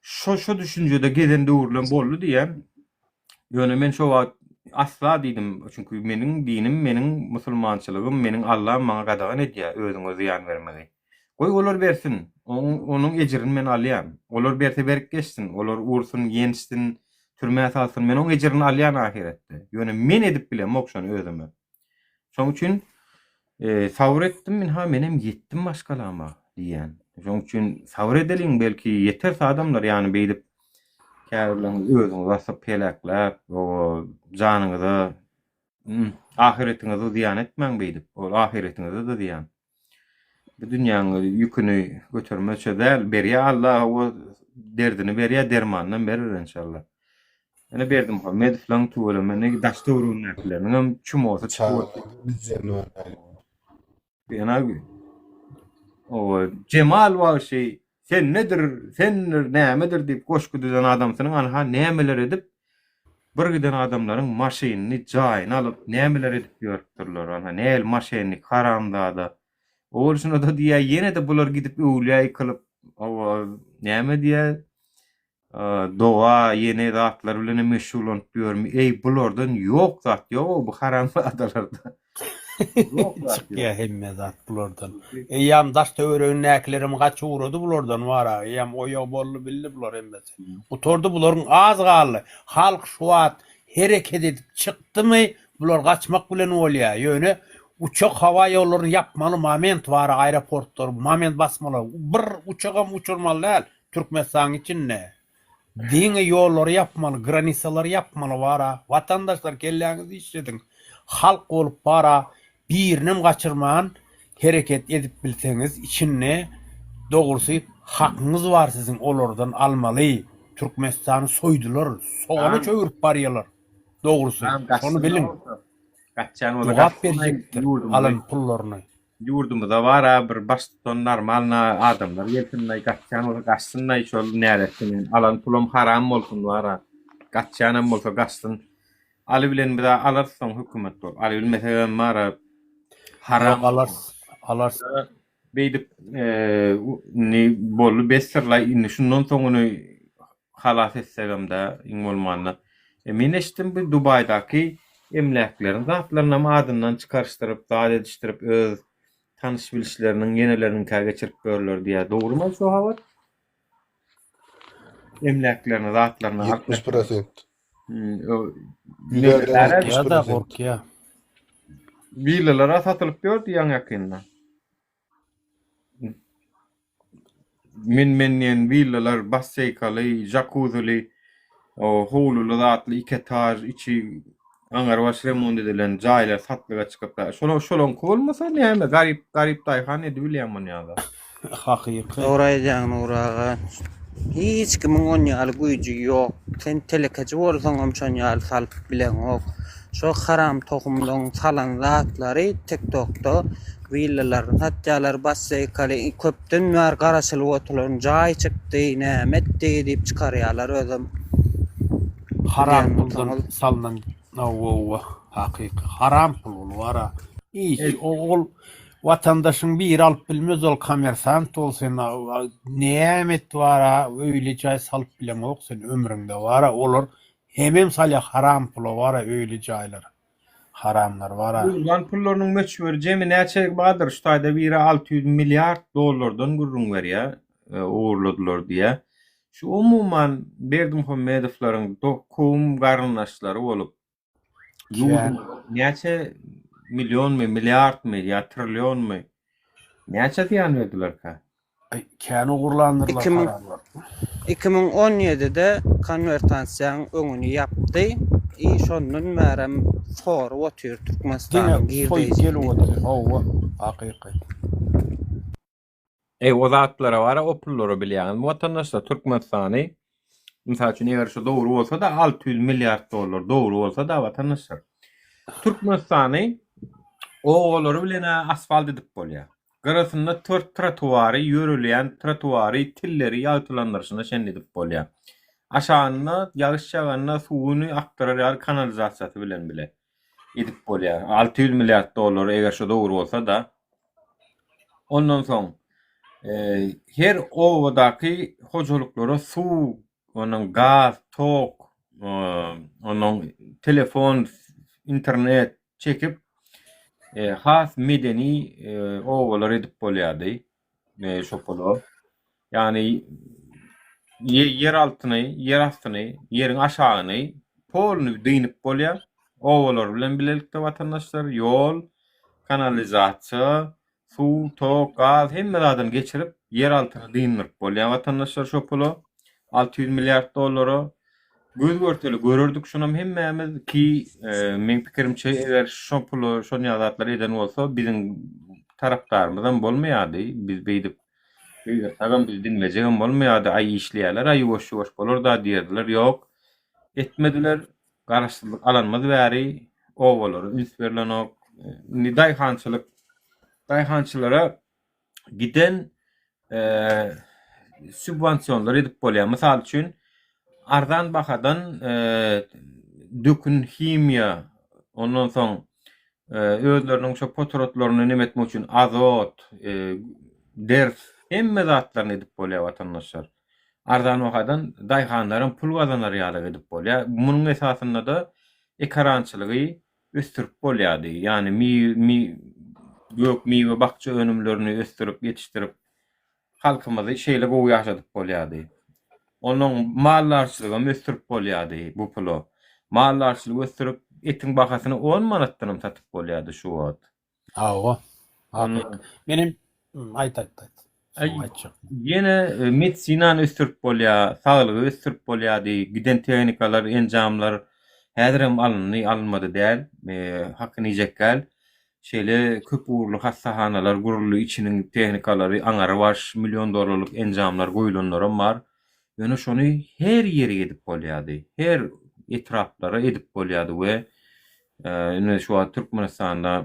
şo düşünjede geden döwürlen boldy diýen. Ýöne men şo wagt asla diýdim çünkü meniň dinim, meniň musulmançylygym, meniň Allah'ım maňa gadagan edýär özüňe ziýan bermegi. Goý olar bersin. Onun ejrini men alýan. Olar berse berip geçsin. Olar ursun, ýenişsin, türmäge salsyn. Men oň ejrini alýan ahiretde. Ýöne men edip bilen mokşan özüme. Şoň üçin sabr etdim men menem ýetdim başgalama diýen. Şoň üçin sabr edeliň belki ýeterse adamlar ýani beýdip käbirleňiz özüňiz wasap pelekläp, o janyňyzy, ahiretiňizi ziýan etmäň beýdip. Ol ahiretiňizi de ziýan. Bu dünýäň ýüküni götürmese däl, berýär Allah o derdini berýär, dermanyny berer inşallah. Ene berdim ha, mediflan tuwala mene daş döwrüň näklerini hem çüm olsa Bizden Benagy. O Cemal var şey, sen nämedir diýip goşku düzen adamsynyň anha nämeler edip bir giden adamlaryň maşynyny jaýyna alyp nämeler edip ýörükdirler. Anha näl maşyny karamda. Oğluşuna da diýär ýene de bular gidip öwlüýä kılıp näme diýär doğa ýene zatlar bilen meşgul bolup ýörmi. Bulardan ýok zat ýok bu haram adalarda. Ýok zat. Çıkya hemme zat bulardan. Ýam daş töwerüň näklerim gaç uğradı bulardan wara. Ýam oýa bolly bildi bular hemmesi. Oturdy bularyň az galy. Halk şu wagt hereket edip çykdymy bular gaçmak bilen bolýar. Ýöne uçak hava yollarını yapmalı moment var aeroportlar, moment basmalı. Bir uçağım uçurmalı değil. Türkmenistan için ne? Dini yolları yapmalı, granisaları yapmalı var. Vatandaşlar kelleğinizi işledin. Halk olup var. Birinin kaçırmayan hareket edip bilseniz için ne? Doğrusu hakkınız var sizin olurdan almalı. Türkmenistan'ı soydular. Soğanı Tamam. çöğürüp barıyorlar. Doğrusu. Şonu bilin. Kaçan o da Cevap verecektir. yurdumda, Alın pullarını. yurdumda var ha bir baştan normal adamlar yeltinlay kaçan o da kaçsınlay şol näretini alan pulum haram bolsun var ha. Kaçanam bolsa kaçsın. Ali bilen bir daha alarsan hükümet ol. Ali bilmese mara haram Yok alars. beydip ne bolu besirlay inni şundan soňuny halas etsegem de iň bolmanda. Men eşitdim bu Dubaýdaky emlaklerini zatlaryny adından çıkarıştırıp, zat ediştirip öz tanış bilişlerinin yenelerini ka geçirip görler diýe. Dogrymy şu habat? Emlaklerini, zatlaryny 70%. Villalara Ya da kork ya. villalara satılıp gördü yan yakında. Men villalar basseykalı, jacuzzi'li, o howlulu zatlı 2 etaj içi aňar baş remont edilen jaýlar satlyga çykyp da. Şolon bolmasa näme garip daýhan edi bilýärmen ýa-da. Hakyky. Oraýdan oraga. Hiç kimin on ýaly güýji ýok. Sen telekeci bolsaň şon ýaly salyp bilen ok. Şo haram tohumdan salan zatlary TikTok'da villalaryň hatjalar basseykaly köpden wer garaşylyk oturan jaý çykdy, nämetdi diýip çykarýarlar özüm. Haram Yani puldan tamam. salınan hakyky. Haram pul wara. Hiç ol vatandaşın bir alıp bilmez ol komersant olsun nämet wara öýle jaý salyp bilen ok sen ömrüňde wara olur. Hemem salya haram pul wara öýle jaýlar. Haramlar wara. Ulan pullarynyň meçhur jemi näçe badyr şu taýda biri 600 milyard dollardan gurrun berýär, uğurladylar diýe. Şu umuman Berdimuhammedowylaryň dokum garynlaşlary bolup näçe milyon mu, milyard mı, ya trilyon mu? Näçe diýen verdiler ka? Kän uğurlandyrlar 2000 haramlar. 2017'de konvertansiýanyň öňüni yapdy. Şondan märem for otyr Türkmenistanyň Gene soy gel odur. Hawa hakyky. O zatlara wara o pullary bilýän. Watandaşlar Türkmenistany misal üçin eger şu dogry bolsa da 600 milyard dollar dogry bolsa da watandaşlar Türkmenistany oğulary bilen asfalt edip bolýar. Garasynda 4 trotuary ýörülýän trotuary tilleri ýatylandyryşyna şen edip bolýar. Aşagyna ýagyş ýaganna suwuny aktarýar kanalizasiýasy bilen bile edip bolýar. 600 milyard dollar eger şu dogry bolsa da ondan soň her owadaky hojalyklara suw, onuň gaz, tok, onuň telefon, internet çekip has medeni owalar edip bolýardy. Şopolo. Yani yer altyny, yer astyny, yerin aşagyny poluny dynyp bolýar. Owalar bilen bilelikde watandaşlar ýol, kanalizasiýa, suw, tok, gaz hemmelerden geçirip yer altyny dynyp bolýar watandaşlar şopolo. 600 milyard dollary göz görteli görürdük şonam hemmemiz ki men pikirimçe eger şopolo şon ýazatlar eden bolsa bizim tarapdarymyzdan bolmaýardy. Biz beýdip Agam biz dinlejegem bolmaýardy, ay işleýärler, ay boş bolar da diýerdiler. Ýok, etmediler. Garaşsyzlyk alanmaz bäri owalar üns berilen ok. Daýhançylara giden subwansiýonlar edip bolýar. Mysal üçin arzan bahadan dökün himiýa, ondan soň özleriniň şo potrotlaryny nemetmek üçin azot, ders hemme zatlaryny edip bolýar watandaşlar. Arzan bahadan daýhanlaryň pul gazanarýarlygy edip bolýar. Munyň esasynda da ekarançylygy östürip bolýardy. Yani gök miwe bakça önümlerini östürip yetiştirip halkymyzy şeýle gowy ýaşadyp bolýardy. Onuň mallarçylygy östürip bolýardy bu pulo. Mallarçylygy östürip etiň bahasyny 10 manatdan satyp bolýardy şu wagt. Hawa. Benim ayt. Yine medisinan östürip bolýar, saglygy östürip bolýardy, giden tehnikalar, enjamlar häzirem alınmady däl. Hakyny ýekkel. Şeýle köp uğurlu hastahanalar gurulýar, içiniň tehnikalary aňara baş milyon dollarlyk enjamlar goýulanlar var. Ýöne şonu her ýere edip bolýardy. Her etraplara edip bolýardy we ine şu an Türkmenistanda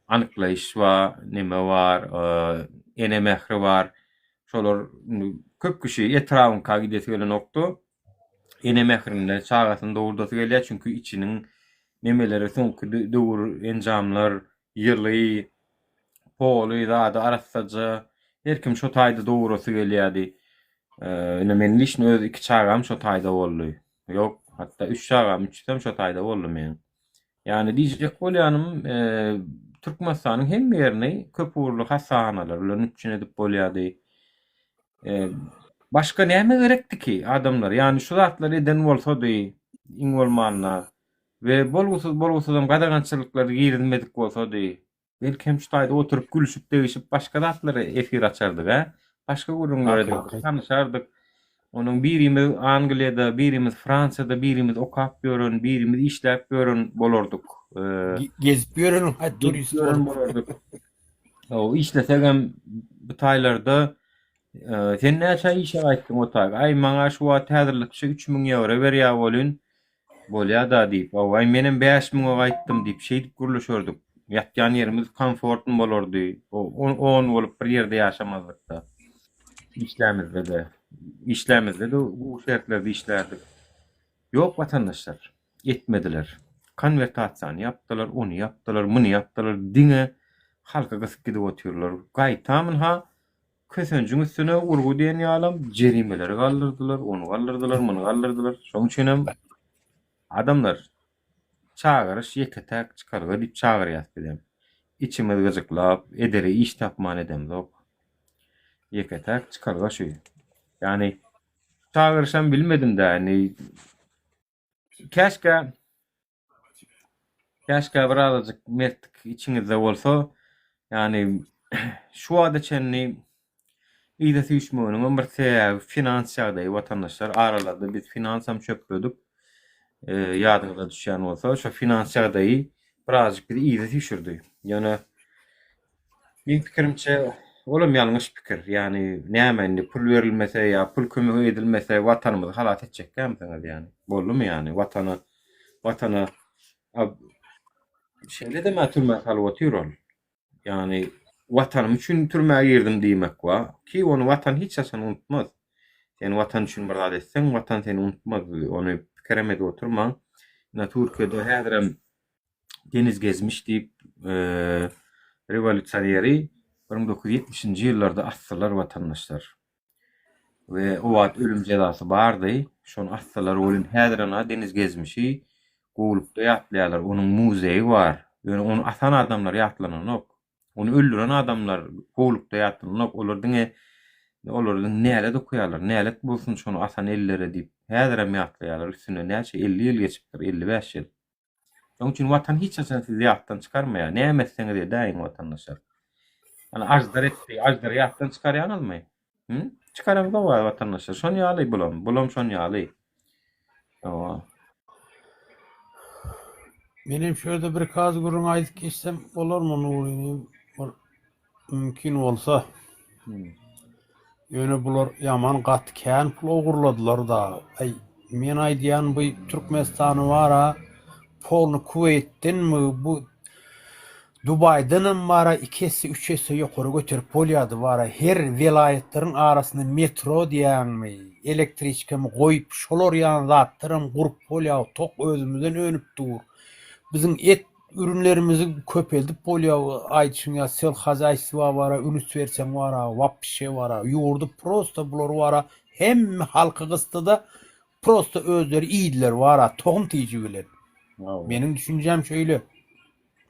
anyklaýyş bar, neme bar, ene mehri bar. Şolar köp kişi etrafyny kagideti gelen nokta ene mehrinde çağatyn dowurdaty gelýär çünkü içiniň nemeleri soňky dowur enjamlar ýyrly poli da arasaja her kim şo taýda dowurasy gelýärdi. Ine men işin öz iki çağam şo taýda boldy. Yok, hatta 3 çağam, 3 şo taýda boldy men. Yani diýjek bolýanym Türkmenistanyň hem ýerini köp uğurlu hasanalar bilen üçin edip bolýardy. Başka näme gerekdi ki adamlar? Yani şu zatlar eden bolsa-dy, iň bolmanna we bolgusydan gadagançylyklar girilmedik bolsa-dy. Belki hem şu taýda oturup gülüşip degişip başka zatlary efir açardyk ha. Başka gurulmalarda tanışardyk. Onuň birimiz Angliýada, birimiz Fransiýada, birimiz okap ýörün, birimiz işläp ýörün bolardyk. Gezip ýörenin turist bolardyk. O işlesek hem bu taýlarda sen näçe işe gaýtdyň o taý? Ay maňa şu wagt häzirlik 3000 euro berýär bolun. Bolýar da diýip, ay menen 5000 ga gaýtdym diýip şeýdip gürleşerdik. Ýatgan ýerimiz komfortly bolardy. On bolup bir ýerde ýaşamazdyk da. İşlemizde de bu şertlerde işlerdik. Yok vatandaşlar, etmediler. Konvertasyon yaptılar, onu yaptılar, bunu yaptılar. Dine halka gısık gidip otuyorlar. Gaytamın ha kösöncün üstüne urgu diyen yalam cerimeleri kaldırdılar, onu kaldırdılar, bunu kaldırdılar. Şoň üçin hem adamlar çağırış yeketek çıkarga dip çağırýar edem. İçimiz gıjıklap, ederi iş tapman edem zok. Yeketek çıkarga şu. Yani çağırışan bilmedim de yani keşke birazcık mertlik içinizde bolsa yani şu adaçenni ýa-da süýşmeginiň bir sebäbi finansiýada watandaşlar aralarda biz finansam çöpledik. Ýadyňyza düşýän bolsa şu finansiýada birazcık bir ýa-da düşürdi. Yani benim pikirimçe olam ýalňyş pikir. Yani näme pul berilmese ýa pul kömegi edilmese watanymyzy halat etjek kämseňiz yani. Boldumy yani watana şeýle de türme halyp oturýar. Yani watanym üçin türmäge girdim diýmek wa ki onu watan hiç açan unutmaz. Yani watan üçin bir zat etseň watan seni unutmaz. Onu pikiremede oturma. Türkiýede häzirem deniz gezmiş diýip revolýusionieri 1970-nji ýyllarda assalar watandaşlar. We o wagt ölüm jazasy bardy. Şonu assalar bolun häzirem deniz gezmişi gowulupda ýatlaýarlar. Onuň muzeyi bar. Yani onu asan adamlar ýatlananok. Onu öldüren adamlar gowulupda ýatlananok. Olardyň näle dokuýarlar. Näle bolsun şonu asan ellere diýip häzirem ýatlaýarlar. Üstüne näçe 50 ýyl geçipdir, 55 ýyl. Şoň üçin watan hiç açan sizi ýatdan çykarmaýar. Näme etseňiz de daýyn watandaşlar. Ana ajdar etdi, ajdar ýatdan çykarýan almaý. Çykaram da watandaşlar. Şonu ýaly bulam şonu ýaly. Benim şöyle bir kaz gurun aýdyp geçsem bolarmy Nurinim? Mümkin bolsa. Ýöne bular ýaman gatkän pul ogurladylar da. Ay men aýdýan bu Türkmenistany wara polny Kuweytden mi bu Dubay'dan mara 2-3 ýokary göterip bolýardy wara her vilayetleriň arasynda metro diýänmi, elektriçkami goýup şolar ýan zatlarym gurup bolýar, tok özümizden önüp dur. Bizim et ürünlerimizi köpeldip bolýar, aýtşyňa sel hazaýsy wara, ünüs berseň wara, wapşe wara, ýurdu prosta bular wara, hemme halky gysdyda prosta özleri iýdiler wara, tohum tiýji bilen. Meniň düşünjem şöyle.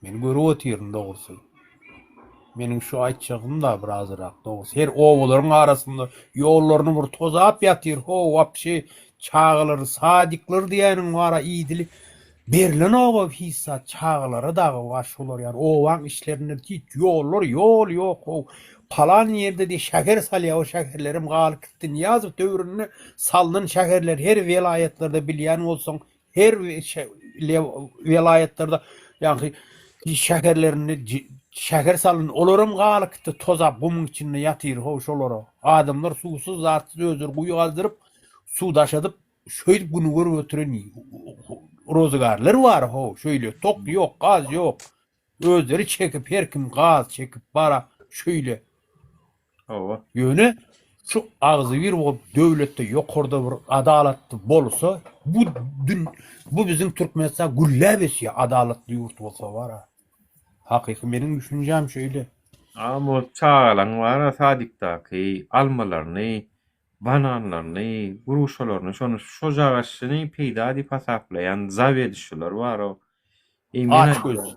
Men görüp otyrum dogrusu. Meniň şu aýtjagym da birazrak dogrusu. Her owularyň arasynda ýollaryny bir tozap ýatyr. Ho, wapşe çağlar, sadyklar diýäniň wara iýdili. Berlen owa hissa çağlara da var şolar ýar. Owaň işlerini hiç ýollar ýok. Palan ýerde de şäher salýar, o şäherlerim galyp gitdi. Ýazyp döwründe salnyn şäherler her vilayetlerde bilýän bolsaň, her vilayetlerde ýa-ni şäherlerini şäher salyn olarym galyp gitdi. Tozap gumyň içinde ýatyr ho şolara. Adamlar susuz zatsız özür guýu galdyryp su daşadıp şöyle bunu görüp ötüren rozugarlar var ho. Şöyle tok yok, gaz yok. Özleri çekip her kim gaz çekip bara şöyle Owa. yöne şu ağzı bir o devlette yukarıda bir adaletli bolsa bu bizim Türkmenistan güllebes ya adaletli yurt olsa var ha. Hakiki benim düşüncem şöyle. Ama çağalan var sadikdaki almalarını, bananlarını, guruşalarını, şu jagaşını peyda edip hesaplayan zavedişler var o. Aç göz.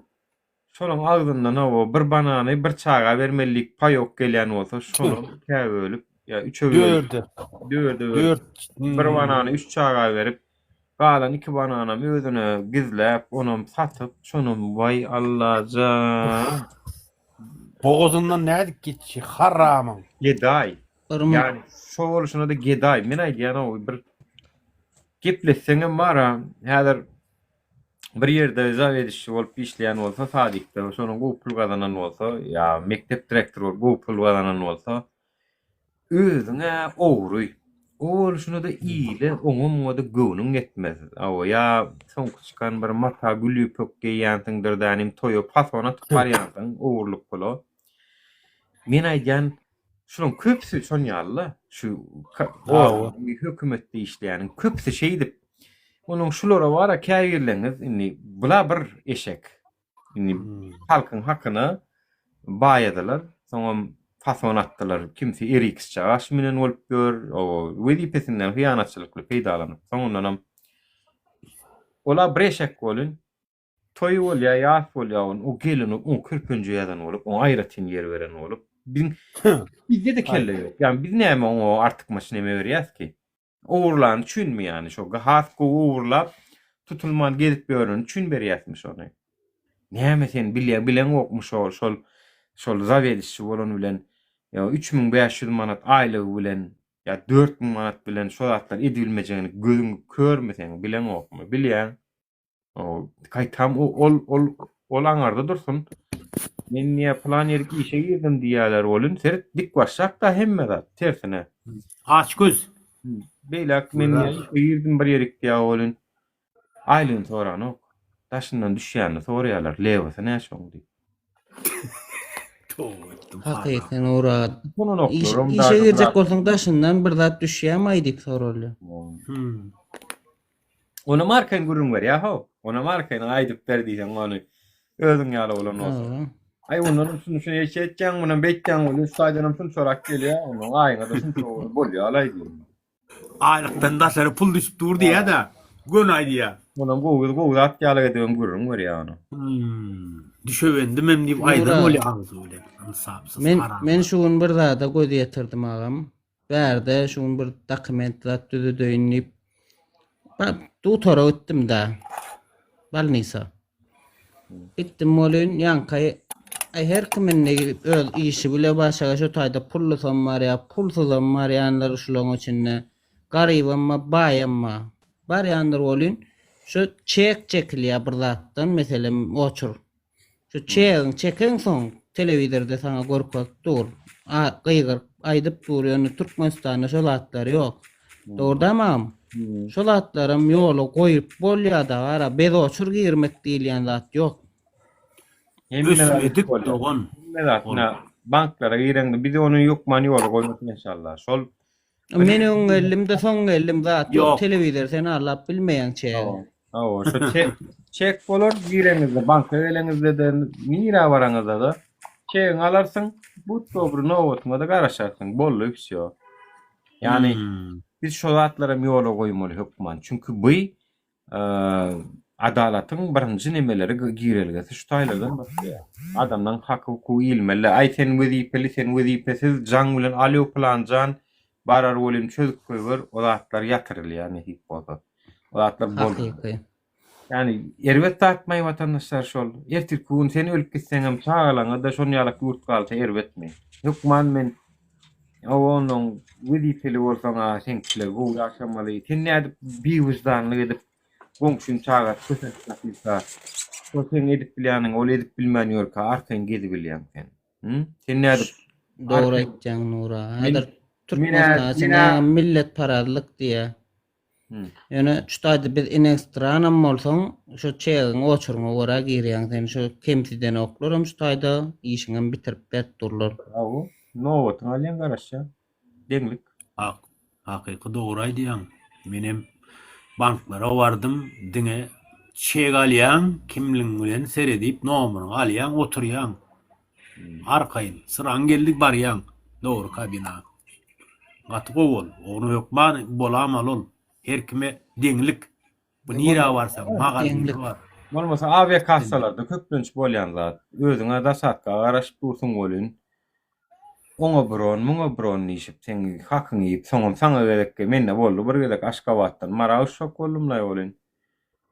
Şolun ağzından o bir bananı bir çağa vermelik payok gelen olsa şolun käbölüp ya üçe bölüp Dördü. dört bir bananı üç çağa verip galan iki bananam özüne gizlep onu satıp şonun vay Allah'ca Boğazından nedik gitçi haramın. geday. Irmak Yani şu oluşuna da geday. Men aýdýan o bir gepleşseňem bara häzir bir ýerde zawedişçi bolup işleýän bolsa sadikde şonuň gowy pul gazanan bolsa ya mektep direktori bolup gowy pul gazanan bolsa özüne owruy. O oluşuna da iyile oňa da göwnüň etmez. Awa ya soň çıkan bir mata gülüp ökgeýäntiňdir danim toýup hasona tutarýansyň owurluk bolo. Men aýdýan şunun köpüsi şon ýaly şu hökümetde işleýäniň köpüsi şey dip onuň şulara bara käýirleňiz indi bula bir eşek indi halkyň hakyny baýadylar soňam fason atdylar kimse erix çagaş menen bolup gör o wedipesinden hyýanatçylykly peýdalanyp soňundan ola bir eşek bolun toy bolýa ýas bolýa o gelin o kürpünje ýadan bolup o aýratyn yer beren bolup bizde de kelle yok. Yani biz näme o artık maşine berýäs ki? Owurlan üçünmi yani şo gahasko owurlap tutulman gelip berýän üçin berýäsmiş ony. Näme sen bilen okmuş şol zawedişçi bolan bilen ya 3500 manat aýlygy bilen ya 4000 manat bilen şol atlar edilmejegini gözüň körmeseň bilen okmy bilýän. O kaýtam ol aňarda dursun. Men niýe plan ýerki işe girdim diýerler bolun. Ser dik başak da hemme da tersine. Aç göz. Beýlek men niýe girdim bir ýerik diýär bolun. Aýlygyň soran ok. Taşyndan düşýänini soraýarlar. Lewasy näşoň diýip. hakikaten ora. Bunun oklurum İşe girecek bolsaň daşyndan bir zat düşýärmi diýip soraldy. Ona markan gurrun ber ya ho. Ona markan aýdyp berdiýsen ony özüň ýaly bolan bolsa. Ay onların şunu yaşayacağım, bunun bekleyen oluyor, stadionum şunu sorak geliyor, onun ayına da şunu bolýar alay diyorum. Aylıktan da sarı pul düşüp durdu ya da günay diye. Bunun gowy atýalyk edýän gurrun var ya onu. Düşevendim hem diýip aýdym öyle ağzı öyle. Ansapsız Men şuň bir zada gözi ýetirdim agam. Berde şuň bir dokumentlat düzüdüýnip tutora ötdim da. Balnisa. Gitdim bolun ýankay her kimin öz işi bile başa şu taýda pullusam bar ya, pulsuzam bar ýanlar şulaň içinde. Garybamma, baýamma. Bar ýanlar bolun şu çek çekilýär bir zatdan meselem oçur. Şu çekiň soň telewizorda sana görüp dur. Gyýgyr aýdyp durýany Türkmenistanda şol atlary ýok. Doğrutamam. Şol atlarym ýoly goýup bolýar da ara bez oçur girmek diýilýän zat ýok. Ösmedik dogan. Banklara gireňde biz onu ýokmany ýoly goýmak inşallah. Şol Meniň elimde soň elim zat ýok. Telewizor seni alap bilmeýän çek. Awa şu çek bolar gireňizde banka geleňizde de nira baraňyzda da çegiň alarsyň bu dobry nowatma da garaşarsyň bolly üksýo. Yani biz şol atlara ýoly goýmaly hökman. Çünki bu adalatyň birinji nemeleri girelgesi şu taýlardan başlaýar. Adamdan hak hukuky ilmeli, aýten wezipeli sen wezipesiz jaň bilen alýo planjan barar bolim çözüp goýber, o atlar ýatyrylýar nähip bolsa. O atlar boldy. Yani erwet tatmaý watandaşlar şol. Ertir gün sen ölüp gitseňem çağalaňa da şonu ýalyk ýurt galsa erwetme. Hukman men onuň wezipeli bolsaňa sen kile gowy ýaşamaly. Sen näde bir wyzdanly edip goňşun çagat kösetmäksa. O sen edip bilýäniň, ol edip bilmän ýörka arkaň gedip bilýän sen. Sen näde Doğru aýtjaň Nura. Häzir Türkmenistan millet paralyk diye Yani çutaýdy biz inekstranam bolsaň şu çegiň oçurma wara girýän sen şu kemsiden oklaram çutaýda işiňem bitirip betdirler. Awu, no wotun alyan garaşya. Denglik. Hakyky dogry aýdýaň. Menem banklara bardym, diňe çek alýan, kimliň bilen seredip nomuryny alýan, oturýan. Arkaýyn sıraň geldik barýan. Dogry kabina. Gaty bol, onu ýokman bolamal ol. Her kime denglik. Bu nira varsa maga Denglik. var. Bolmasa aviya kassalarda köplenç bolýan zat. Özüňe da satka garaşyp dursun bolyn. Oňa biron, muňa biron diýip sen hakyny ýyp soňam saňa gerekke menne boldy bir gelek Aşgabatdan mara uşak boldumla bolyn.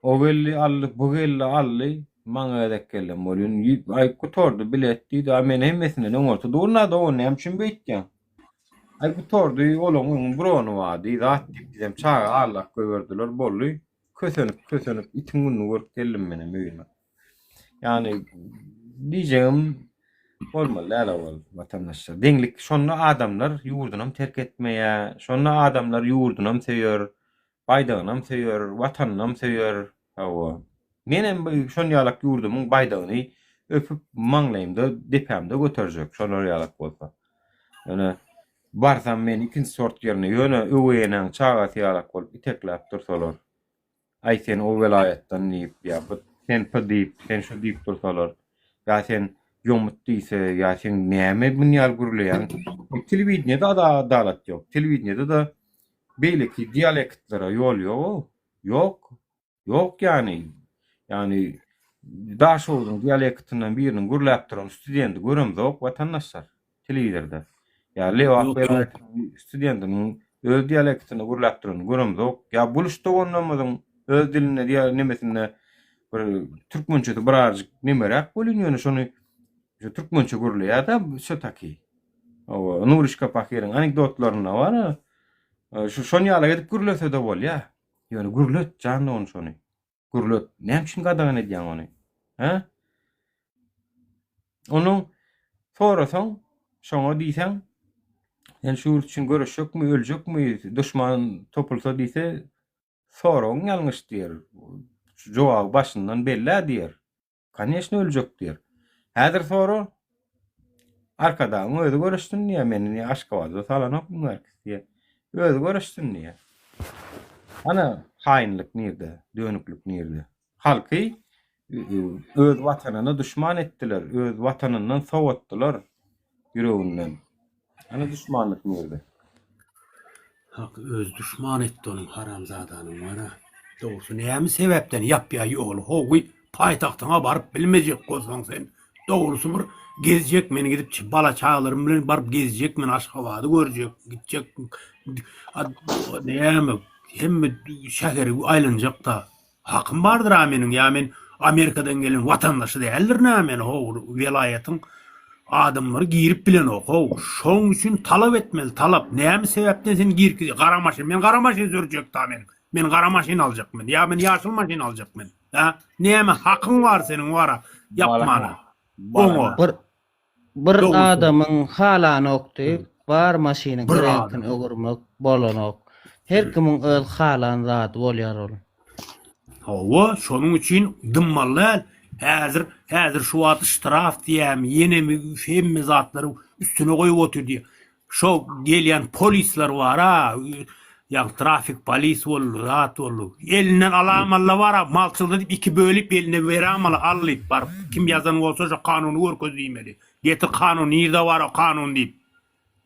O gelli ally, bu gelli ally, maňa gerek gelen bolyn. Ay kutordy bilet diýdi, men hemmesine oňorta durna da onu hem çün beýtýän. Ay kutordy olaň bironu wady, zat diýdim çağa Allah göberdiler bolly. Kösönüp itin günü görüp geldim mene möýüme. Yani diýjegim bolmaly ala bol vatandaşlar. Denglik şonda adamlar ýurdunam terk etmeýär. Şonda adamlar ýurdunam seýýär, baýdagynam seýýär, watanynyam seýýär. Hawa. Menem şon ýalak ýurdumyň baýdagyny öpüp maňlaýymda, depämde göterjek şol ýalak bolsa. Yani barsam men ikinji sort ýerine ýöne öwýenen çagat ýalak bolup itekläp dursalar. Ay sen o velayetden diýip ya bu sen pediýip sen şu diýip dursalar. Ya sen ýomut diýse ya sen näme bunyal gurulayan. Telewizionyada da adalet ýok. Telewizionyada da beýleki dialektlere ýol ýok. Ýok yani. Yani Daşowdyň dialektinden biriniň gurulap duran studenti göremzok watandaşlar telewizorda. Ya lewat beýleki studentiň öz dialektini gurulap duran göremzok. Ya buluşda onlamadyň öz diline diýär nemesine bir türkmençe bir arjyk nemerek bolýan şonu türkmençe gurulýar da şu taki. O Nurişka Pakirin anekdotlaryna var. Şu şonu ýala gedip gurulsa da bolýar. Ýöne gurulýar janda onu şonu. Gurulýar. Näme üçin gadagan edýän onu? Ha? Onu sorasaň, şoňa diýsen, sen şu üçin görüşekmi, öljekmi, düşman topulsa diýse soraň ýalňyş diýer. Jogab başyndan belli diýer. Kanyşny öljek diýer. Häzir sora arkadan öýde görüşdün diýär, meni Aşgabatda salanok diýär. Öýde görüşdün diýär. Ana haýynlyk nirde, dönüklük nirde. Halky öz watanyna düşman etdiler, öz watanyndan sowatdylar ýüreginden. Ana düşmanlyk nirde. Hak öz düşman etdi onun haramzadanyň wara. Doğrusu näme sebepden yapýar ýoly howy paýtagtyna baryp bilmejek bolsaň sen. Doğrusu bir gezjek meni gidip bala çağlarym bilen baryp gezjek men Aşgabaty görjek, gitjek. Näme hemme şäheri aýlanjak da hakym bardyr meniň ýa men Amerikadan gelen watandaşy däldir näme o welaýatyň adamları girip bilen o. Şoň üçin talap etmeli, talap. Näme sebepden sen girip gara maşyn, men gara maşyn sürjek da men. Men gara maşyn aljakmyn. Ya men ýaşyl maşyn aljakmyn. Ha? Näme hakyň var senin wara? Yapmana. Oňo. Bir adamyň halany okdyp bar maşynyň renkini ögürmek bolanok. Her kimiň öz halany zat bolýar ol. Hawa şonuň üçin dymmalar häzir şu wagt ştraf diýäm, ýene hemme zatlary üstüne goýup oturdy. Şo gelýän polisler bar ha, ýa trafik polis boldy, zat boldy. Elinden alamalla bar ha, malçyldy diýip iki bölüp eline beramala allyp bar. Kim ýazan bolsa şo kanuny görkezdiýmeli. Ýeti kanun ýerde bar o kanun diýip.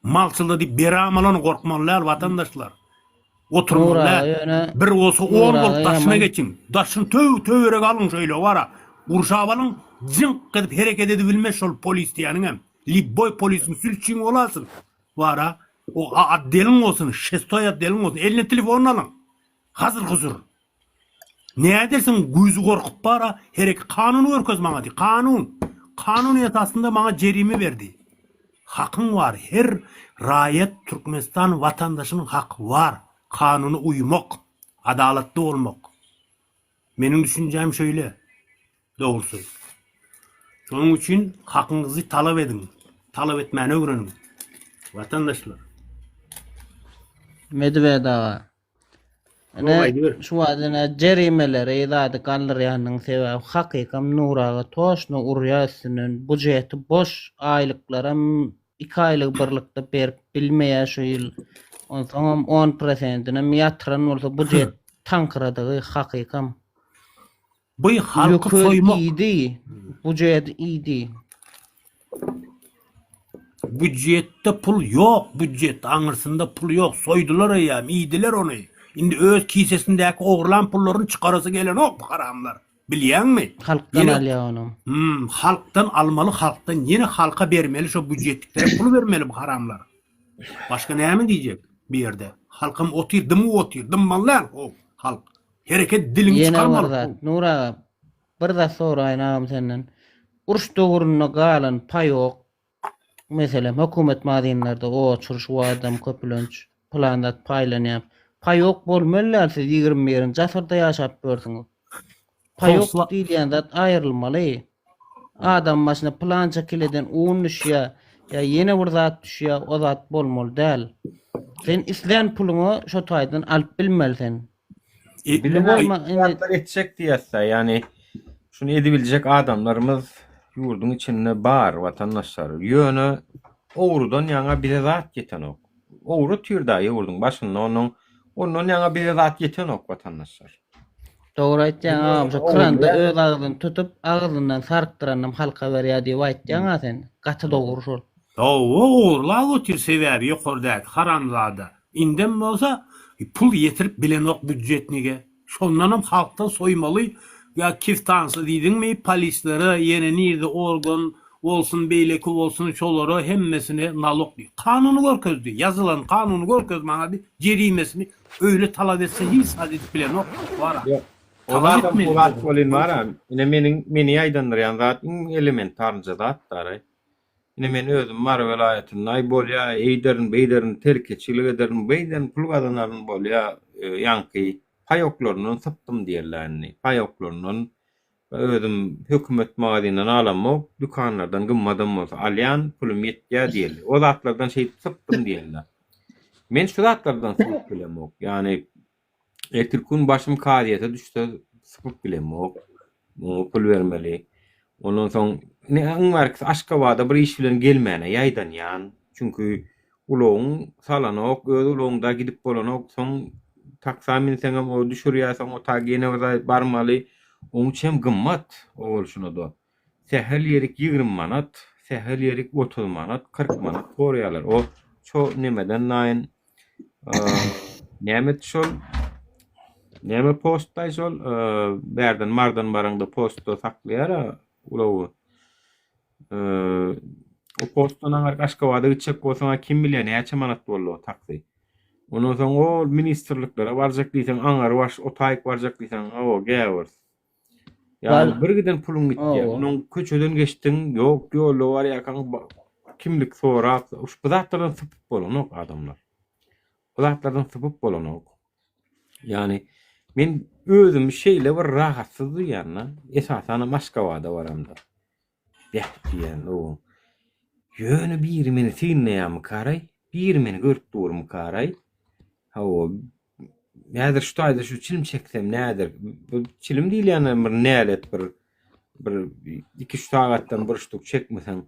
Malçyldy diýip beramalaryny gorkmalylar watandaşlar. Oturmalar. Bir olsa 10 bolup daşına geçin. Daşın töwerek alın şöyle wara. Urşabalyň jynk edip hereket edip bilmez şol polis diýeniň hem. Libboy polis sülçiň bolasyn. Wara o addelin olsun, şestoy addelin olsun. Eline telefonunu alın. Hazır huzur. Ne edersin? Güýüzü gorkup bara herek kanuny görkezmaňa di. Kanuniyet aslında bana cerimi verdi. Hakyň var. Her raýat Türkmenistan watandaşynyň haky var. Kanuna uymak, adaletli olmak. Benim düşüncem şöyle. Doğrusu. Şunun için hakkınızı talep edin. Talep etmeni öğrenin. Vatandaşlar. Medved ağa. Olaydı. Şu adına jerimeleri izadi kaldırýanyň sebebi hakykam Nuraga toşna urýa üstünden budjeti boş aýlyklara 2 aýlyk birlikde berip bilmeýär şu ýyl. Onsoň 10%-ine ýatyran bolsa budjet tankyrady hakykam. Bu halkı Ýökür soymak. iyidi. Budjet iyidi. Budjette pul yok. Budjet aňyrsynda pul yok. Soydular ýa, iýdiler ony. Indi öz kisesindäki ogurlan pullaryny çykarasy gelen ok haramlar. Bilýänmi? Halkdan Yine- alýar onu. Halktan almalı, halktan yine halka bermeli, şu budjetliklere pul vermeli bu haramlar. Başka näme diýjek bir yerde? Halkym otyr, dymmanlar o halk. Hereket dilini Yine çıkarmalı. barda. Nura bir da soraýnam senden. Uruş dogrunyna galan pay yok. Meselem hökümet madinlerde o çuruş o adam köpülönç plandat paylanýar. Pay yok bolmalylar siz 21-nji asyrda ýaşap gördüňiz. Pay yok Konsula- diýen zat aýrylmaly. Adam başyna plança kileden uň düşýär, ýa ýene bir zat düşýär, o zat bolmaly däl. Sen islen puluňy şo taýdan alyp bilmelisin. Bilen Bolma- fiyatlar edecek diyese yani şunu edebilecek adamlarımız yurdun içinde bar vatandaşlar yönü oğrudan yana bir zat geten ok. Oğru türda yurdun başında onun yana bir zat geten ok vatandaşlar. Doğru aýtýan Bunu ağam, şu oğul kranda ya. öz ağzyn tutup ağzyndan sarkdyranyň halka berýär diýip aýtýan sen. Gaty dogry şol. Oğurlar otyr sever ýokurdak haramzada. İnden bolsa pul yetirip bilen ok budjetnige. Şondanam halktan soymaly. Ya kiftansy diýdiňmi polislere ýene nirde organ bolsun beýleki bolsun şolary hemmesini nalog diýip. Kanuny görkezdi. Yazılan kanuny görkezmäňä jerimesini öyle talap etse hiç sadet bilen ok var. O Talap zaten etmeli. bu zat bolin var ha. Yine meni aýdandyrýan zat elementarnca zatlar. Yine men özüm Mar welaýatyny aý bolýa, eýderin terkeçilik ederin, beýden pul gazanaryň bolýa, ýanky payoklarynyň sypdym diýerlerini. Payoklarynyň özüm hökümet magadinden alamok, dükanlardan gymmadym bolsa alýan pulum ýetýär diýerler. O zatlardan şey sypdym diýerler. Men şu zatlardan sypyp bilemok. Yani ertirkün başym kadiýete düşse sypyp bilemok. O pul vermeli. Ondan soň ne var ki Aşgabatda bir iş bilen gelmäne ýaýdan ýan. Çünkü uloň salanok, öz uloňda gidip bolanok soň taksamin seňem o düşürýärseň o tagine barmaly. Oň üçin gymmat o bolşuna da. Sehel ýerik 20 manat, sehel ýerik 30 manat, 40 manat gorýarlar. O ço nemeden naýyn nämet şol näme postda şol berden mardan baranda postda saklaýar ulowy. O postdan Aşgabatda gitjek bolsaň kim bilýär näçe manat bolýar taksy. Ondan soň o ministerliklere barjak diýsen aňar baş o taýyk barjak diýsen o gäwür. Yani bir giden pulun gitdi. Onun köçeden geçtin, yok yolu var yakan kimlik sorak. Bu zatlardan sıpıp bolanok adamlar. Bu zatlardan sıpıp bolanok. Yani men özüm şeyle bir rahatsızdı yanına. Esasen Aşgabatda varamda. Diýen o. Yönü bir meni sinneýär karay, bir meni görüp durum karay. Ha o nädir şu taýda şu çilim çeksem nädir? Bu çilim diýil ýani bir nälet bir 2-3 sagatdan bir ştuk çekmesen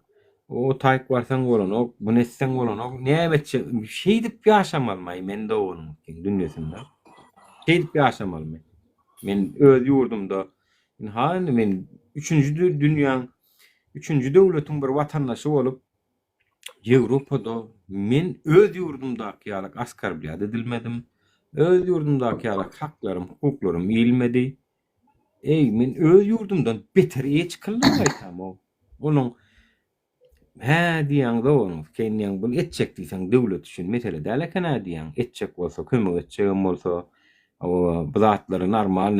o taýyk barsaň bolan, o bu netseň bolan, o näme şey diýip ýaşamalmaý men de onuň dünýesinde. Şey diýip ýaşamalmaý. Men öz ýurdumda men 3-nji dünýäň 3-nji döwletiň bir watandaşy bolup Ýewropada men öz ýurdumdaky ýalyk askar bilen edilmedim. Öz ýurdumdaky ýalyk haklarym, hukuklarym iýilmedi. Men öz ýurdumdan beter hiç kılmaýsam o. Onuň diýen de onuň kendiň bunu etjek diýsen döwlet üçin mesele däl eken diýen etjek bolsa, kömek etjek bolsa o bu zatları normal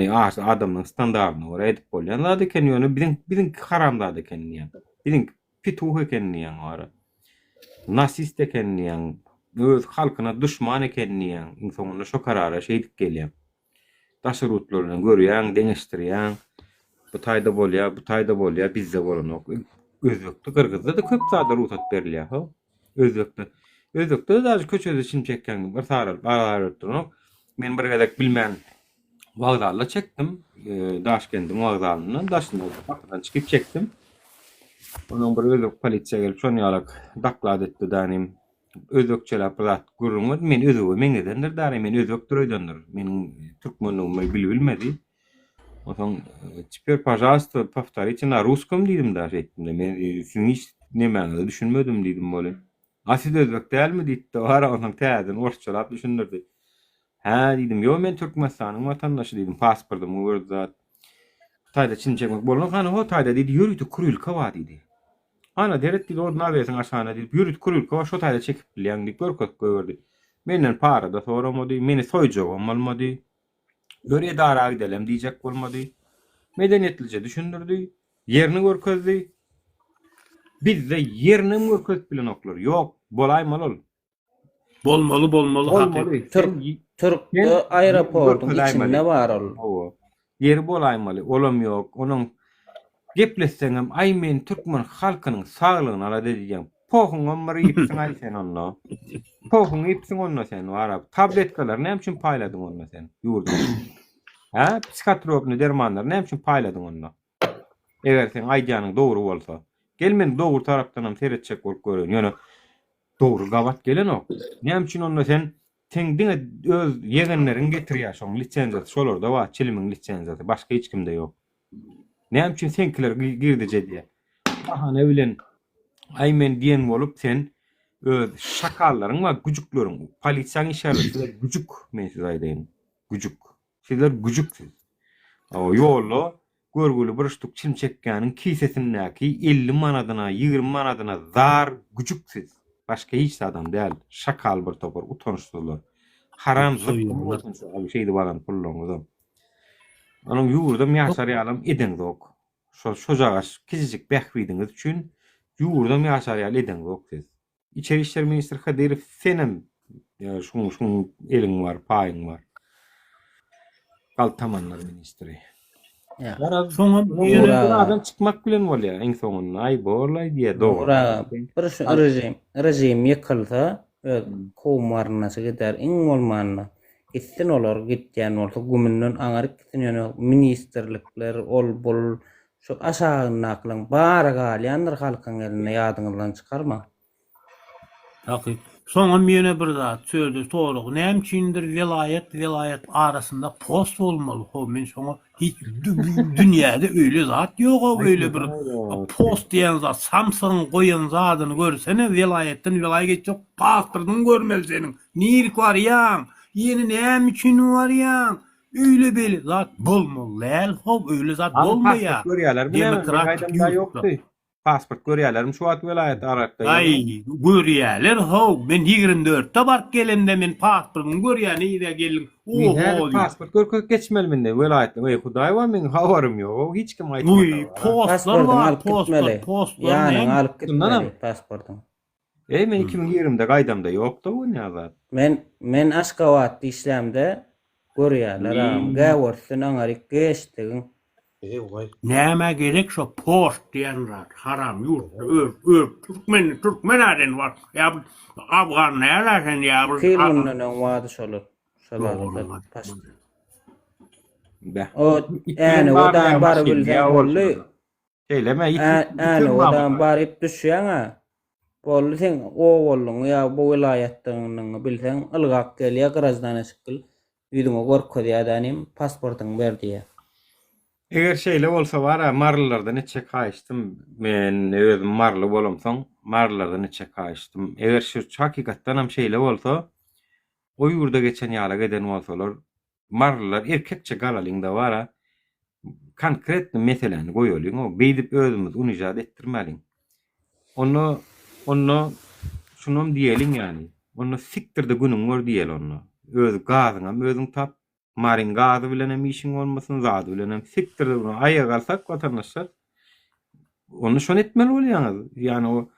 adamyň standardyna görä edip bolýan zat eken ýöne biziň haramda eken ýa. Biziň pituh eken ýa. Nasist eken ýa. Öz halkyna düşman eken ýa. Insanyň şo karara şeýdip gelýär. Taşyrutlaryny görýän, deňeşdirýän. Bu taýda bolýar, bizde bolanok. Özbekde, Kırgızda da köp zada ruhsat berilýär, ha. Özbekde da köçede çim çekken bir sarar, barar durmak. Men bir gedek bilmän wagdalla çekdim. Daşkendiň wagdalyndan daşynda bakdan çykyp çekdim. Onuň bir özük polisiýa gelip şonu ýalyk daklad etdi danym. Özükçeler plat gurulmady. Men özügi meňedendir danym men özük durýdandyr. Meniň türkmenligimi bilmedi. Oton "Теперь, пожалуйста, повторите на русском" diýdim da etdim de. Men siň hiç nemäňizi düşünmedim diýdim bolan. "Asyl özbek dälmi?" diýdi. Wara onuň täzen orçalap düşündirdi. "Ha" diýdim. "Yo, men Türkmenistanyň watandaşy" diýdim. "Pasportum wer zat." Taýda çin çekmek bolan hany ho taýda diýdi. "Ýürüti kurylka bar" diýdi. Ana deret diýdi. "Ordan abeýsiň aşaňa" diýdi. "Ýürüti kurylka bar, şo taýda çekip bilýän" diýip görkezip goýberdi. Menden para da soramady, meni soýjagam bolmady. Görýe dara gidelim diýjek bolmady. Medeniýetlice düşündirdi. Yerini görkezdi. Bizde yerini görkezip bilen oklar. Ýok, bolaýmaly ol. Bolmaly Bolmaly. Türk Sen- aeroportun Sen- içinde var ol. Owa. Yeri bolaýmaly. Olam ýok. Onuň gepleşseňem "Ay men türkmen halkynyň saglygyny ala" diýýän. Pohun ömri ýipsiň ay sen onno. Pohun ýipsiň onno sen wara. Tabletkalar näme üçin paýladyň onno sen? Ýurda. Ha? Psikotropny dermanlar näme üçin paýladyň onno? Eger sen aýdýanyň dogry bolsa. Gelmen dogry tarapdanam seretjek bolup görün. Ýöne dogry gabat gelen ok. Näme üçin onno sen teňdiňe öz yegenlerini getirýärsiň. Lisenziýat şolarda wa çilimiň lisenziýaty. Başga hiç kimde ýok. Näme üçin senkiler girdice diye. Bahane bilen ay men diýen bolup sen öz şakallaryň we güjükleriň polisiýaň işareti güjük men size aýdyn. Güjük. Sizler güjüksiz. O ýolda görgüli bir ştuk çim çekkäniň kisesindäki 50 manadyna 20 manadyna zar güjüksiz. Başka hiç adam däl. Şakal bir topar utançsyzlar. Haram zıkkı bir şeydi balan pullaňyzam. Onun ýurda ýaşarýalam eden zok. Şo jagaş kizicik bähwidiňiz üçin ýurda ýaşarýal eden zok siz. İçeri işler ministri Kadirov senem şuň eliň bar, paýyň bar. Galtamanlar ministri. Ya. Soňa Adam çıkmak bilen bolýar. Eň soňunda ay borlay diýe dogry. Ora bir şu rejim ýykylsa, kowmarnasy gider iň bolmanyna. Gitsin olar gitýän bolsa gümünden aňaryp gitsin ýöne ministrlikler ol bol şu aşağı naklyň bara galýandyr halkyň eline ýadyňyzdan çykarma. Taky. Soňa mene bir zat söýdi, toğruk. Näme üçindir vilayet arasında post bolmaly. Ho men soňa hiç dünýäde öýle zat ýok, öýle bir post diýen zat, Samsung goýan zadyny görsene vilayetden vilayet geçip pasportyny görmeli seniň. Niýlik bar ýaň? Ýene näme üçin bar ýaň? Öýle beli zat bolmaly. Hop öýle zat bolmaýar. Görýärler. Demokratik Demokratik ýokdy. Pasport görýärler. Şu wagt vilayet arakda. Ay, görýärler ho, men 24'te bark gelemde men pasportumy görýän ýa gelin. Oho, pasport görkezip geçmeli mende vilayetde. Ey Hudaý wa men habarym ýok. Hiç kim aýtmady. Uy, postlar var, gitmeli. postlar. Yani alıp Bundan gitmeli pasportun. Men 2020'de gaýdamda ýokdy bu näzat. Men Aşgabatda işlemde görýärler. Gäwürsün aňaryk geçdiň. Näme gerek şo post diýen zat, haram ýurt. Türkmen aden var. Ya Afgan näler sen ya bu. Kirundan wady şolar. Şolar pas. O ýani odan bar bilsen bolly. Eyleme Ýani odan bar ip düşýäň. Bolly sen o bolluň ýa bu vilayetden bilsen ılgak gelýär grazdan eşkil. Ýüdüňe gorkodýar danym pasportyň berdiýär. Eger şeýle bolsa bara marlylardan neçe kaýşdym. Men özüm marly bolamsoň, marlylardan neçe kaýşdym. Eger şu hakykatdan hem şeýle bolsa, o ýurda geçen ýala geden bolsalar, marlylar erkekçe galalyňda bara konkretni meseleni goýalyň, o beýdip özümiz unyjat etdirmeliň. Onu şunum diýeliň ýani. Onu siktirde günüň gör diýel onu. Öz gazyňam özüň tap. Marin gazy bilen hem işin olmasyn, zady bilen hem siktirde bunu aýa galsak watandaşlar onu şon etmeli bolýaňyz. Ýani o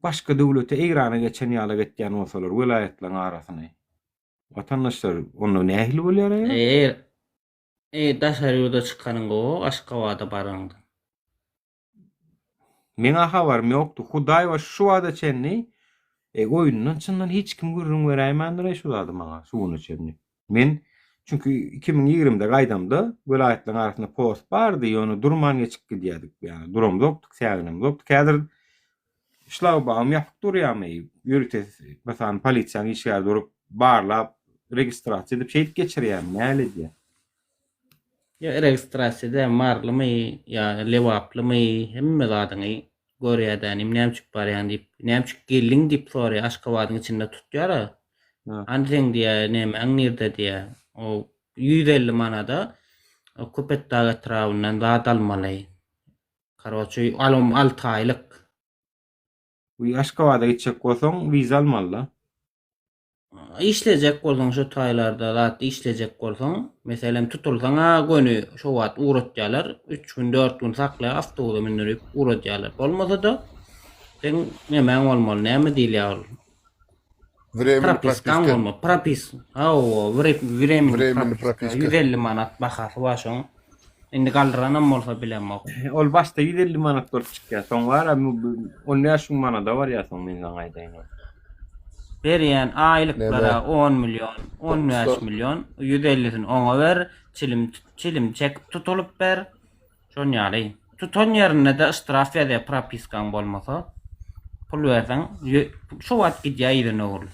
başga döwlete egrana geçen ýala getýän bolsalar vilayetleriň arasyna. Watandaşlar onu nähili bolýar ýa? Daşary ýurda çykanyň go, Aşgabata baraňdy. Meňe habarym ýokdy. Hudaý we şu wada çenni oýundan çyndan hiç kim görüň beräýmändir şu wada maňa şuny çenni. Men Çünkü 2020'de gaýdamda vilayetlerin arasında post bardy, ýöne durman geçip gidýärdik yani. Durum yoktuk, säginem yoktuk. Häzir şlagbam ýapyp durýarmy? Ýürütes, mesela polisiýanyň işgär durup barlap registrasiýa edip şeýit geçirýärmi? Näle diýär? Ya registrasiýada marlymy ya lewaplamy hemme zadyny görýärden näçik barýan diýip, näçik gelliň diýip soraýar, Aşgabatyň içinde tutýar. Ha. Anteň diýär, näme nirde diýär. O 150 manada o köpetdagy trawndan zat almaly. Karoçy alım 6 aýlyk. Bu Aşgabada gitjek bolsaň viza almaly. İşlejek bolsaň şu taýlarda zat işlejek bolsaň, meselem tutulsaň gönü şu wagt uratýarlar, 3 gün 4 gün saklaýar, awtobusa mindirip uratýarlar. Bolmasa da sen näme bolmaly, näme diýilýär? Propiskan bolmaly, propis. Ha o временный propiska. 150 manat bahasy başyň. Indi galdyranam bolsa bilemok. Ol başta 150 manat durup çykýar. Soň var, 10 manada var ýa soň menden gaýdaýyn. Berýän aýlyklara 10 milyon, 15 milyon, 150'sini oňa ber, çilim çekip tutulup ber. Şon ýaly. Tutan ýerine de istraf ede propiskan bolmasa, pul berseň, şu wagt gidýär ýerine ol.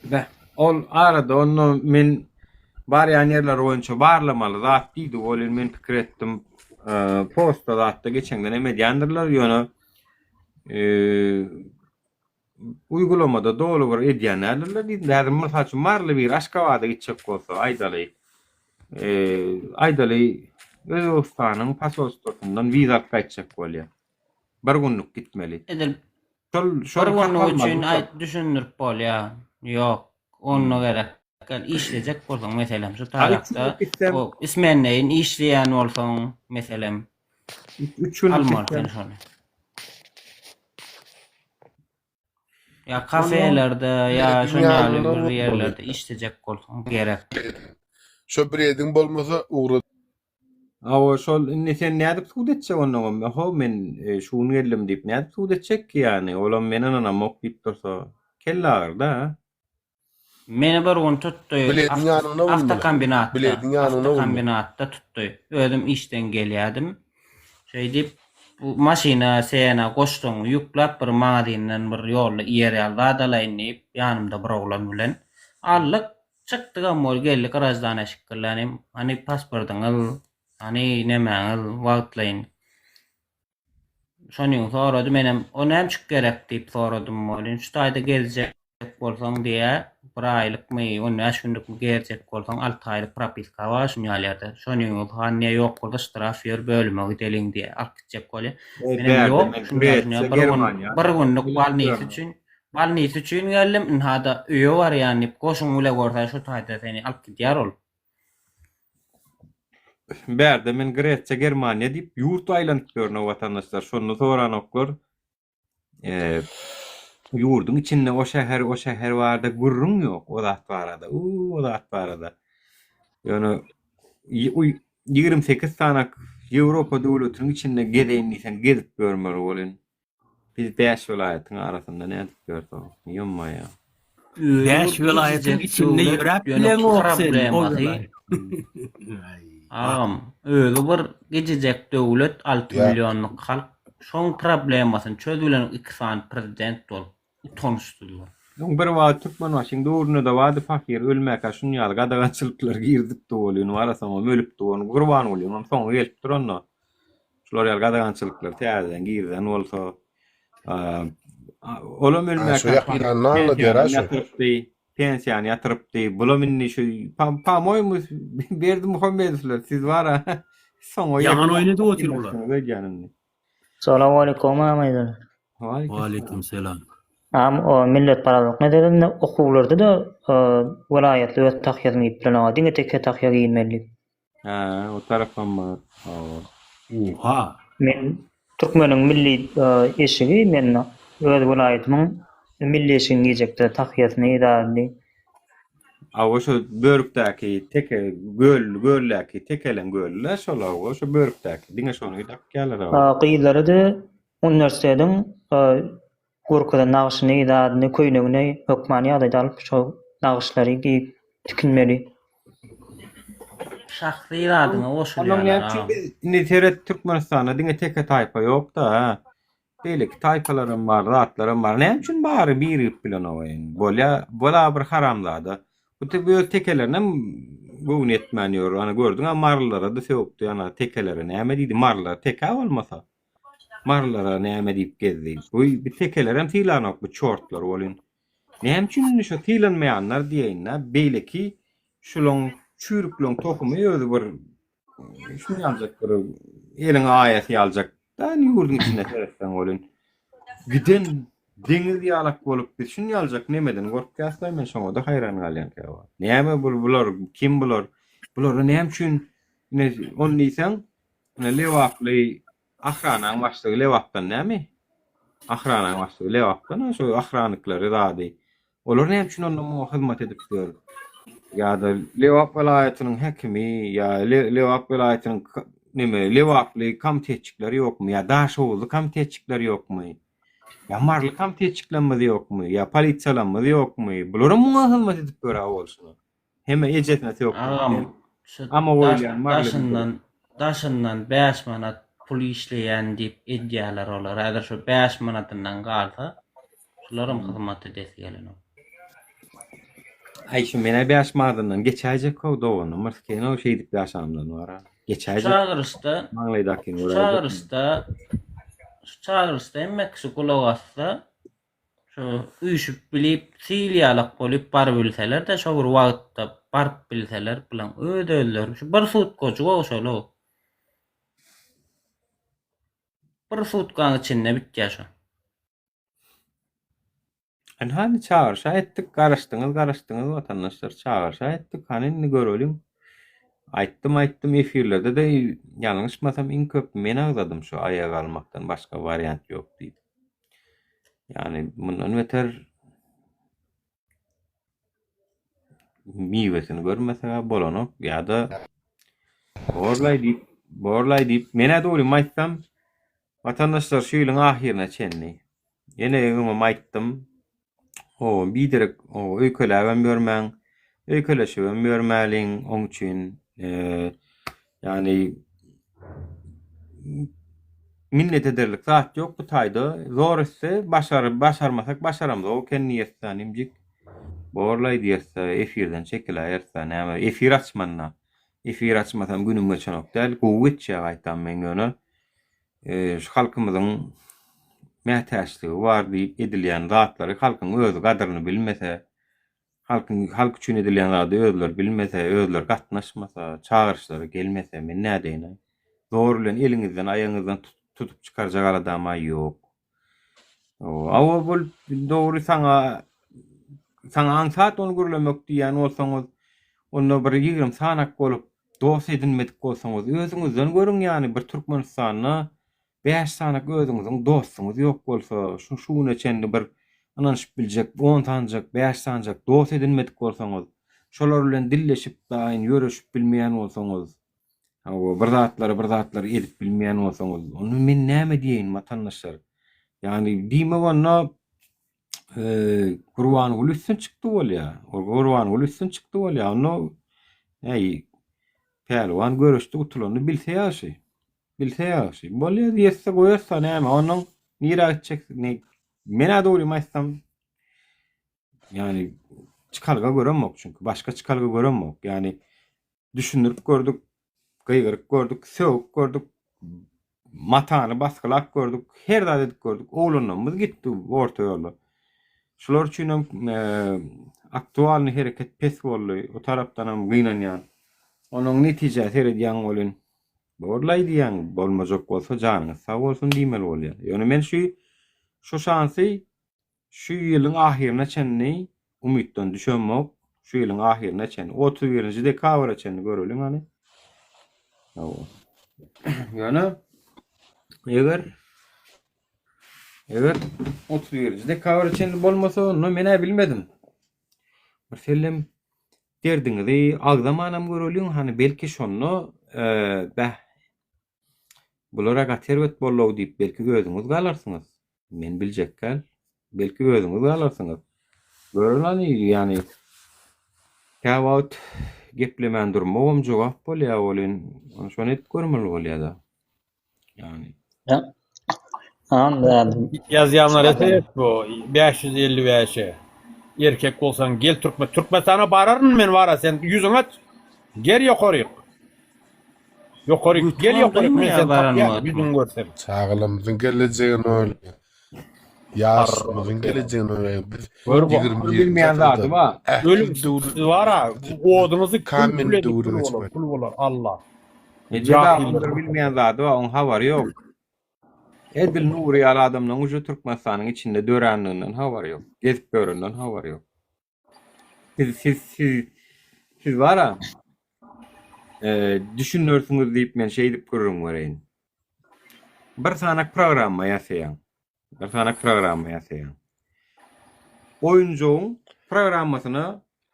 Be, ol arada onu men barýan ýerler boýunça barlamaly zat diýdi. Ol men pikir etdim. Posta zatda geçenden eme diýendirler ýöne uygulamada dolu bir edýänlerler diýdi. Häzir mysal üçin marly bir Aşgabada gitjek bolsa Aýdaly Özbegistanyň pasportundan viza alyp gaýtjak bolýar. Bir günlük gitmeli. Edil Şol bir günlük üçin düşünürip bolýar. Ýok, onu gerek. İşlejek bolsaň meselem şu tarapda o ismenneýin işleýän bolsaň meselem 3 gün almaly şonu. Ya kafelerde ya şonýaly bir ýerlerde işlejek bolsaň gerek. Şo bir edin bolmasa uğra. Awa şol indi sen nädip suwd etjek ondan? Ho men şuny geldim diýip nädip suwd etjek ki ýani? Olam menen anam ok diýip dursa kellar da. Meni bir gün tutdy. Avtokombinatda tutdy. Özüm işden gelýärdim. Şeý diýip bu maşina sena goşdyň ýüklap bir magazyndan bir ýolda ýere aldalayyn diýip ýanymda bir oglan bilen allyk çykdygam mol geldi garajdan eşiklerlenim. Hani pasportyňyz, hani nämeňiz wagtlaýyn. Şonyň sorady menem o näçik gerek diýip soradym molin. Şu taýda geljek bolsaň diýe bir aýlykmy, 15 günlükmi gerçek bolsaň 6 aýlyk propiska bar şonýalerde. Şonyň hanne ýok bolsa straf ýer bölüme gideliň diýe alyp gitjek bolýar. Menem ýok, bir günlük balnis üçin geldim. Hada öýe bar ýani goşuň bile görse şu taýda seni alyp gidýär ol. Berde men Gretsiýa, Germaniýa diýip ýurt aýlanyp görnä watandaşlar. Şonu soranoklar yurdun içinde o şäher barda gurrun ýok, o zat barada. O zat barada. Ýöne 28 sanak Ýewropa döwletiniň içinde gedeýin diýsen gezip görmeli bolen. Biz 5 vilayatyň arasynda nädip gördük? Ýomma ýa. 5 vilayatyň içinde ýörep bilen oksen. Öýle bir gejejek döwlet 6 milyonlyk halk şoň problemasyny çözülen 2 san prezident bolup tonuşdylar. Bir wagt Türkmen başyň döwrüne de wady fakir ölmäke şunýaly gadagançylyklar girdip de bolýan, arasam ölüp de onu gurban bolýan, soň gelip duranna. Şular ýaly gadagançylyklar täzeden girden bolsa olam ölmäke pensiýany ýatyrypdy. Bulam inni şu pamoýmy berdi Muhammedler, siz bara soň Yaman oynadı otururlar. Assalamu alaikum Ahmet. Wa alaikum selam. O millet paralyk nedeniyle okullarda da vilayetli öz tahyýatyny iplenýär. Diňe tek tahyýa giyinmeli. O tarafam bar. Oha. Men Türkmeniň milli eşigi men öz vilayetimiň milli eşigini giyjekde tahyýatyny ýa-da Awa şu börükdäki teke göllläki tekelen göller şolar şu börükdäki diňe şonu ýdak gelir. Gyýlary da uniwersitetiň gurkada nagşyny ýa-da köýnegine hökmany ýagdaýda alyp şo nagşlary giýip tikinmeli. Şahsy iradyňa Onun goşulýarlar. näçe biz Niteret Türkmenistana diňe teke tayfa ýok da. Beýlik tayfalarym bar, zatlarym bar. Näçe bary bir ýyp bilen owaýyn. Bola bir haramlada. Bu tebe tekelerine gown etmän ýör. Ana gördüň, marlara da söwükdi. Ana tekelere näme diýdi? Marlar teke bolmasa. Marlara näme diýip gezdi. Bu bir tekelerem tilanok bu çortlar bolyn. Näme üçin şu tilanmaýanlar diýenler beýleki şuloň çürükloň tokumy ýözi bir şunu ýaljak bir eliň aýaty ýaljak da ýurdun içinde terefen bolyn. Giden deňiz ýalak bolup bir şunu ýaljak nemeden gorkup ýaslaýan men şoňa da haýran galýan käwa. Näme bular kim bular? Bular näme üçin onu diýsen lewakly ahranaň başlygy lewakdan näme? Ahranaň başlygy lewakdan şu ahranlyklary zady. Olar näme üçin onunla hyzmat edip dur? Ya da Lewak velayetynyň hekimi ya Lewak velayetynyň nime Lewakly komitetçikleri ýokmy ya daşowly komitetçikleri ýokmy? Ya marly komitetçiklenmeli ýokmy? Ya polisiýalanmady ýokmy? Bulara muňa hyzmat edip bera bolsun. Hemme ejetine ýok. Ama oýlayan marly daşyndan 5 manat pul işleýän diýip edýalar olar. Häzir şu 5 manatyndan galsa şolaryň hyzmat edýän. Ay şu mene 5 manatdan geçäjek ko dowany. Merkeni o şey diýip ýaşamdan wara. Geçäjek. Çağırışda emmek şu kulağasta şu üýşüp bilip silýalak bolup bar bilseler de şogur wagtda barp bilseler bilen ödöller. Şu bir sutkoçu goşaly. Bir sutkaň içinde bitýär şu. Hani çağırşa ettik, garaşdyňyz vatandaşlar çağırşa ettik. Hani görölüm. Aýtdym efirlerde de ýalňyşmasam iň köp men agzadım şu aýaga almakdan başga variant ýok diýdi. Yani bundan beter miwesini görmesek bolanok ýa-da borlay diýip mene dogry maýtsam vatandaşlar şu ýylyň ahirine çenli. Ýene öňe maýtdym. O biderek o öýkeläben görmäň, öýkeleşiben görmäliň oň üçin yani minnet ederlik zat ýok bu taýda. Zor etse başarmasak başaramda. O kendi ýetänimjik borlay diýerse efirden çekiläýärse näme efir açmanna. Efir açmasam günüm geçenok däl gowetçe gaýtam men ýöne. Şu halkymyzyň mätäçligi bar diýip edilýän zatlary halkyň özü gadryny bilmese, halk üçin edilýän zady özler bilmese, özler gatnaşmasa, çağırışlara gelmese men näde diýen? Zor bilen eliňizden, aýaňyzdan tutup çykarjak adama ýok. Awa bol dogry saňa ansat onu görlemek diýen bolsaňyz, onda bir 20 sanak bolup dost edinmedik bolsaňyz, özüňizden görüň ýani bir Türkmenistanyna 5 sanak özüňiziň dostuňyz ýok bolsa, şunu çenli bir ananyşyp biljek, 10 tanjak, 5 tanjak dost edinmedik bolsaňyz, şolar bilen dilleşip daýyn ýöreşip bilmeýän bolsaňyz, bir zatlary edip bilmeýän bolsaňyz, onu men näme diýeň vatandaşlar? Yani diýme bana Gurban Gülüsün çykdy bolýa. O Gurban Gülüsün çykdy bolýa. Onu Pelwan görüşdi utulany bilse ýaşy. Bolýa diýse goýarsa näme onuň nira gitjek mena dogry maýsam yani çıkalga göremok çünkü başka çıkalga göremok. Yani düşünürüp gördük, gıýgyryp gördük, söwüp gördük, matany baskylap gördük, her da dedik gördük. Oğlunamyz gitdi orta ýolda. Şular üçin aktualny hereket pes boldy. O tarapdan hem gynanýan. Onuň netijesi edýän bolyn. Borlay diýen bolmajak bolsa janyňyz sag bolsun diýmeli bolýar. Ýöne men şu şansy şu ýylyň ahirine çenni umytdan düşenmek, şu ýylyň ahirine çenni 31-nji dekabra çenni görülen hani. Ýöne eger 31-nji dekabra çenni bolmasa onu men bilmedim. Bir sellem derdiňizi agzamanam görülen hani belki şonu bulara gaterwet bolýar diýip belki gözüňiz galarsyňyz. Men biljekkäl belki gözüňiz galarsyňyz. Görülen yani Käwagt geplemän durmagam jogap bolýar bolyn. Şonu et görmeli bolýar-da. Yani Ya. Anladım. Yazyanlar ese bu 555'e. Erkek bolsan gel Türkmenistana bararın men wara sen yüzüň aç. Ger ýokary. Ýokary gel ýokary men sen tapýar yüzüň görsem. Çağlamyzyň gelejegini öyle. Yaşmyzyň gelejegini öyle. Gör bu, 20 bilmeýän zady bar. Ölüm wara oduňyzy Kamen kül döwrüne bolar, kül bolar Allah. Jahildir bilmeýän zady bar, oň habary ýok. Edil Nuri ýaly adamlaryň uju Türkmenistanyň içinde döränliginden habary ýok. Gezip görenden habary ýok. Siz wara düşünürsüňiz diýip men şey diýip görürüm wereýin. Bir sanak programma ýasaýan. Oyuncuň programmasyny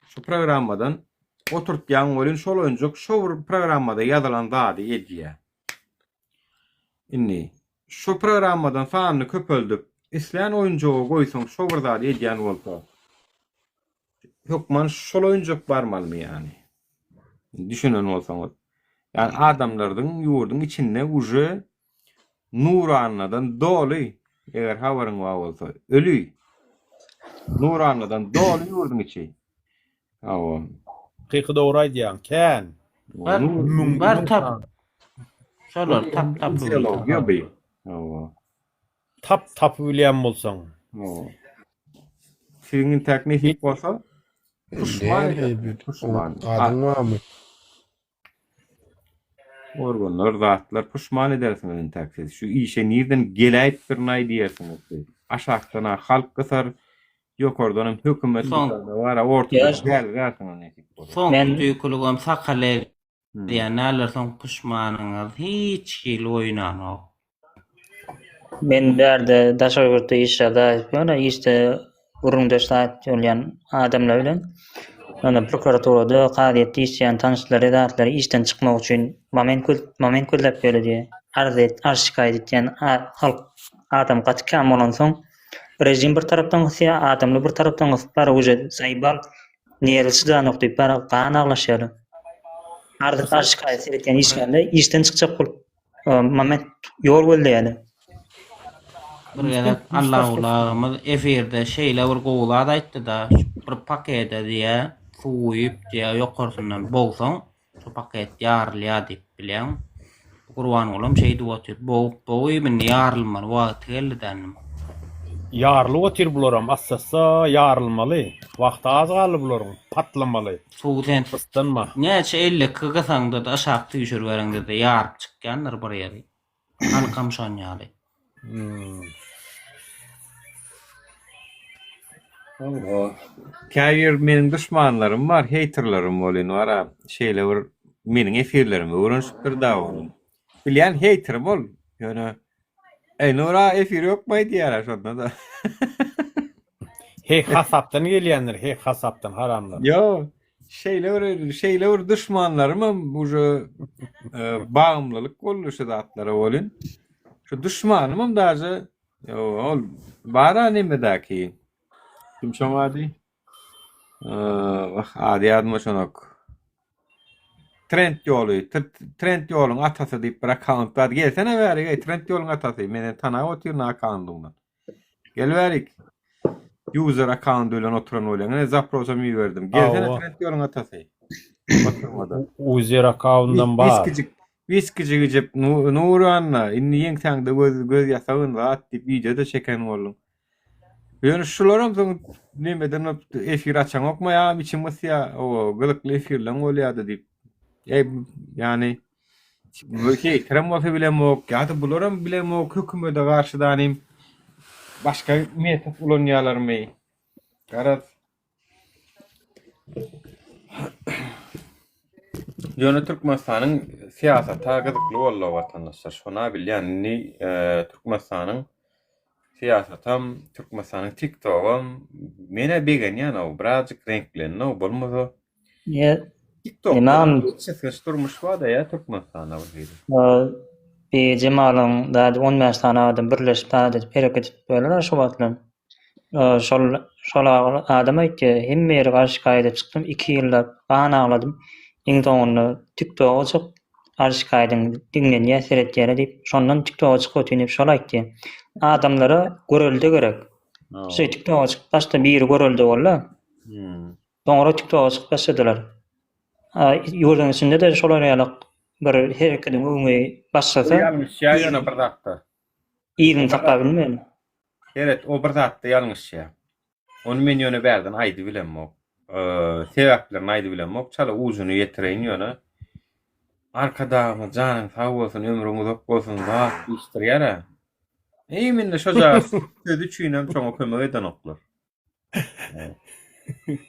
şu programmadan oturtýan bolyn şol oyunjuk şu programmada ýazylan zady edýär. Inni şu programmadan sanyny köpöldüp isleýän oyunjuga goýsaň şu bir zady edýän bolsa. Hukman şol oyunjuk barmalymy ýani. Düşünen bolsaňyz. Yani adamlardyň ýurdun içinde uje nurannadan doly eger habaryň bar bolsa ölüy. Nurannadan doly ýurdun içi. Awa. Kıyıkı doğru diýen kän. Bar tap. Şolar tap. Ýoby. Awa. Tap bilýän bolsaň. Awa. Siziň teknik bolsa Adın var mı? organlar, zatlar puşman edersiniz taksiz. Şu işe nereden geläýip bir näý diýersiňiz. Aşakdan halk gysar, ýokardan hökümet var, ortada gelýärsiňiz näki. Son tüýkulugam sakale diýen näler soň puşmanyňyz hiç hil oýnanok. Men berde daşagyrda işlerde, ýöne işte urundaşda bolýan adamlar bilen ana prokuraturada gaýet işleýän tanışlary datlary işden çykmak üçin moment közläp berdi. Arz şikayet etýän halk adam gatykam bolan soň rejim bir tarapdan gysy, adamly bir tarapdan gysy uje saýbal neresi da nokty para ganaglaşýar. Arz şikayet etýän işgende işden çykjak bolup moment ýol bolýar. Bir Allah'ımız efirde şeyle bir goğulada aytdı da bir pakete diye suýup diye ýokarsynan bolsaň şu paket ýarylýar diýip bilen Gurban olam şey diýip bu men ýarylmaly wagt gelden. Ýarly otyr bularam assassa ýarylmaly. Wagt az galy bularam patlamaly. Suwden Fıstanma. näçe 50 kygasaňda da aşak tüýşür bereňde de ýaryp çykýanlar bir ýeri. Halkam şonýaly. Käýer meniň düşmanlarym bar, haterlarym bolýan wara. Şeýle bir meniň efirlerimi öwrenşipdir da bolýan. Bilýän hater bol. Ýöne Nura efir ýokmaý diýär şonda da. Hey hasapdan gelýänler, hey hasapdan haramlar. Yo, şeýle bir düşmanlarym bu bagymlylyk bolýar zatlara bolýan. Şu düşmanım daýy. Ol bara nemedäki. Kim şoňady? Adi admy şonok. Trend ýoluň atasy diýip bir account bar. Gelsene bäri, Trend ýoluň atasy. Meni tana otyrna accountymdan. Gel bärik. User account bilen oturan bolan. Zaprosam ýerdim. Gelsene Trend ýoluň atasy. Oturmada. User account'dan bar. Viskici gidip Nuranna inni ýeň taňda göz ýasagyň zat diýip videoda çeken boldum. Ýöne şularam soň nemeden efir açan okmaýam içimiz ýa o gylykly efirlen bolýardy diýip. Yani bu krem bolsa bilemok, ýa-da bularam bilemok hökümete garşydanym başga metod ulanýarlarmy? Garat. Ýöne Türkmenistanyň siýasaty gyzykly bolla watandaşlar. Şona bilýänni Türkmenistanyň siýasatam, Türkmenistanyň TikTok'am mene begenýän o birazjyk renklenýär bolmasa. TikTok. Çeşit durmuş var da ya Türkmenistana var. Bir cemalyň da 15 tane adam birleşip da hareket etip böyle şu wagtlar. şol adam aýtdy, hemme ýere garşy gaýdyp çykdym, 2 ýyllap bana agladım. Iň soňunda TikTok'a çyk, garşy gaýdyň diňe näser etýär diýip, şondan TikTok'a çykyp ötünip şol aýtdy. Adamlara görelde gerek. Şu TikTok'a çykyp başda biri görelde bolla. Soňra TikTok'a çykyp başladylar. Ýurdun içinde de şolar ýalyk bir hereketiň öňe başlasa, Yanlış ýa ýöne bir zatda. ýygyny tapar bilmem. Evet, o bir zatda yanlış ýa. Onu men ýöne berden aýdy bilenmok. Sebäplerini aýdy bilenmok. Çala uzuny ýetireýin ýöne. Arkadagy janyň sag bolsun, ömrüň uzak bolsun, wagt iştirýär. Mende şoja sözü çüýnem çoňa kömek eden oklar.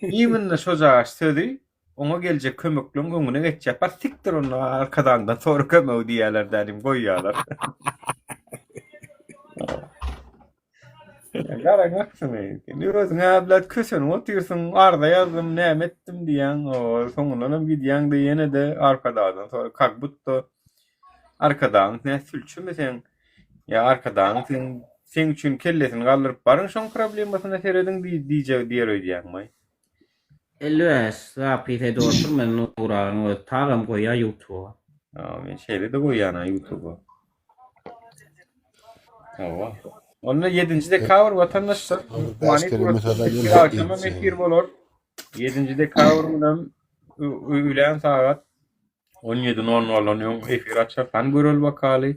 Mende şoja sözü ona geljek kömekliň öňüne geçjek. Bar siktir onu arkadan da sonra kömek diýerler dedim goýýarlar. Gara gaksın. Nüroz ngablat kösen otursun arda yazdım näme ettim diýen o soňundan gidiýän de ýene de arkadan sonra kakbutda arkadan ne sülçüme sen ya arkadan sen üçün kellesini galdyryp barın şoň problemasyna seredin diýer öýdýärmi? Elbäs, zapite dotur men nuragyny tagam goýa YouTube'a. Men şeýle de goýýana YouTube'a. Hawa. Onda 7-nji dekabr vatandaşlar akşama mehir bolor. 7-nji dekabr bilen öýlen saat 17:00 efir açar fan görül wakaly.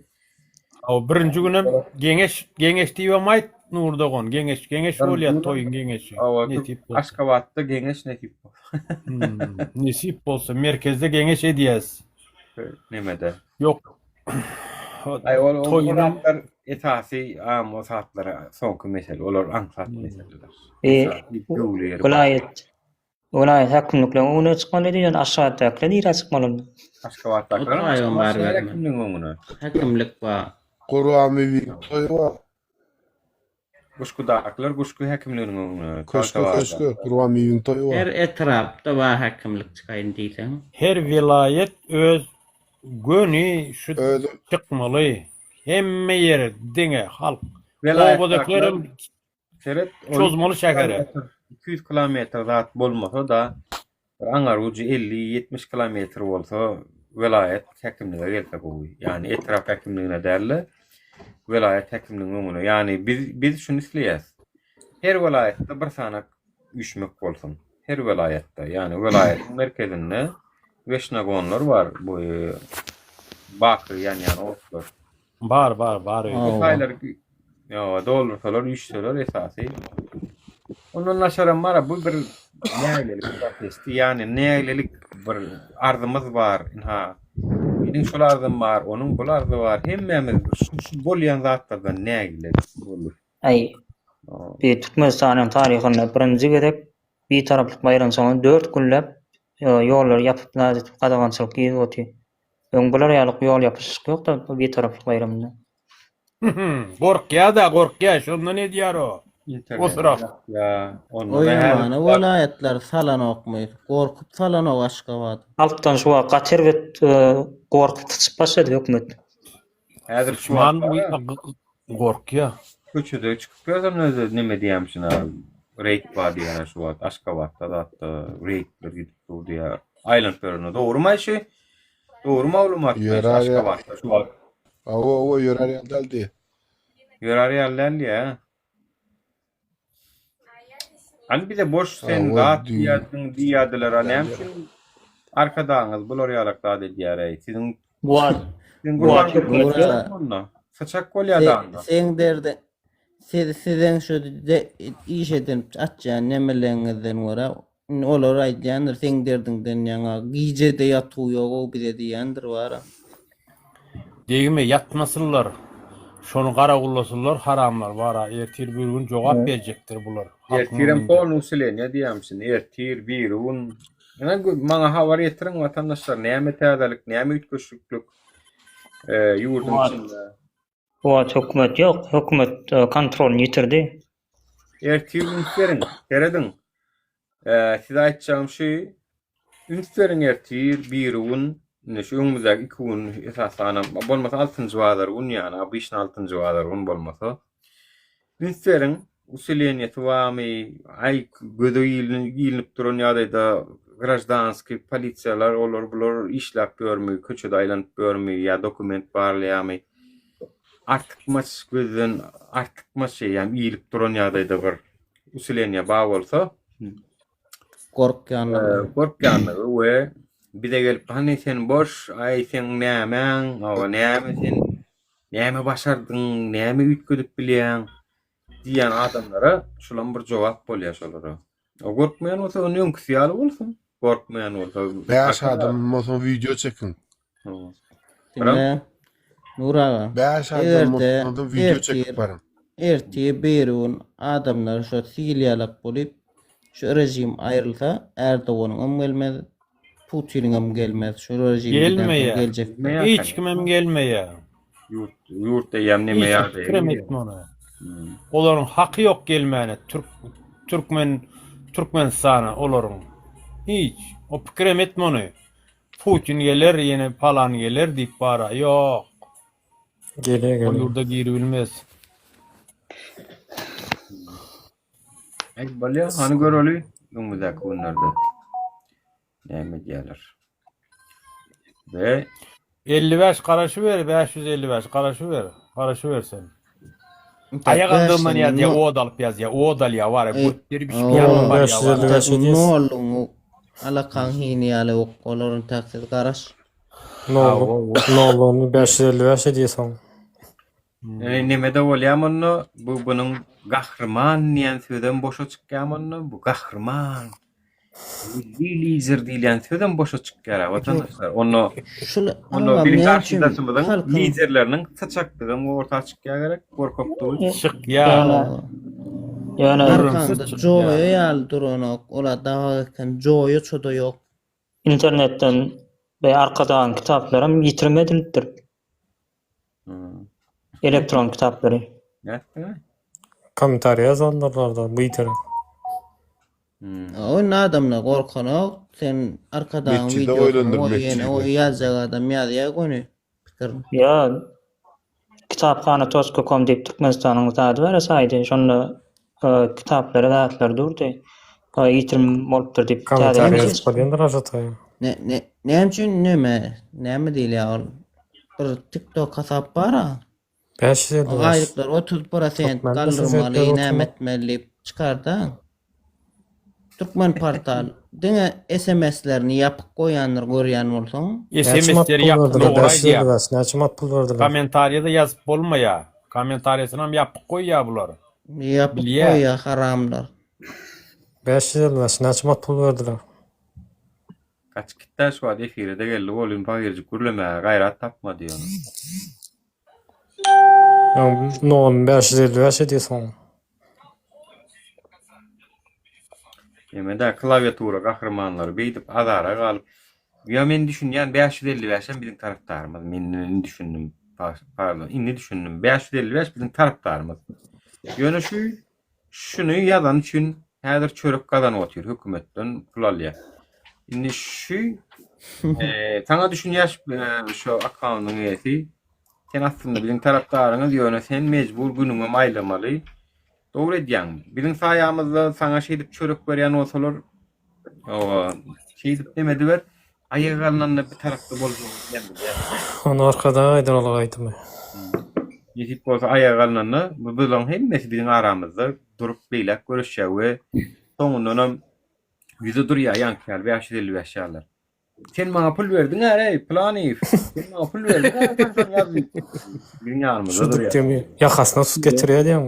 O birinji günem geňeş diýip Nurda gon geňeş bolýar toýun geňeşi. Aşgabatda geňeş netip. Nesip bolsa merkezde geňeş edýäs. Nemede? Ýok. O toýlar etasi o saatlara soňky mesele, olar aňsat meseleler. Vilayet hakimlikleri öňüne çykmaly diýen aşagataklar ýere çykmaly. Aşgabatdakylar hakimligiň öňüne. Hakimlik bar. Gurwamy toýy bar. Guşkudaklar guşku hakimliginiň öňüne. Köşkü Gurwamy toýy bar. Her etrapda bar hakimlik çykaýyn diýsen. Her vilayet öz göni şu çykmaly. Hemme ýere diňe halk. Obadaklarym seret çözmaly şäheri. 200 kilometr zat bolmasa da aňar ucu 50-70 kilometr bolsa vilayet hakimliğe gelse gowy. Yani etraf hakimligine däli vilayet hakimligiň öňüne. Yani biz şunu isleýäs. Her vilayetde bir sanak üçmek bolsun. Her vilayetde. Yani vilayetin merkezinde weşnagonlar bar. Bu bakır yani otlar. Bar. Saylar ya doldursalar, üçseler esasy. Ondan naşaram var bu bir nälelik protesti yani nälelik bir arzymyz bar. Ha. Benim şol arzym bar, onun bul arzy bar. Hemmemiz şu bolýan zatlardan nälelik bolur. Ay. Bir Türkmenistanyň taryhynda birinji gerek bir taraplyk bayram soňy 4 günläp ýollar ýapyp nazet gadagançylyk ýetdi. Bular ýalyk ýol ýapyşyk ýok da bir taraplyk bayramda. Gorkýa, şondan edýär o. Osurak. Ya, Oýmany vilayetler salanokmy, gorkup salanok Aşgabat. Alttan şu gaçer we gorkup çykyp başlady hökümet. Häzir şu gorkýa. köçede çykyp ýazan özü neme diýämşin abi. Reýt bar diýär şu wagt Aşgabatda da reýtler gidip durýar. Aýlanpyryna dogrumy şu? Doğru maglumat. Aşgabatda şu wagt. O ýörer ýaldy. Ýörer ýaldy ya. Hani bir de boş sen rahat diýerdiler näme arkadaňyz bular ýalakda diýär. Sizin saçak bolýar da. Sen derde sizden şu de iş edip atjan nemeleňizden gora olar aýdýandyr sen derdiňden ýaňa gijede ýatyw ýok o bile diýendir bara. Degime yatmasınlar. Şonu gara gullasınlar, haramlar bara. Ertir bir gün jogap berjekdir bular. Ertirem pol usulen ya diýamsyn. Ertir bir gün. Maňa habar ýetirin watandaşlar näme täzelik, näme ütköşlük ýurdun içinde. O hökümet ýok, hökümet kontrol ýitirdi. Ertir ünslerin, teredin. Siz aýtjağım şey, ünslerin ertir bir gün şu öňümüzdäki 2 gün esasana bolmasa 6-njy wadar gün ýani 5-6-njy wadar gün bolmasa ünslerin usuleniyeti vami, ay gödü ilinip duran ýagdaýda grajdanski polisiýalar olar bular işläp görmüyor, köçede aýlanyp görmüyor ya dokument barlaýamy. Artykmaç gözden artykmaç ýa-ni iýilip duran ýagdaýda bir usuleniýe ba bolsa, korkýanlygy we bir de gelip hani sen boş, ay sen nämen, näme sen näme başardyň, näme ütgedip bilýän diýen adamlara şulan bir jogap bolýar şolara. O korkmaýan bolsa onu öňküsi bolsun. Korkmaýan bolsa Beş adam olsun video çekin. Dinle. Nuraga. Beş adam olsun video çekip barın. Ertiye berun adamlar şu Siriýalyk bolup şu rejim ayrılsa Erdoğan'ın gelmez, Putin'in gelmez, şu rejim Gelmeýär. gelecek. Hiç kimem gelmeýär. Yurt diýem neme Hiç ýagdaý. fikrim etme ona. Olaryň haky yok gelmäne. Türkmenistana olaryň. Hiç. O pikirem etme onu. Putin gelir, yine falan gelir deyip bara. Yok. Geliyor O geliyor. yurda giri bilmez. Bolýar, hani göreli öňümizde günlerde. Näme diýerler. Ve 55 karaşı ver, 555 karaşı ver. Karaşı versen. Ayagandığımdan yaz ya, o dalıp yaz ya, o dal ya var ya, bu bir şey yapma var ya. 555 Ne ediyorsun. oldu? Ala kan hini ala okulların taksit karaş. Ne oldu? Ne oldu? 555 ediyorsun. Nemede bolýamyny, bu bunun gahrman diýen sözden boşa çykýamyny, bu gahrman. Lider diýen sözden boşa çykýar watandaşlar. Onu bir karşıdasymyň liderleriniň saçaklygyny ortaga çykýar gerek, gorkopdy. Çık ya. Yani Arkanda Joe'ya yal duranok. Ola daha kan Joe'ya çoda yok. internetten ve arkadan kitaplarım yitirmedildir. Elektron kitapları. Komentar yazanlardan bu iterim. O ne adamla korkanok. Sen arkadan Metçide video oylandır, o metçide. yine o yazacak adam yazıya konu. Fikrin. Ya kitapxana tosko.com deyip Türkmenistan'ın zady var saydy. Şonda kitapları dağıtlar durdu. Yitirim bolupdyr deyip Komentar yazıp koyanlar aşatayım. Ne için neme değil ya ol. Bir TikTok hesap var ha. 555. Aylıklar 30% kaldırmalı, nemetmeli çıkar da. Türkmen portal. Dine SMS'lerini yapıp koyanlar görýän bolsaň. SMS'leri yapıp doğraydı ya. Näçe pul verdiler. Komentariyada yazıp bolma ya. Komentariyasına hem yapıp koy ya buları. Yapıp Bilýär. koýa haramlar. 555 näçe pul verdiler. Kaç kitle şu an efirde geldi, oğlum bagirci kurulama gayret tapma diyor. No 555 ediyorsun. Yemede klaviatura kahramanları beydip adara kalıp. Ya men düşünýän 555 bizim taraftarymız. Men düşündüm. Pardon, inni düşündüm. 555 bizim taraftarymız. Ýöne şunu ýazan üçin häzir çörek kazanyp otyr hökümetden pul alýar. Indi şu sana düşünýäş şu akanyň ýeti. Sen aslında bizim taraftarıňyz ýöne sen mecbur günüňe maýlamaly. Doğru edýän. Bizim saýamyzda sana şey dip çörek berýän bolsalar, o şey dip demediler. Aýagalnanda bir tarafta bolýar diýendi. Onu arkada aýdyralagaydymy. Ýetip bolsa aýagalnanda bu bilen hemmesi bizim aramyzda durup beýlek görüşýär we soňundan yüze durýar ýankylar 555 ýalar. Sen maňa pul berdiň ey Planiv. Sen maňa pul berdiň. Bizim ýanymyzda Şuduk durýar. demi yakasına su getirýär diýem.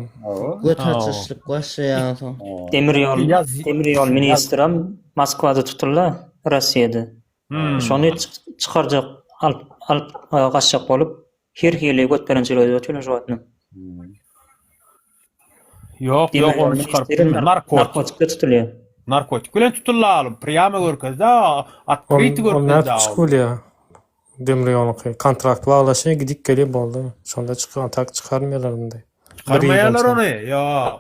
Göt açışlyk başlaýan soň. Demir ýol ministram Moskwada tutullar, Rossiýada. Şonu çykarjak, alyp gaçjak bolup her hili götberençilik ötülen jogatny. Yok onu çıkarıp narkotik tutulýar. Narkotik bilen tutulýar. Priyama görkezde, открыто Onlar görkezde. çıkılıyor. Demir yolu kontrakt bağlaşıyor gidip gelip oldu. Şonda çıkan tak çıkarmıyorlar bunday. Çıkarmaýarlar onu. Ya.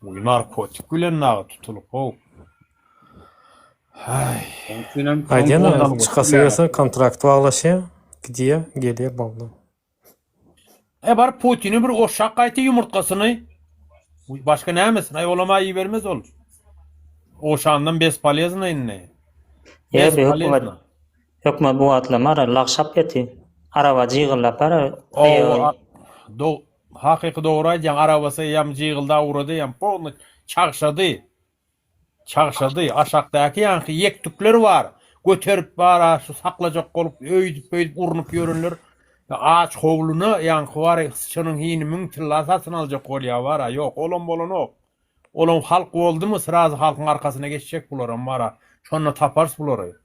Bu narkotik bilen naga tutulup o. Aydan çıkası gelse kontrakt bağlaşıyor. Gidiyor geliyor oldu. Bar Putin'in bir oşak gaýty yumurtkasyny Başka ne emesin? Ay olama iyi vermez olur. O şandan bespalyazına inne. Ya be Bespalyazına. hükümet bu atlamara lakşap eti. Araba jığıllap bara O hakiki doğru aycan arabası yam jığılda uğradı yam polnu çakşadı. Çakşadı. Aşaktaki yankı yektükler var. Göterip bara şu saklacak olup öydüp urunup görünür. Ağaç hovlunu yankı var. Şunun hini müntıllasasın alacak olya var. Yok olun bolun o. Olun halk oldu mu sırazı halkın arkasına geçecek bularım var. Şonla tapars buları.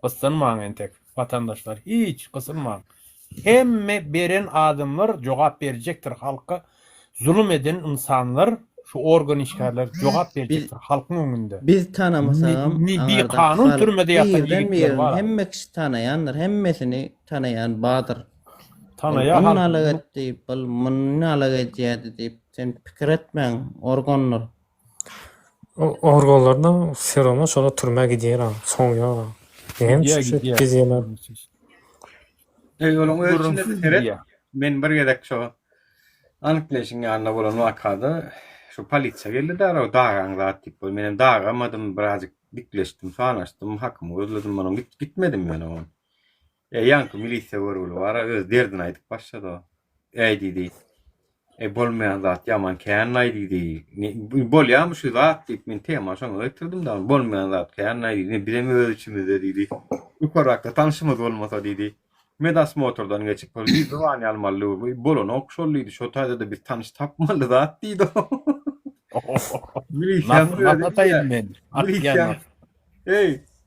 Kısınmayın entek vatandaşlar. Hiç kısınmayın. Hemme beren adamlar cevap verecektir halka. Zulüm eden insanlar, şu organ işgaller cevap verecektir halkın önünde. Biz tanamasam Bir kanun türmede yatan yigitler var. hemme kişi tanayanlar, hemmesini tanayan badır. Tanaya Bunun halk. alagat deyip, bunun alagat jiyadi deyip, sen pikir etmeň organlar. Organlardan serona şola türme gidiyor ha. Son ya. Hem Gidiyor, şu gidiyor. geziyorlar. Yolun Gurrun ölçüne gidiyor. seret. Men bir gedek şu anıkleşin yanına bolan vakada şu politsiya geldi de o dağın zatip bol. Menem dağamadım birazcık dikleştim, sanaştım, hakkımı özledim bana gitmedim yani o. Yankı milisiya görüldü var, öz derdini aytıp başladı o. Ey dedi. Bolmayan zat yaman kâyan dedi. Bol ya şu zat deyip men tema şoňa ötürdüm da bolmayan zat kâyan dedi. Biremi öz içimizde dedi. Yukarıda tanışmaz olmasa dedi. Medas motordan geçip bir zıvani almalı. Bolon okşolluydu. Şu tayda da bir tanış tapmalı zat deydi o. Milisyan öyle Anlatayım ben. Milisyan.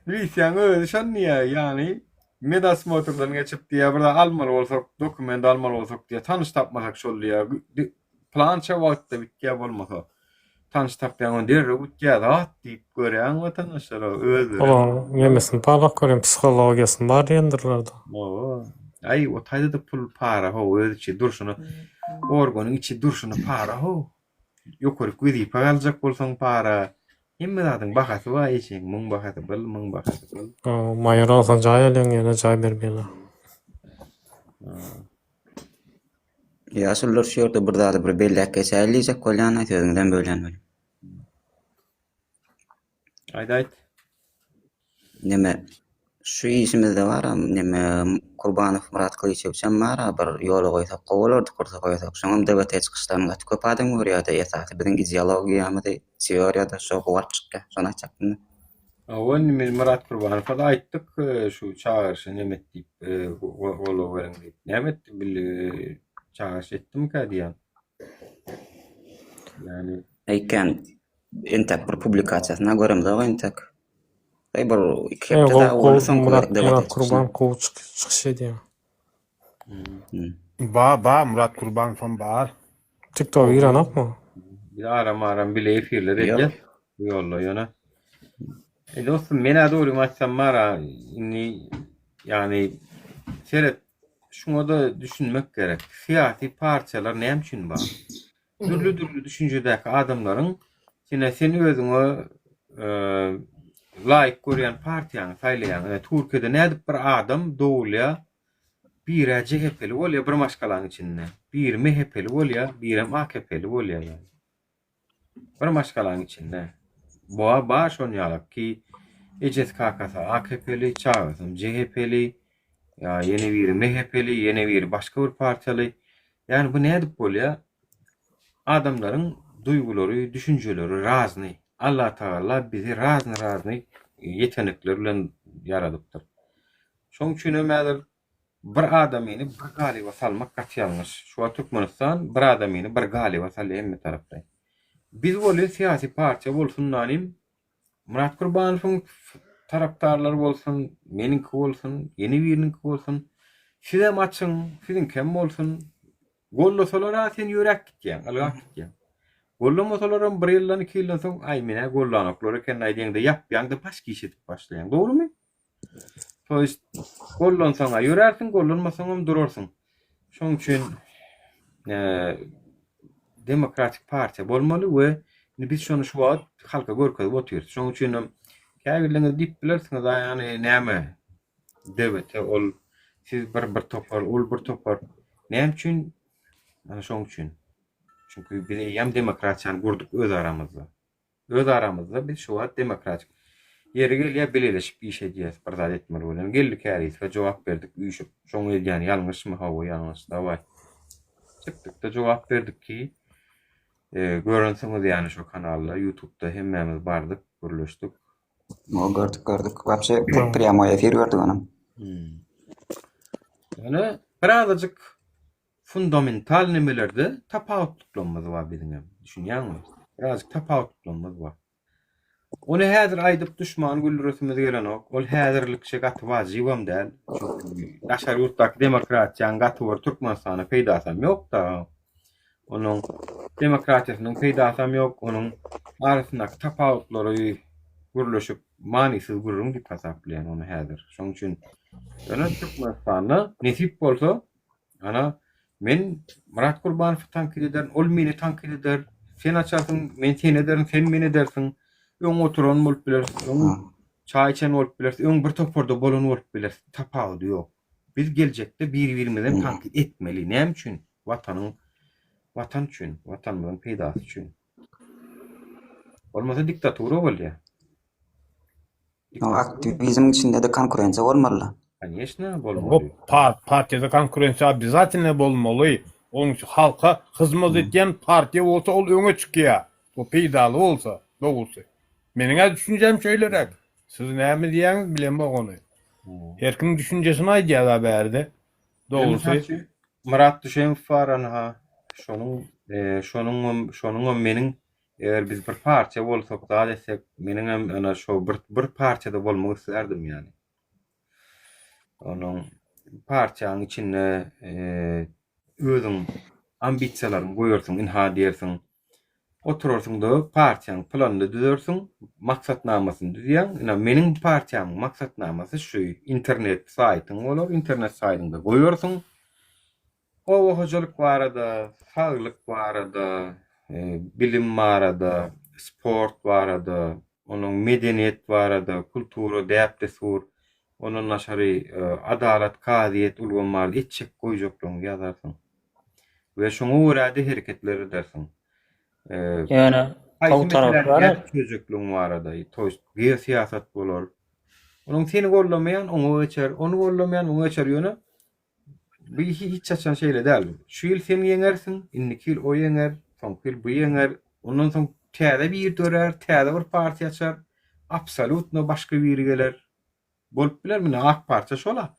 Milisyan öyle şan niye yani Medas motordan geçip diye burada almalı olsak, dokument almalı olsak diye tanış tapmasak şollu ya. Plança vakti bitkiye olmasa. Tanış tapmayan derre bitkiye zat deyip gören vatandaşlara öyle. Ulan yemesin parlak görün psikologiyasını var yendirlerdi. Oo. Ay o tayda da pul para ho öyle içi durşunu organın içi durşunu para ho. Yukarı gidip alacak bolsan para. Hemme zaten bakası var eşeğin mung bakası bıl mung bakası bıl. Mayor alsan jay alen yana jay berbeler. Ya şollar şu ýerde bir zady bir bellek geçerliyjek bolýan sözüňden bölen böl. Ayda ayt. Neme şu işimizde var neme Kurbanov Murat Kılıçevçen var bir ýola goýsak gowalardy kursa goýsak şoňam debate çykyşdan gat köp adam görýärdi esasy biziň ideologiýamyzy teoriýada şo gowatçykka şonu açakmy. Awon men Murat Kurbanow'a da aýtdyk şu çağırışı nemet diýip gola beren diýip. Nemet bil çağırış etdim ka diýen. Yani Eýken entek bir publikasiýasyna göremde entek. Bir iki hepde olsun Murat Kurban kow çykyş edýär. Murat Kurban son bar. TikTok giranakmy? bir aram bile efirler edýär. Bu ýolla ýöne. Dostum mena doğru maçsam mara inni yani seret şuna da düşünmek gerek. Siyasi parçalar näme üçin bar? Türlü düşünjedäki adamlaryň seni özüňe laýyk görýän partiýany saýlaýan. Türkiýede nädip bir adam dowlya bir CHP'li bolýa bir maşgalaň içinde. Bir MHP'li bolýa, bir AKP'li bolýa ýani. Bir maşgalaň içinde. Boğa baş oynayalak ki Ecez Kakasa AKP'li, Çağrısım CHP'li, ya yeni bir MHP'li, yeni bir başka bir partili. Yani bu ne edip oluyor? Adamların duyguları, düşünceleri razni. Allah Teala bizi razni yeteneklerle yaradıptır. Şoň üçin ömädir bir adamyny bir galiba salmak gaty ýalňyş. Şu Türkmenistan bir adamyny bir galiba sal hemme tarapdan. Biz bolýan siyasi partiýa bolsun nanim Murat Kurbanow'un taraptarlary bolsun, meninki bolsun, yeni birininki bolsun. Size maçın, sizin kim bolsun? Gollasalar sen ýörek gitýän, alga gitýän. Gollamasalar bir ýyldan 2 ýyldan soň ay mene gollanoklar eken aýdýanda ýapýan da başga iş edip başlaýan. Dogrymy? Toýst gollansaňa ýörersiň, gollanmasaňam durarsyň. Şoň üçin demokratik partiýa bolmaly we biz şonu şu wagt halka görkezip oturýarys. Şoň üçin käbirleňiz diýip bilersiňiz ýani näme debete ol siz bir topar, ol bir topar. Näme üçin? Ana şoň üçin. Çünkü biz hem demokratiýany gurduk öz aramızda. Öz aramızda biz şu wagt demokratik. Yeri gelýär beleleşip iş edýäs, bir zat etmeli bolan. Geldik häris we jogap berdik, üýşüp. Şoň edýän ýalňyşmy, hawa ýalňyş da var. Çıktık da jogap berdik ki, görünsüňiz ýani şu kanalda, YouTube'da hemmemiz bardyk, gürleşdik. O gördük. Вообще прямой эфир gördük onu. Yani birazcık fundamental nimelerde tapawutluklymyz var biziň. Düşünýärmi? Birazcık tapawutluklymyz var. Onu häzir aýdyp düşman güldüresimiz gelen ok. Ol häzirlikçe gatwajybam däl. Daşary ýurtdaky demokratiýanyň gatywer Türkmenistana peýdasam ýok da. Onuň demokratiýasynyň peýdasam ýok. Onuň arasyndaky tapawutlary gürleşip manysyz gürrüm diýip hasaplanýar onu häzir. Şoň üçin ýöne Türkmenistana nesip bolsa, ana men Murat Gurbanowy tankit ederim, ol meni tankit eder. Sen açarsyň, men seni ederim, sen meni edersiň. Öň oturan bolup bilersiň, öň çaý içen bolup bilersiň, öň bir toporda bolan bolup bilersiň. Tapawudy ýok. Biz geljekde bir-birimizden tankit etmeli. Näme üçin? Watan üçin, watanymyzyň peýdasy üçin. Olmasa diktatura bolýar. O aktivizm içinde de konkurensiya bolmaly. Конечно, O bolmaly. partiyada konkurensiya bizatine bolmaly. Onuň üçin halka hyzmat etýän partiýa bolsa ol öňe çykýar. O peýdaly bolsa, dogusy. Meniňe düşünjem şeýlerek. Siz näme diýäňiz bilen bagony. Herkiň düşünjesini aýdýar da bärde. Dogusy. Murat Düşemow var ana. Şonuň meniň eger biz bir parça bolsak da desek, meniň hem ana şo bir parçada bolmagy islerdim ýani. Onuň parçanyň içinde özüň ambisiýalaryny goýarsyň, inha diýersiň. Oturursyň da partiýanyň planyny düzersiň, maksatnamasyny düzýän. Ina meniň partiýamyň maksatnamasy şu, internet saýtyň bolar, internet saýtynda goýarsyň. O hojalyk barada, saglyk barada, bilim barada, sport barada, onuň medeniýet barada, kultura, däpdesur, onuň naşary adalat, kaziýet ulgamary etjek goýjaklaryny ýazarsyň. We şoňa görä hereketler edersiň. Yani o taraf var. Çözüklüğün var da, siýasat bolar. Onuň seni gollamayan, oňa geçer, onu gollamayan, oňa geçer ýöne. Bu hiç çaçan şeýle däl. Şu ýyl sen ýeňersiň, inniki ýyl o ýeňer, soňky ýyl bu ýeňer. Ondan soň täze bir dörer, täze bir partiýa açar. Absolutno başga biri geler. Bolup bilermi? AK parça şola.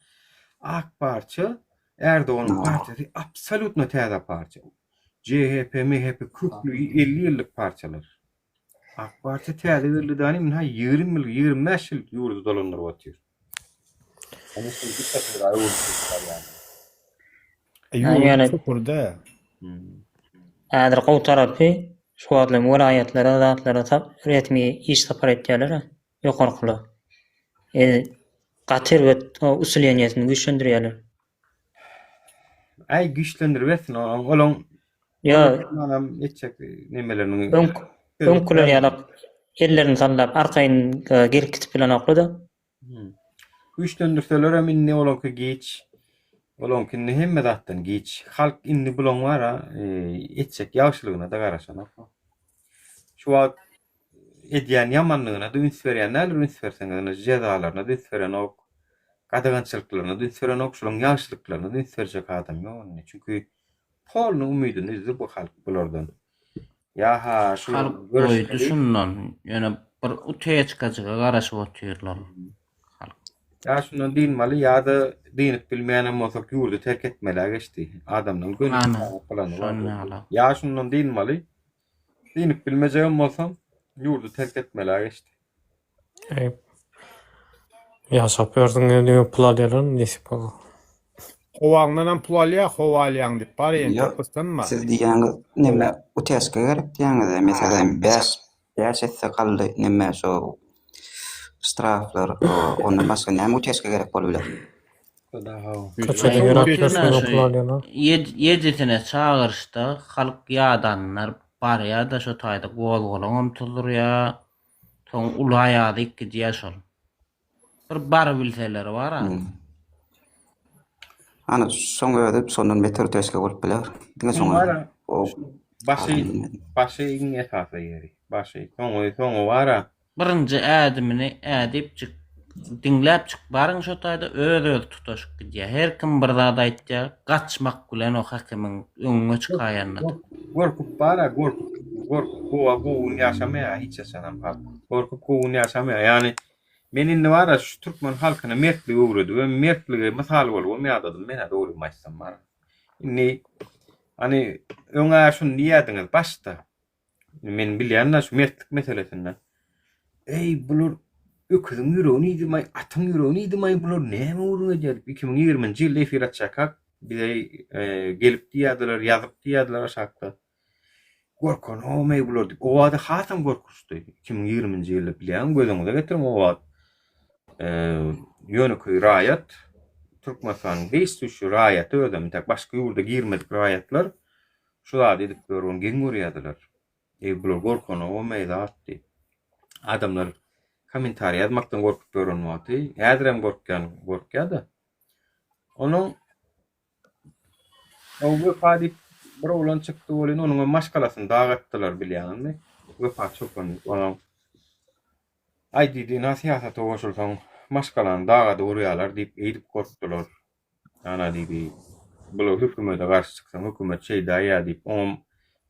AK parça Erdoğan'ın partiýasy absolutno täze partiýa. CHP, MHP 40-50 ýyllyk parçalar. AK Parti täze verildi min ha 20 ýyl, 25 ýyl ýurdu dolandyryp otýar. Onu şu diktatör aýurdylar ýani. Yani Şukurda. Ädir gow tarapy şu adlam welaýatlere, zatlara resmi iş tapar etýärler. Ýokarkyly. Gatir we usulýanysyny güýçlendirýärler. Ay güýçlendiribsin, olaň Ya manam etjek nemelerini öňküler ýaly ellerini sallap arkaýyn gelkitip bilen oklada. güýçlendirseler hem inni olanky geç. Olankini hemme zatdan geç. Halk inni bulan wara etjek ýagşylygyna da garaşan. Şu wagt edýän ýamanlygyna da üns berýänler, üns berseňler jezalaryna da üns beren ok. Gadagançylyklaryna da üns beren ok, şolaň ýagşylyklaryna da üns berjek adam ýok. Çünki polny umydyn üzür bu halk bulardan. Yaha şu Halk düşünmän. Ýöne bir utaya çykajaga garaşyp otýarlar. Ya şundan diýilmeli, ýa-da diýip bilmeýän bolsak ýurdu terk etmeli geçdi. Adamdan gönül falan var. Ya şundan diýilmeli, diýip bilmejegem bolsam ýurdu terk etmeli geçdi. Ýaşap ýördiň plaýalar nesip bolýar. Howaňdan pul alýar, howalýan diýip bar ýa-da Siz diýäňiz näme uteska gerek diýäňiz, meselem 5 etse kaldy näme şo straflar, onu başga näme uteska gerek bolýar. Yeditine çağırışda halk ýadanlar bar ýa-da şo taýda gol-golan umtulur ýa, soň ulaýady iki diýýär. Bir bar bilseler bar ha. Ana soňra ödüp sondan beter uteska bolup biler. Diňe soňra o başı iň esasy ýeri. Başı soňu bara. Birinji ädimini ädip çık, dinläp çık barın şo taýda öz tutaşyp gidýär. Her kim bir zat aýtýar, gaçmak bilen o hakymyň öňüne çykaýanlar. Gorkup bara, gorkup gowy ýaşamaya hiç yaşanam halk. Gorkup gowy ýaşamaya. Yani menin ne var şu Türkmen halkyna mertlik öwredi we mertlige mysal bolup ýadadym mene dogry maçsam bar. Inni hani öňe şunu diýädiňiz başta. Men bilýän şu mertlik meselesinden. Ey bular öküzüň ýüregini ýdymay, atyň ýüregini ýdymay bular näme urunýar? 2020-nji ýylda efir atjak bize gelip diýerdiler, ýazyp diýerdiler aşakda. Gorkon o mey bular. O wada hatam gorkuşdy. 2020-nji ýylda bilýän gözüňize getirin o wada. Ýöneköy raýat Türkmenistanyň beýstüşi raýaty ödem tak başga ýurda girmedik raýatlar şular edip görün geň görýärdiler. Bular gorkon o mey zatdy. Adamlar komentar ýazmakdan gorkup görünmedi. Häzirem gorkýardy. Onuň o wefat edip bir oğlan çykdy bolan onuň maşgalasyny dagatdylar bilýänmi? Wefat çokun onuň aýdydy nasihaty oşulsaň maşgalany dagada urýarlar diýip eýdip gorkdylar. Ana diýdi. Bular hökümete garşy çyksaň hökümet şey daýa diýip onuň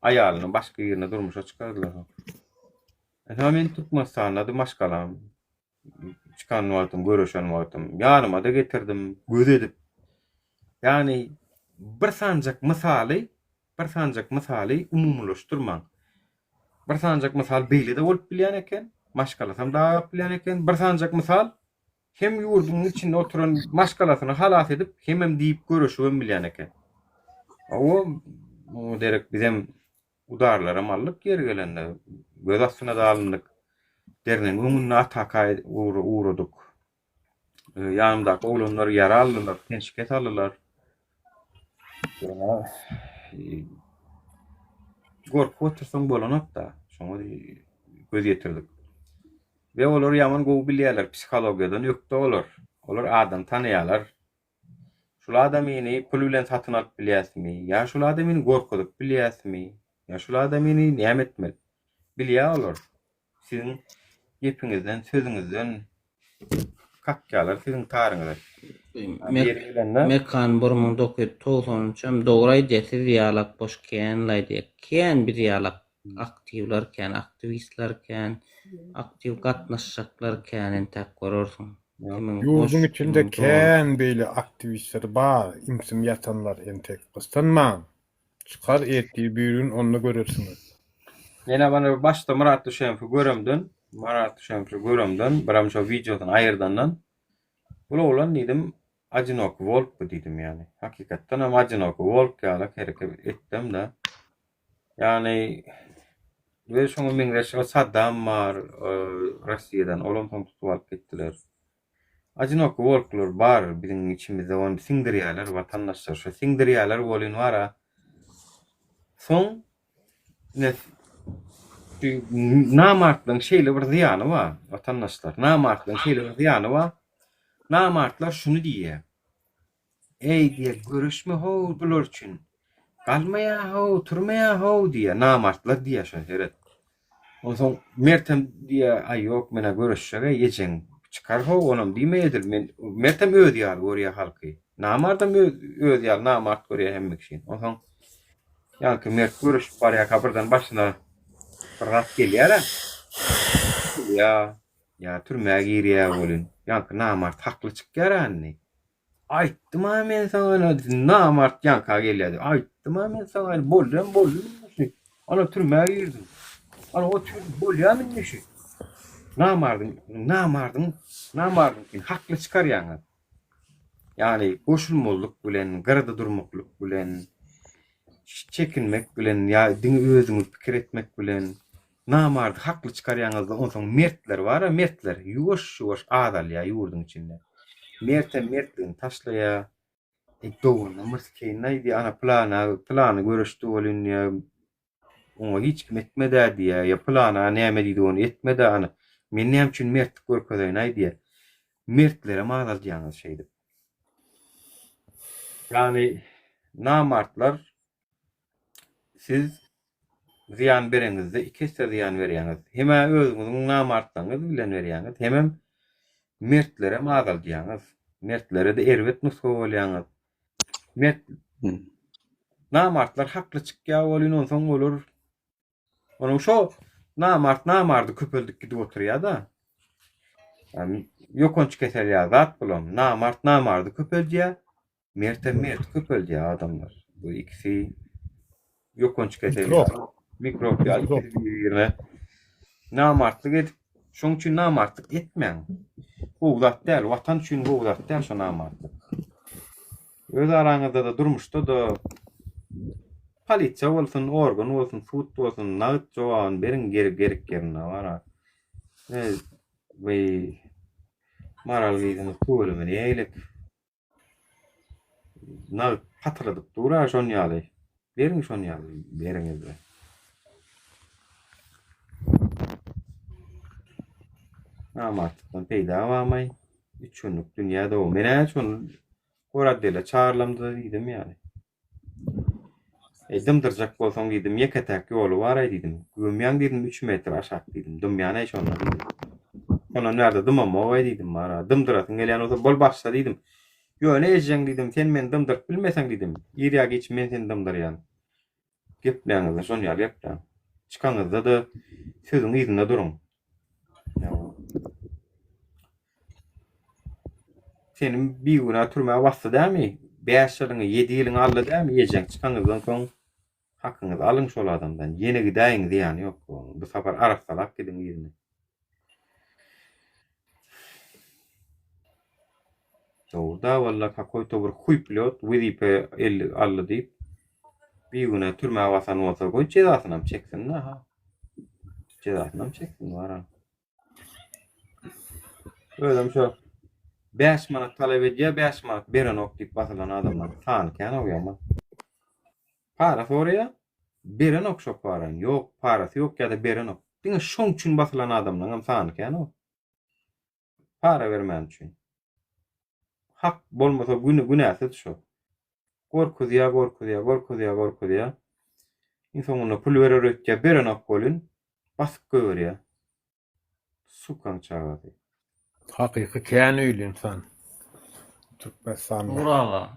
aýalyny başga ýerine durmuşa çykardylar. Men Türkmenistanda da maşgalam çıkan wagtym, görüşen wagtym ýanyma da getirdim, göz edip. Yani bir sanjak mysaly umumlaşdyrmaň. Bir sanjak mysal beýle de bolup bilýän eken, maşgalasam da bilýän eken, bir sanjak mysal hem ýurduň içinde oturan maşgalasyny halas edip hemem diýip görüşýän bilýän eken. O derek bizem udarlara mallyk yer gelende göz astyna da alındyk. Dernen öňüne atakay uğradyk. Ýanymdaky oglanlar ýara aldylar, tenşiket aldylar. Gorkup otursaň bolanok da, şoňa göz ýetirdik. Ve olar ýaman gowy bilýärler, psihologiýadan ýokda olar. Olar adam tanýarlar. Şol adamyny pul bilen satyn alyp bilýäsmi? Ýa şol adamyny gorkudyp bilýäsmi? Ya şu adamyny näme etmeli? Bilýär olar. Siziň gepingizden, sözüňizden kakýalar siziň taryňyzda. Mekan 1993 dogry diýesiz ýalak boş kenlaýdy. Ken bir ýalak aktivlerken, aktivistlerken, aktiv gatnaşjaklarken entek görürsiň. Ýurdun içinde ken beýle aktivistler bar, imsim ýatanlar entek gıstanman. Çıkar ettiği büyürün onunla görürsünüz. Yine bana başta Murat Düşenf'i görümdün. Biram şu videodan ayırdandan. Bula olan dedim, Acınok Volk bu dedim yani. Hakikaten ama Acınok Volk yalak hareket ettim de. Yani ve şunu minreşe Saddam var Rusya'dan olumsuz tutup gittiler. Acınok Volklar var bizim içimizde on singdiriyalar vatandaşlar. Şu singdiriyalar bolun vara. Son ne namartlyň şeýle bir ziýany bar vatandaşlar. Namartlyň şeýle bir ziýany bar. Namartlar şunu diýär. Ey diýär görüşme ho bular üçin. Galmaýa ho, turmaýa ho diýär. Namartlar diýär şeýle. Onsoň mertem diýär, ay ýok mene görüşjege ýejeň. Çıkar ho onam diýmeýdir. Men mertem öýdýär görýär halky. Namardam öýdýär, namart görýär hemme kişi. Onsoň ýa-ki mert görüşüp barýar kabirden başyna rast gelýär. Ya türmäge girýär bolun. Ýa-ki namart hakly çykýar anny. Aýtdym men sana namart ýa-ka gelýär. Aýtdym men sana boldum. Ana türmäge girdim. Ana o tür bolýarmy neşe? Namardın hakly çykarýar. Yani goşulmazlyk bilen, garada durmakluk bilen, çekinmek bilen, ya özüňiz pikir etmek bilen, namardy hakly çykarýaňyzda onsoň mertler bar, mertler ýuwaş adal ya ýurdun içinde. Mertligiň taşlaýa, downa mırskeýin näýdi ana plany görüşdi bolun ya. Oňa hiç kim etmedi diýär, ya plana näme diýdi onu etmedi ana. Men näme üçin mertlik görkezýän näýdi? Mertlere madal diýýäňiz şeýdi. Yani namartlar siz ziyan bereňizde ikisi ziyan berýäňiz. Heme özüňiziň namartlygyňyzy bilen berýäňiz. Hemem mertlere mazal diýäňiz. Mertlere de erwet nusga bolýaňyz. Mert namartlar hakly çykýa bolýan soň bolar. Onuň şo namardy köpeldik gidip oturýar da. Yani yokonç keser zat bulam. Namardy köpeldiýär. Mert köpeldiýär adamlar. Bu ikisi yokonç keser. Mikrop ýa-da namartlyk edip şoň üçin namartlyk etmeň. Bu zat däl, watan üçin bu zat däl şo namartlyk. Öz araňyzda da durmuşda da polisiýa bolsun, organ bolsun, sud bolsun, naýt jogaban beriň gereklerine bara. We maral giýdiňiz tölemini eýlep naýt patladyp dura şon ýaly. Beriň şon ýaly, beriňizde. Namartlykdan peýda bolmay, üç günlük dünýäde o. Mene şonu goradyle çağırlamdy diýdim ýaly. Dymdyrjak bolsaň diýdim, ýeketäk ýoly bar diýdim. Gömýäň diýdim 3 metr aşak diýdim. Dymýan şonu diýdim. Ona nerede dymamaway diýdim bara. Dymdyrasyň gelýän bolsa bol başla diýdim. Ýöne ejeň diýdim, sen meni dymdyryp bilmeseň diýdim. Ýerýä geç men seni dymdyrýan. Gepleňizde şonu ýaly ýapdan. Çıkaňyzda da sözüň ýerinde duruň. Senin bir güne türmeye bastı dämi? 5 ýylyňy 7 ýylyň aldy dämi? Ejeň çıkaňyzdan soň hakyňyzy alyň şol adamdan. Ýene gideýin diýen ýok. Bu safar arapsalak gidin ýerine. Şowda walla kakoýto bir huý pilot WDP 50 aldy diýip bir güne türmeye basan bolsa goý jezasyny çeksin ha. Jezasyny çeksin wara. Öýdem şo 5 manat talep edýär, 5 manat beren ok diýip basylan adamlar tanykän oýama. Para sorýar, beren ok şo paran. Ýok, parasy ýok ýa-da beren ok. Diňe şoň üçin basylan adamlar hem tanykän o. Para bermän üçin. Hak bolmasa günäsi şo. Gorkudýar. İnsanlar pul bererek beren ok bolun, basyp görýär. Sukan çağırdı. Hakyky kän öýli insan. Türkmenistan'da. Bravo.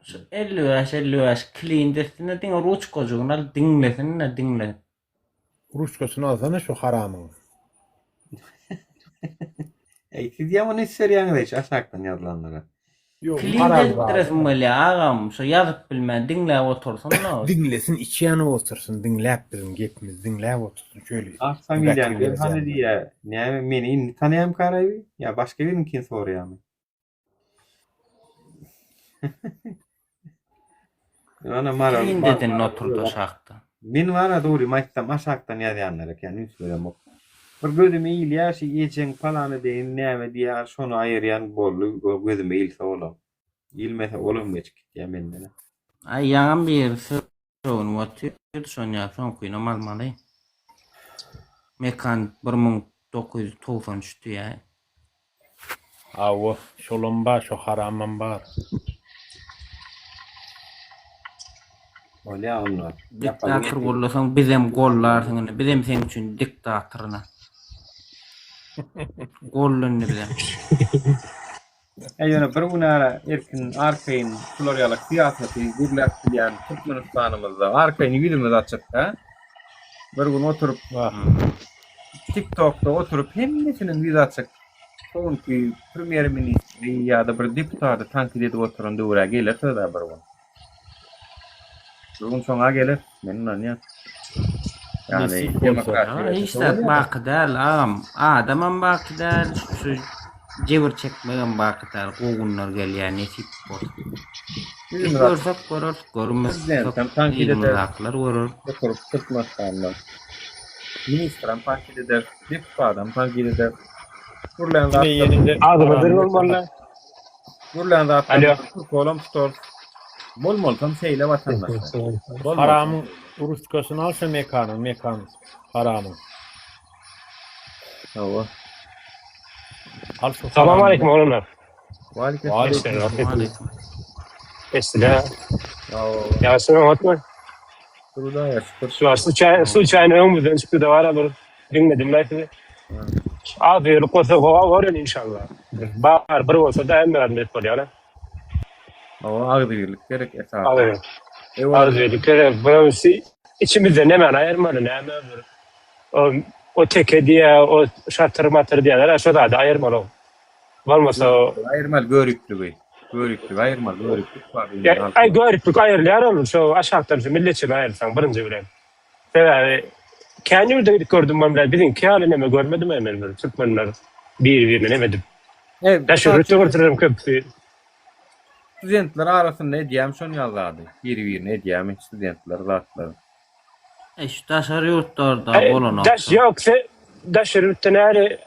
Şu 50 clean desine diňe ruçka jognal dinle. Ruçkasyny alsana şu haramyň. Siz ýamany serýäňiz aşakdan ýazylanlara. Ýok, Clean desmeli agam şu ýazyp bilmän dinläp otursun no. Dinlesin, içi ýany otursun, dinläp bizim gepimiz, dinläp otursun şöyle. Familiýaň hani diýär, näme meni tanýam karaby? Ya başga biriňkin sorýarmy? Ana maral. Clean dedin oturdu şahta. Men wara dogry maýtsam aşakdan ýazýanlar eken, üç berem ok. Bir gözüme ýylyar, ejeň palany deýin, näme diýär, şonu aýyrýan boldy, gözüme ýylsa bolam. Ýylmese olam geçip gitýär menden. Ay ýaňam bir şonu otur, şonu ýapan kuýna malmaly. Mekan 1993 diýär. Awo, şolum bar, şu haramam bar. Olya onlar. Diktatör bollasaň bizem gollar seňne, bizem sen üçin diktatorna. Gollunny bizem. Ýöne bir günara erkin arkaýyn floriýalyk siýasaty gürläp bilýän Türkmenistanymyzda arkaýyn ýüzümiz açyk ha. Bir gün oturup TikTok'ta oturup hemmetiniň ýüzü açyk. Soňky premier ministri ýa-da bir deputaty tankid edip oturan döwre gelir da bir gün. Bugün soňa gelir, men anýan. Yani işte bakdal adamam bakdal şu jebir çekmegen bakdal gogunlar gelýär nesip bol. Görsek görür, görmezsek haklar görür. Oturup tutmasdanlar. Ministran tankid eder, deputatam tankid eder. Gurlan zatlar kolam tutar. Bol tam seýle watandaşlar. Haramyň ruçkasyny alsa mekan haramyň. Hawa. Salam aleykum oğlumlar. Waaleykum. Esra. Yasin otma. Şükür da ya şükür. Şu an su çayını önümüzden çıktı da var ama dinledim lafı. Abi yolu kosa kova var ya inşallah. Bahar bir olsa da emmi vermez böyle yani. Ama ağırlık gerek esas. Abi. Eyvallah. Az verdikleri bunu içimizde ne mana ayırmalı ne hemen o teke diye o şatır matır diyeler aşağıda da ayırmalı. Olmasa o Ayırmal görüklü bey. Görüklü ayırmal görüklü var. ay görüp ayırlayan olur şu aşağıdan şu milletçe ayırsan birinci bilen. Tabii kendi yurda gidip gördüm ben bile bizim ki haline mi görmedim hemen böyle Türkmenler birbirine demedim. Evet. Da şu rütü götürürüm köpü. Studentler arasında ne diyeyim son yazardı. Bir ne diyeyim studentler zatları. Şu taşar yurtlarda bolan Daş yoksa daş rütü nere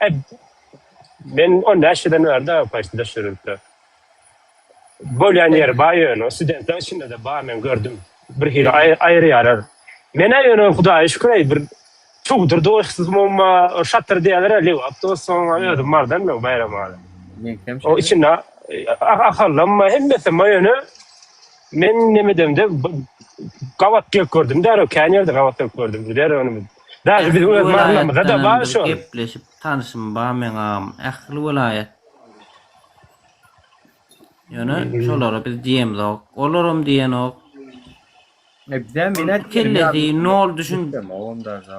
ben 10 yaşından vardı başta daş rütü. Bolyan yer bayın o studentler şimdi de ben gördüm. Bir hile ayrı yarar. Men ayını Hudaýa şükür bir çokdur dostsuz mumma şatır diýerler lew aptoson ödüm mardan mı bayram ala. O içinde ahallamma hemmesi mayını men nemedem de gavat gördüm der o kanyerde gavat gördüm der onu. Daha biz marlamada da var şu. Gepleşip tanışım men am ähli vilayet. Yani şolara biz diýemis ok. Olaram diýen ok. Bizden minnet Kellesi nol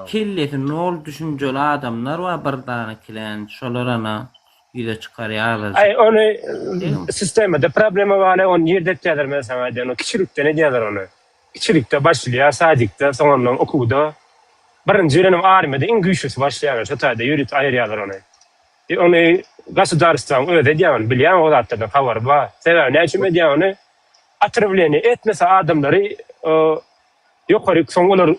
Kellesi nol düşünjeli adamlar var bir tane kilen şolarana ýüze çykarýarlar. Ay onu sistemde problemi var on yerde diýerler mesela onu kiçilikde ne diýerler onu. Kiçilikde başlaýar sadikde soňra okuwda birinji ýerim armyada iň güýçlüsi başlaýar şo taýda ýürit aýrýarlar onu. Onu gasudarstan öde diýen bilýän o zatdan habar bar. Sebäbi näçe diýen onu atravleni etmese adamları yukarı sonlar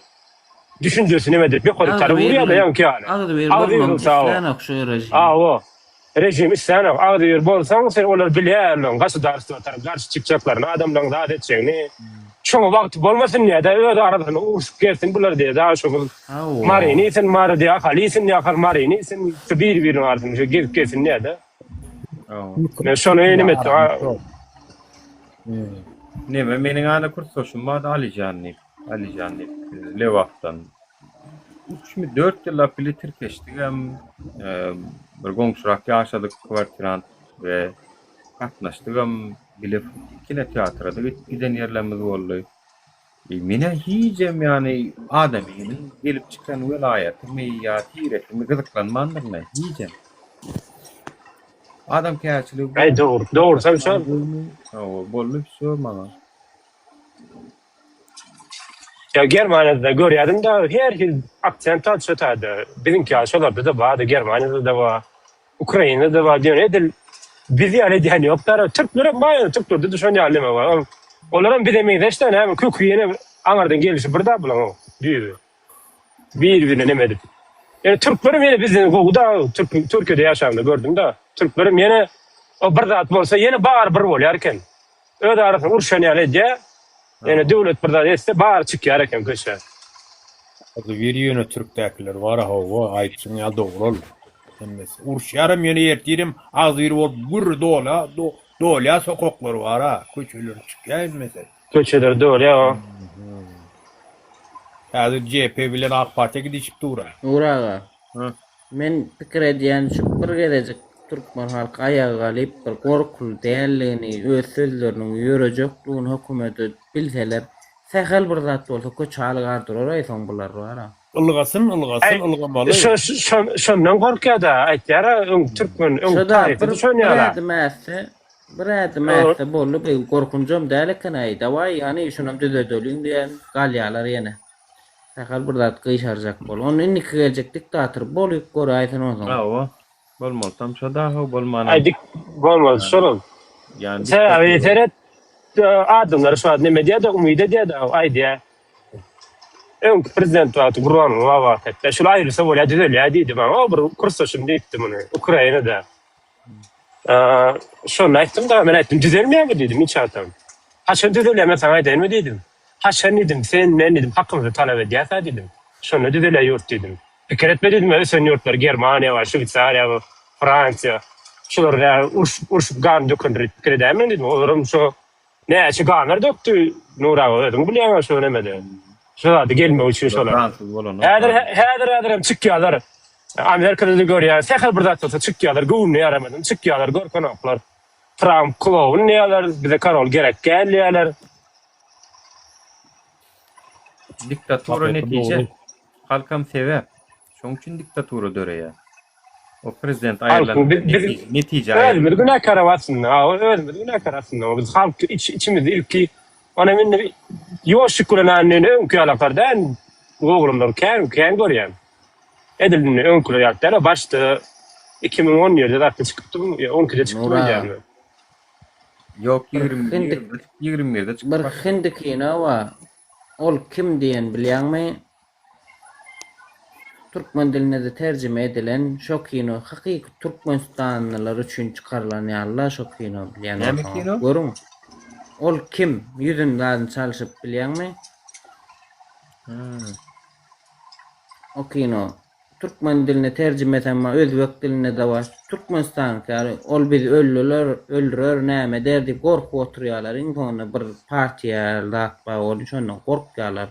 düşüncesi ne medir? Yukarı tarafı da yanki yani. Ağdı ver sen okşuyor rejim. O rejim isyan ağdı ver bolsan sen onlar bilýärler. Gasudarstva taraf karşı çıkacaklarını adamdan da edeceğini. Şoňa wagt bolmasyn ýa-da öde aradan uçup gelsin bular diye daha şoňa marini sen mar diýä halisin ýa har marini sen bir ardyň şu gelip gelsin ýa-da. Ne şonu ýene met. Neme meniň ana kursoşum var Ali Canip Lewaktan 3-4 ýylla pili Türkeşdik hem bir goňşurak ýaşadyk kwartirant we gatnaşdyk hem bilip kine teatrda giden ýerlerimiz boldy. Mene hijem yani adamyň gelip çykan welaýaty meýa tiretimi gyzyklanmandyr hijem. Adam käçilik. Ay doğru sen şu. Bolly sormalar. Ya Germanya'da görýärdim da her aksent açýardy. Bizimki aşalarda da var, Germanya'da da var, Ukrayna'da da var diýen edil. Bizi ýa-da diýen ýoklar. Türkler maýan Türkler de şonu ýalema var. Olaram bir demeýde işte hem köküýene aňardan gelişi bir da bulan o. Bir nemedi. Yani Türklerim yine bizden goguda Türkiye'de yaşamda gördüm da Türklerim yine o bir zat bolsa yine bağır bir bolýarken. Öde arasında urşan ýaly diye yani devlet bir zat etse bağır çykýarken köşe. Adı bir ýöne Türkdäkiler var ha o aýtsyň ýa dogry. Hemmesi urşarym ýene ýertirim az bir bol bir dolya sokaklar var ha köçeler çykýar mesela. Köçeler dolya o. Häzir CHP bilen AK Parti gidişip dura. Uraga. Men pikir edýän şu bir gelecek Türkmen halky ayağa galyp bir gorkul dälligini, öz sözleriniň ýörejekligini hökümeti bilseler, sähel bir zat bolsa köç algardyr oraýsan bular bara. Ilgasyn ılgamaly. Şondan gorkýar da aýtýar Türkmen taryhy şonu ýalar. Bir ädime bolup gorkunjam däleken aýda wa ýani şonam düzeldiň diýen galýalar ýene. Sähel bir zat gyşarjak bol. Onu indiki gelecek diktator bolyp goraýsan oňa. Awa. Bolmazsam şada bolmana. Aydik bolmaz şolum. Yani sen teret adamlar şu an ne medyada umid edýär aýdýar. Prezident wagt Gurban wagt etdi. Şu aýrylsa bolýar düzelýär diýdim. O bir kursoşum diýdim muny Ukrainada. Şonu aýtdym da men aýtdym düzelmeýärmi diýdim hiç atam. Haçan düzelýär sen aýdynmy diýdim. Haçan diýdim sen men diýdim hakkymyzy talap edýärsa diýdim. Şonu düzelýär ýurt diýdim. Pikir etme dedim ösen yurtlar Germaniya var, Şwitsariya var, Fransiya. Şular urşup gan dökündürüp pikir edemem dedim. Olurum şu näçe ganlar döktü Nuraga dedim. Bilýän şu nemede. Şolada gelme üçin şolar. Fransız bolan. Häzir çykýarlar. Amerikada da görýär. Sekil bir zat bolsa çykýarlar, göwünü ýaramadan çykýarlar, gorkanoklar. Trump klowun näler, bize Karol gerek gelýärler. Diktatura Hakikaten netice. doğru. Halkam sebep. Şoň üçin diktatura döreýär. O prezident Halkın aýarlar. biz- Netice Özümüz aýarlar. günahkar aslında. Özümüz günahkar aslında. Biz halk içimizde ilki ona minne yoş şükürlenanını önküyalaklardan oğlumlar kän görýän. Edilini önküyalaklara başta 2017'de de çıkıptı. 12'de çıktı Nura. yani. Yok Hindi- 21'de Bir çıktı. hindi kino wa ol kim diýen bilýärmi? Türkmen diline de tercüme edilen şo kino hakyky Türkmenistanlılar üçin çykarılan ýaly şo kino bilýän. Näme kino? Görüň. Ol kim ýüzünden çalyşyp bilýärmi? O kino Türkmen diline tercüme etme özbek diline de var. Türkmenistan ýaly ol biz öldürür näme derdi gorkup oturýarlar. Iňsana bir partiýa latba ol şondan gorkýarlar.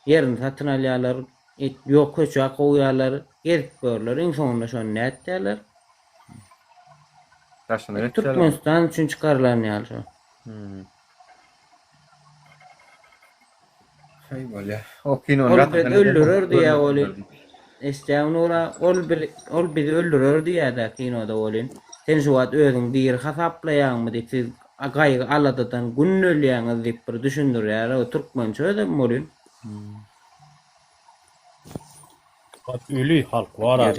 Yerini satyn alýarlar. Ýok köçe goýarlar, gezip görler. Iňsana şonu näetdirler. Taşını etseler. Türkmenistan üçin çykarılan ýaly şo. Şey böyle. O kinonun Ol gatagany biz öldürür diýä görmek oli. isterdim. Estäň ora ol bizi öldürür diýär kinoda bolin. Sen şu wagt özüň bir hasaplaýanmy diýip siz gaýgy aladadan günnölýäňiz diýip bir düşündirýär. O türkmen söýdem bolin. Ölü halk var ha.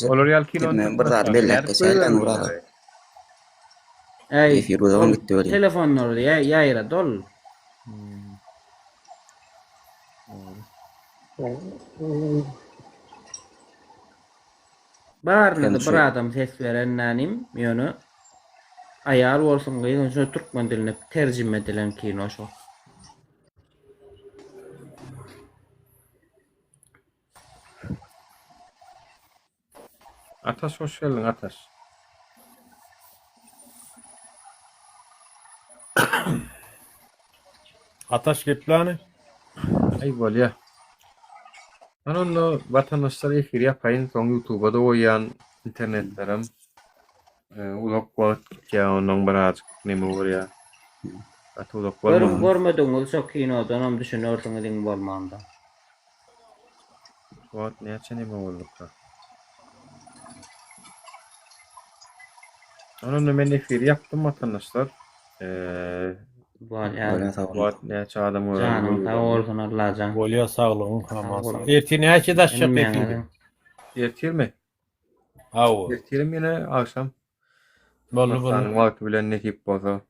Olur ýaly kinonun. Bir zat belläpde sälen urala. Ey, Efir uzun gitti öyle. telefonları ýaýra dol. Barlyda bir adam ses berennänim ýöne aýal bolsun gyýyn şo türkmen diline terjime edilen kino şo. Ataş hoş geldin Ataş. Ataş gepläni. Ay bolya. Ana onu vatandaşlar efir yapayın. Son YouTube'da oyan internetlerim. Ulak wagt gitýär onuň birazjyk neme bolýar. Ata ulak bolmagy. Görmediňiz şo kinodan hem düşünýärsiňiz diň bolmanda. Wagt näçe neme boldukda. Onu men efir yaptım vatandaşlar. Bolýar. Wagt näçe adam Canım sağ bolsun Allah can. Bolýa saglygyň hamasa. Ertini näçe daşşap etdi? Ertirmi? Hawa. Ertirim ýene akşam. Bolly Maçanyň wagty bilen netip bolsa.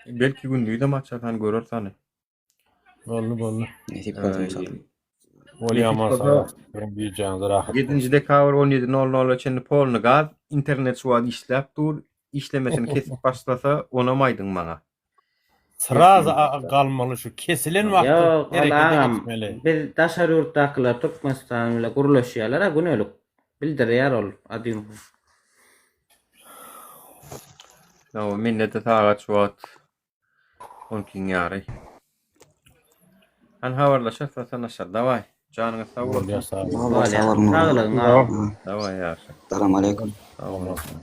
Belki gündüzü de maç atan görür sany. Bolly. Netip bolsa. Bolýa masa. Ben bir janyny rahat. 7 dekabr 17:00 çenli polny gaz internet suwat işläp dur. İşlemesini kesip başlasa onamaydın maňa. Sıraz galmaly şu kesilen wagty Ýok, herekete agam. geçmeli. Biz daşary ýurtdakylar Türkmenistan bilen guruluşýarlar, ha günölük. Bildirýär ol adym. No, minne de tagat suwat. Onkin ýary. Han habarlaşar satanaşar. Daway. Janyňyz sag bolsun. Bolýa sag. Allah sağ olun. Sağlygyňa. Daway ýaşa. Assalamu alaikum. Sag bolsun.